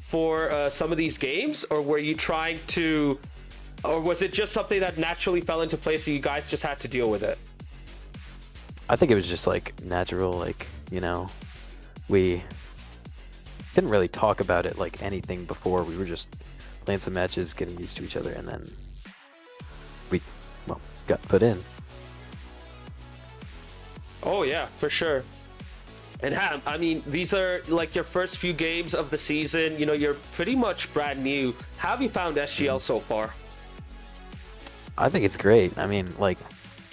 A: for some of these games, or were you trying to, or was it just something that naturally fell into place and you guys just had to deal with it?
D: I think it was just like natural, like, you know, we didn't really talk about it like anything before. We were just playing some matches, getting used to each other, and then we, well, got put in.
A: Oh yeah, for sure. And Ham, I mean, these are like your first few games of the season. You know, you're pretty much brand new. How have you found SGL so far?
D: I think it's great. I mean, like,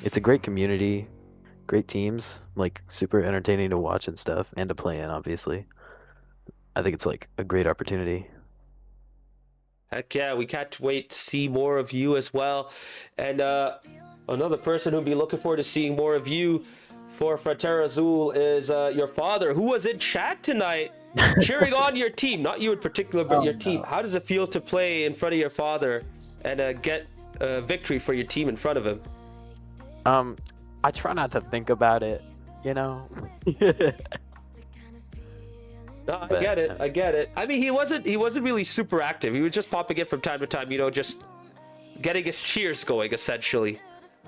D: it's a great community, great teams, like super entertaining to watch and stuff, and to play in, obviously. I think it's like a great opportunity.
A: Heck yeah, we can't wait to see more of you as well. And another person who'll be looking forward to seeing more of you for Frontera Azul is your father, who was in chat tonight cheering on your team. Not you in particular, but your team. How does it feel to play in front of your father and get a victory for your team in front of him?
D: I try not to think about it, you know?
A: No, I get it. I get it. I mean, he wasn't really super active. He was just popping in from time to time, you know, just getting his cheers going, essentially.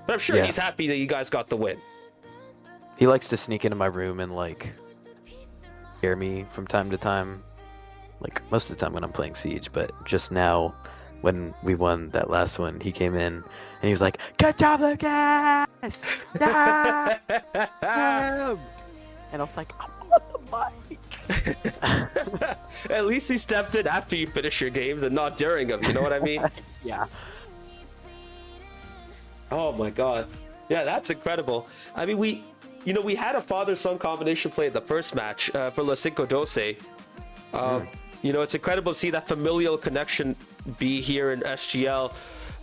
A: But I'm sure he's happy that you guys got the win.
D: He likes to sneak into my room and, like, hear me from time to time. Like, most of the time when I'm playing Siege, but just now, when we won that last one, he came in, and he was like, "Good job, Lucas! Yeah! Yeah!" And I was like, "I'm on the mic!"
A: At least he stepped in after you finish your games and not during them, you know what I mean?
D: Yeah.
A: Oh my god. Yeah, that's incredible. I mean, we had a father-son combination play in the first match for LaCinco12. You know, it's incredible to see that familial connection be here in SGL.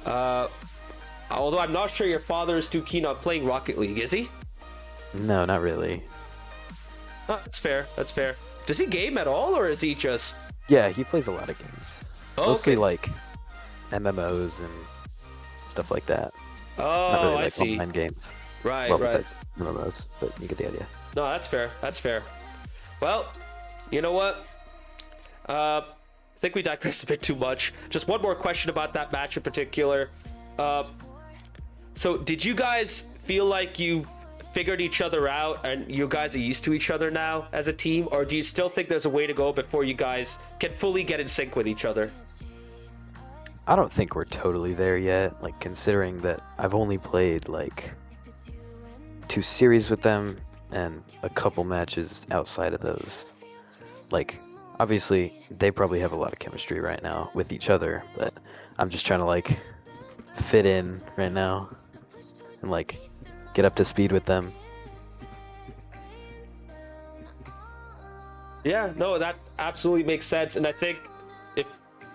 A: Although I'm not sure your father is too keen on playing Rocket League, is he?
D: No, not really.
A: Oh, that's fair. That's fair. Does he game at all, or is he just...
D: Yeah, he plays a lot of games.
A: Oh,
D: Mostly,
A: okay.
D: like, MMOs and stuff like that.
A: Oh,
D: Not really,
A: I
D: like,
A: see.
D: online games.
A: Right,
D: Well,
A: right.
D: that's MMOs, but you get the idea.
A: No, that's fair. That's fair. Well, you know what? I think we digressed a bit too much. Just one more question about that match in particular. So did you guys feel like you figured each other out and you guys are used to each other now as a team, or do you still think there's a way to go before you guys can fully get in sync with each other?
D: I don't think we're totally there yet, like, considering that I've only played, like, 2 series with them and a couple matches outside of those. Like, obviously, they probably have a lot of chemistry right now with each other, but I'm just trying to, like, fit in right now and, like, get up to speed with them.
A: Yeah, no, that absolutely makes sense. And I think if,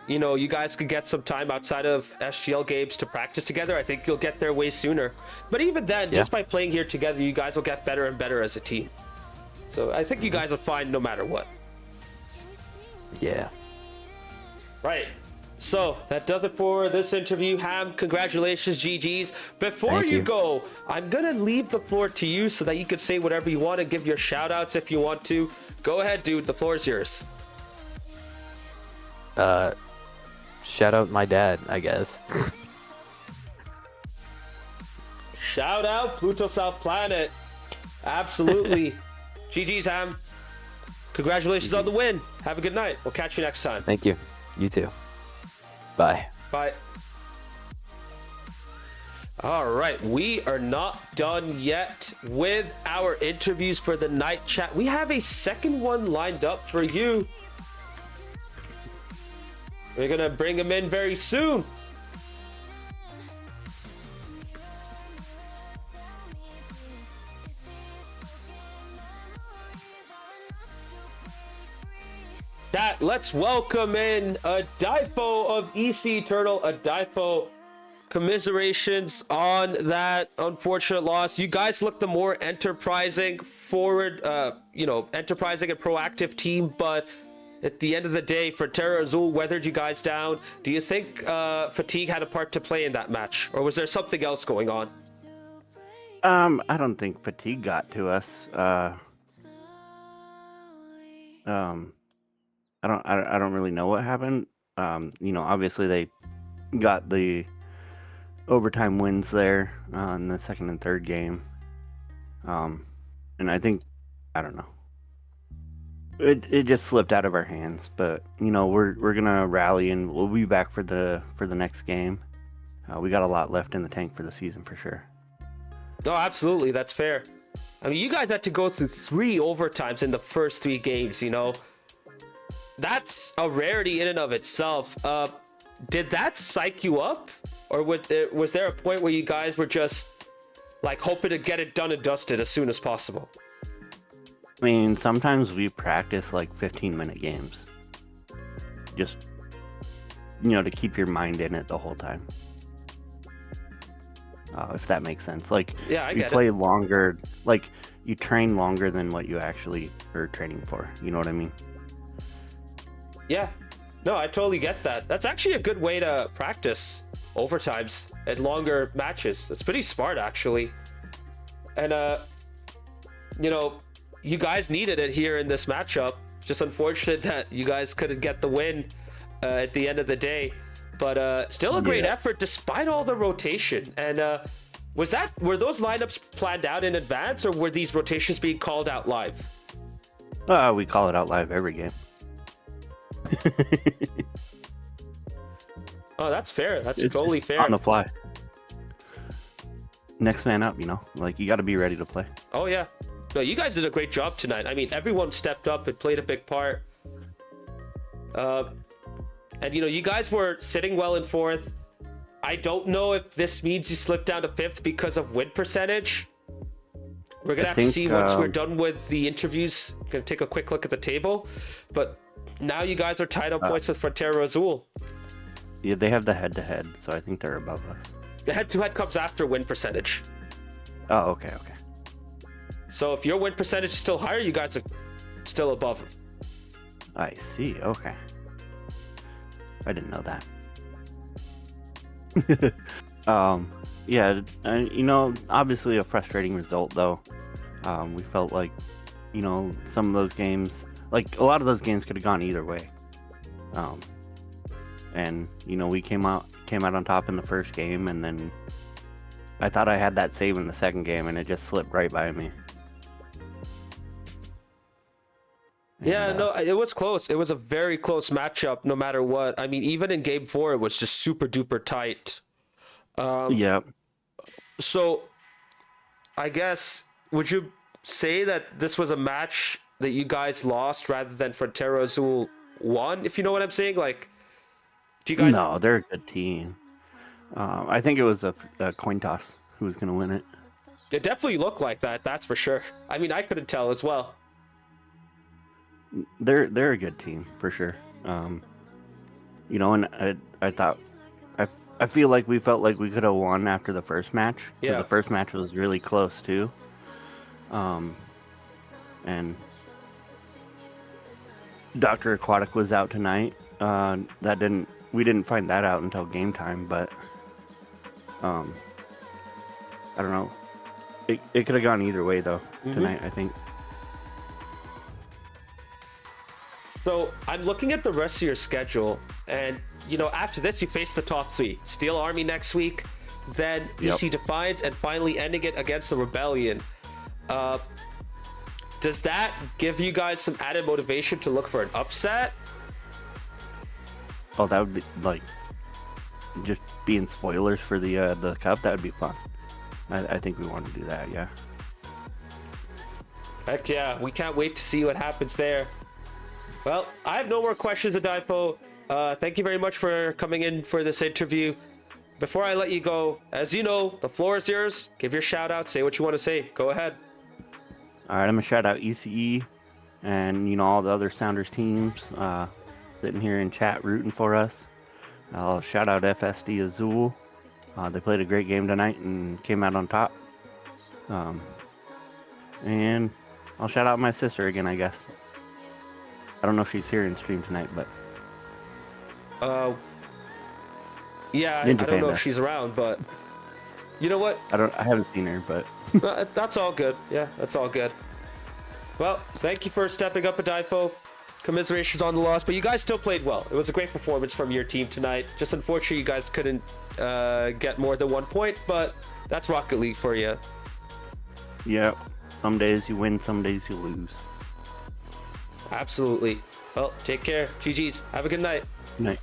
A: you know, you guys could get some time outside of SGL games to practice together, I think you'll get there way sooner. But even then, just by playing here together, you guys will get better and better as a team. So I think you guys will find no matter what.
D: Yeah.
A: Right. So that does it for this interview. Ham, congratulations, GG's. Before
D: Thank
A: you
D: you.
A: go, I'm going to leave the floor to you so that you can say whatever you want and give your shout outs if you want to. Go ahead, dude. The floor is yours.
D: Shout out my dad, I guess.
A: Shout out Pluto South Planet. Absolutely. GG's, Ham. Congratulations on the win. Have a good night. We'll catch you next time.
D: Thank you. You too. Bye.
A: Bye. All right, we are not done yet with our interviews for the night chat. We have a second one lined up for you. We're gonna bring him in very soon. Chat, let's welcome in a Difo of EC Turtle, a Difo. Commiserations on that unfortunate loss. You guys look the more enterprising, forward, enterprising and proactive team, but at the end of the day, Frontera Azul weathered you guys down. Do you think fatigue had a part to play in that match, or was there something else going on?
E: I don't think fatigue got to us. I don't really know what happened. Obviously they got the overtime wins there in the second and third game. And I think, I don't know. It just slipped out of our hands, but we're gonna rally and we'll be back for the next game. We got a lot left in the tank for the season for sure.
A: No, absolutely, that's fair. I mean, you guys had to go through 3 overtimes in the first 3 games. That's a rarity in and of itself. Did that psych you up, or was there a point where you guys were just like hoping to get it done and dusted as soon as possible?
E: I mean, sometimes we practice like 15-minute games, just to keep your mind in it the whole time. If that makes sense. Like,
A: yeah, I
E: you
A: get
E: play
A: it.
E: longer, like you train longer than what you actually are training for. You know what I mean?
A: Yeah, no, I totally get that. That's actually a good way to practice overtimes and longer matches. That's pretty smart, actually. And you guys needed it here in this matchup. Just unfortunate that you guys couldn't get the win at the end of the day. But still a great effort despite all the rotation. And were those lineups planned out in advance, or were these rotations being called out live?
E: We call it out live every game.
A: Oh, that's fair. That's
E: It's
A: totally
E: just
A: fair.
E: on the fly. Next man up, like you got to be ready to play.
A: Oh yeah. No, you guys did a great job tonight. I mean, everyone stepped up and played a big part. And you guys were sitting well in 4th. I don't know if this means you slipped down to 5th because of win percentage. We're gonna have to see once we're done with the interviews. Gonna take a quick look at the table, but now you guys are tied on points with Frontera Azul.
E: Yeah, they have the head-to-head, so I think they're above us.
A: The head-to-head comes after win percentage.
E: Oh, okay.
A: So if your win percentage is still higher, you guys are still above them.
E: I see. Okay. I didn't know that. Yeah, obviously a frustrating result though. We felt like, some of those games, like a lot of those games could have gone either way. And we came out on top in the first game, and then I thought I had that save in the second game, and it just slipped right by me.
A: Yeah, no, it was close. It was a very close matchup, no matter what. I mean, even in Game 4, it was just super duper tight.
E: Yeah.
A: So, I guess, would you say that this was a match that you guys lost rather than Frontera Azul won? If you know what I'm saying, like, do you guys?
E: No, they're a good team. I think it was a coin toss who was going to win it.
A: It definitely looked like that. That's for sure. I mean, I couldn't tell as well.
E: They're a good team for sure. And I thought I feel like we felt like we could have won after the first match.
A: Yeah.
E: The first match was really close too. And Dr. Aquatic was out tonight. We didn't find that out until game time, but I don't know. It could have gone either way though tonight, I think.
A: So I'm looking at the rest of your schedule, and after this you face the top 3: Steel Army next week, then EC Defiance, and finally ending it against the Rebellion. Does that give you guys some added motivation to look for an upset?
E: Oh, that would be like just being spoilers for the cup. That would be fun. I think we want to do that. Yeah.
A: Heck yeah, we can't wait to see what happens there. Well, I have no more questions, Adaipo. Thank you very much for coming in for this interview. Before I let you go, as you know, the floor is yours. Give your shout out, say what you want to say. Go ahead.
E: All right, I'm gonna shout out ECE and all the other Sounders teams sitting here in chat rooting for us. I'll shout out FSD Azul. They played a great game tonight and came out on top. And I'll shout out my sister again, I guess. I don't know if she's here in stream tonight, but
A: yeah, I
E: Ninja
A: don't know
E: Panda.
A: if she's around, but you know what?
E: I haven't seen her, but
A: That's all good. Yeah, that's all good. Well, thank you for stepping up, Adaipo. Commiserations on the loss, but you guys still played well. It was a great performance from your team tonight. Just unfortunately, you guys couldn't get more than 1 point, but that's Rocket League for you.
E: yeah, Some days you win, some days you lose.
A: Absolutely. Well, take care. GG's. Have a good night.
E: Good night.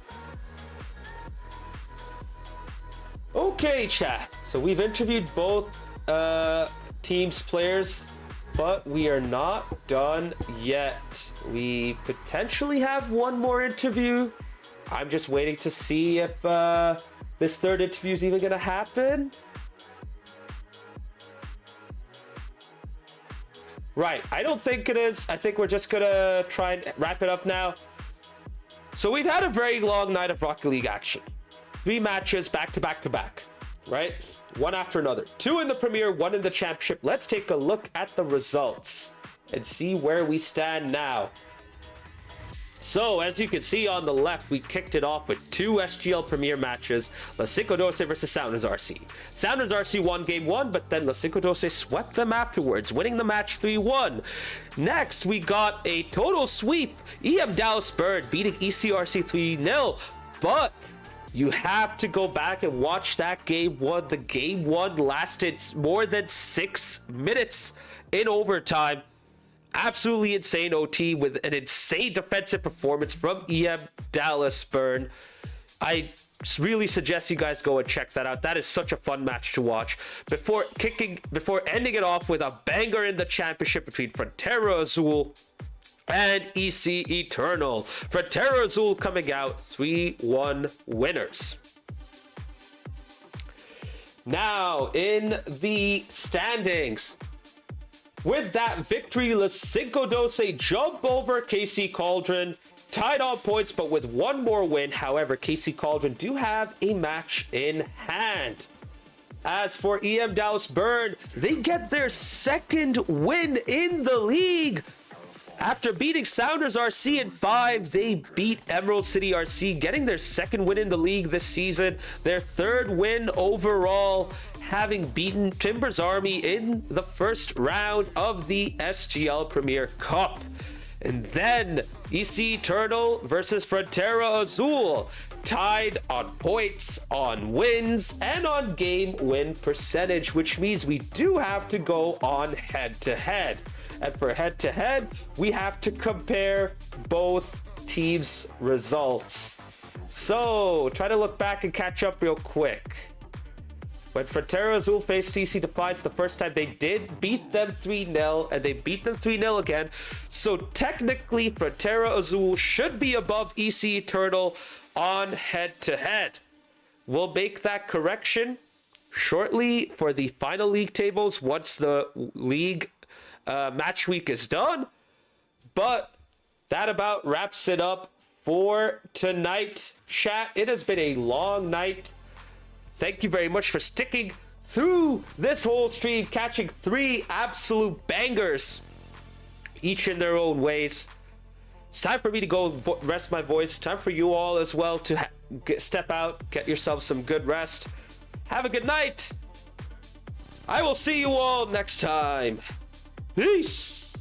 A: Okay, chat. So we've interviewed both teams' players, but we are not done yet. We potentially have one more interview. I'm just waiting to see if this third interview is even going to happen. Right, I don't think it is. I think we're just going to try and wrap it up now. So we've had a very long night of Rocket League action. 3 matches back to back to back, right? One after another. 2 in the Premier, 1 in the Championship. Let's take a look at the results and see where we stand now. So, as you can see on the left, we kicked it off with 2 SGL Premier matches. LaCinco12 versus Sounders RC. Sounders RC won game 1, but then LaCinco12 swept them afterwards, winning the match 3-1. Next, we got a total sweep. EM Dallas Bird beating ECRC 3-0, but you have to go back and watch that game 1. The game 1 lasted more than 6 minutes in overtime. Absolutely insane OT with an insane defensive performance from EM Dallas Burn. I really suggest you guys go and check that out. That is such a fun match to watch. Before ending it off with a banger in the championship between Frontera Azul and EC Eternal. Frontera Azul coming out 3-1 winners. Now in the standings. With that victory, LaCinco12 jump over KC Cauldron, tied on points, but with 1 more win. However, KC Cauldron do have a match in hand. As for EM Dallas Burn, they get their 2nd win in the league. After beating Sounders RC in 5, they beat Emerald City RC, getting their 2nd win in the league this season, their 3rd win overall, having beaten Timbers Army in the 1st round of the SGL Premier Cup. And then EC Eternal versus Frontera Azul, tied on points, on wins, and on game win percentage, which means we do have to go on head-to-head. And for head-to-head, we have to compare both teams' results. So, try to look back and catch up real quick. When Frontera Azul faced EC Defiance the first time, they did beat them 3-0, and they beat them 3-0 again. So technically, Frontera Azul should be above EC Eternal on head-to-head. We'll make that correction shortly for the final league tables once the league match week is done. But that about wraps it up for tonight, chat. It has been a long night. Thank you very much for sticking through this whole stream, catching 3 absolute bangers, each in their own ways. It's time for me to go rest my voice. Time for you all as well to step out, get yourself some good rest. Have a good night. I will see you all next time. Peace.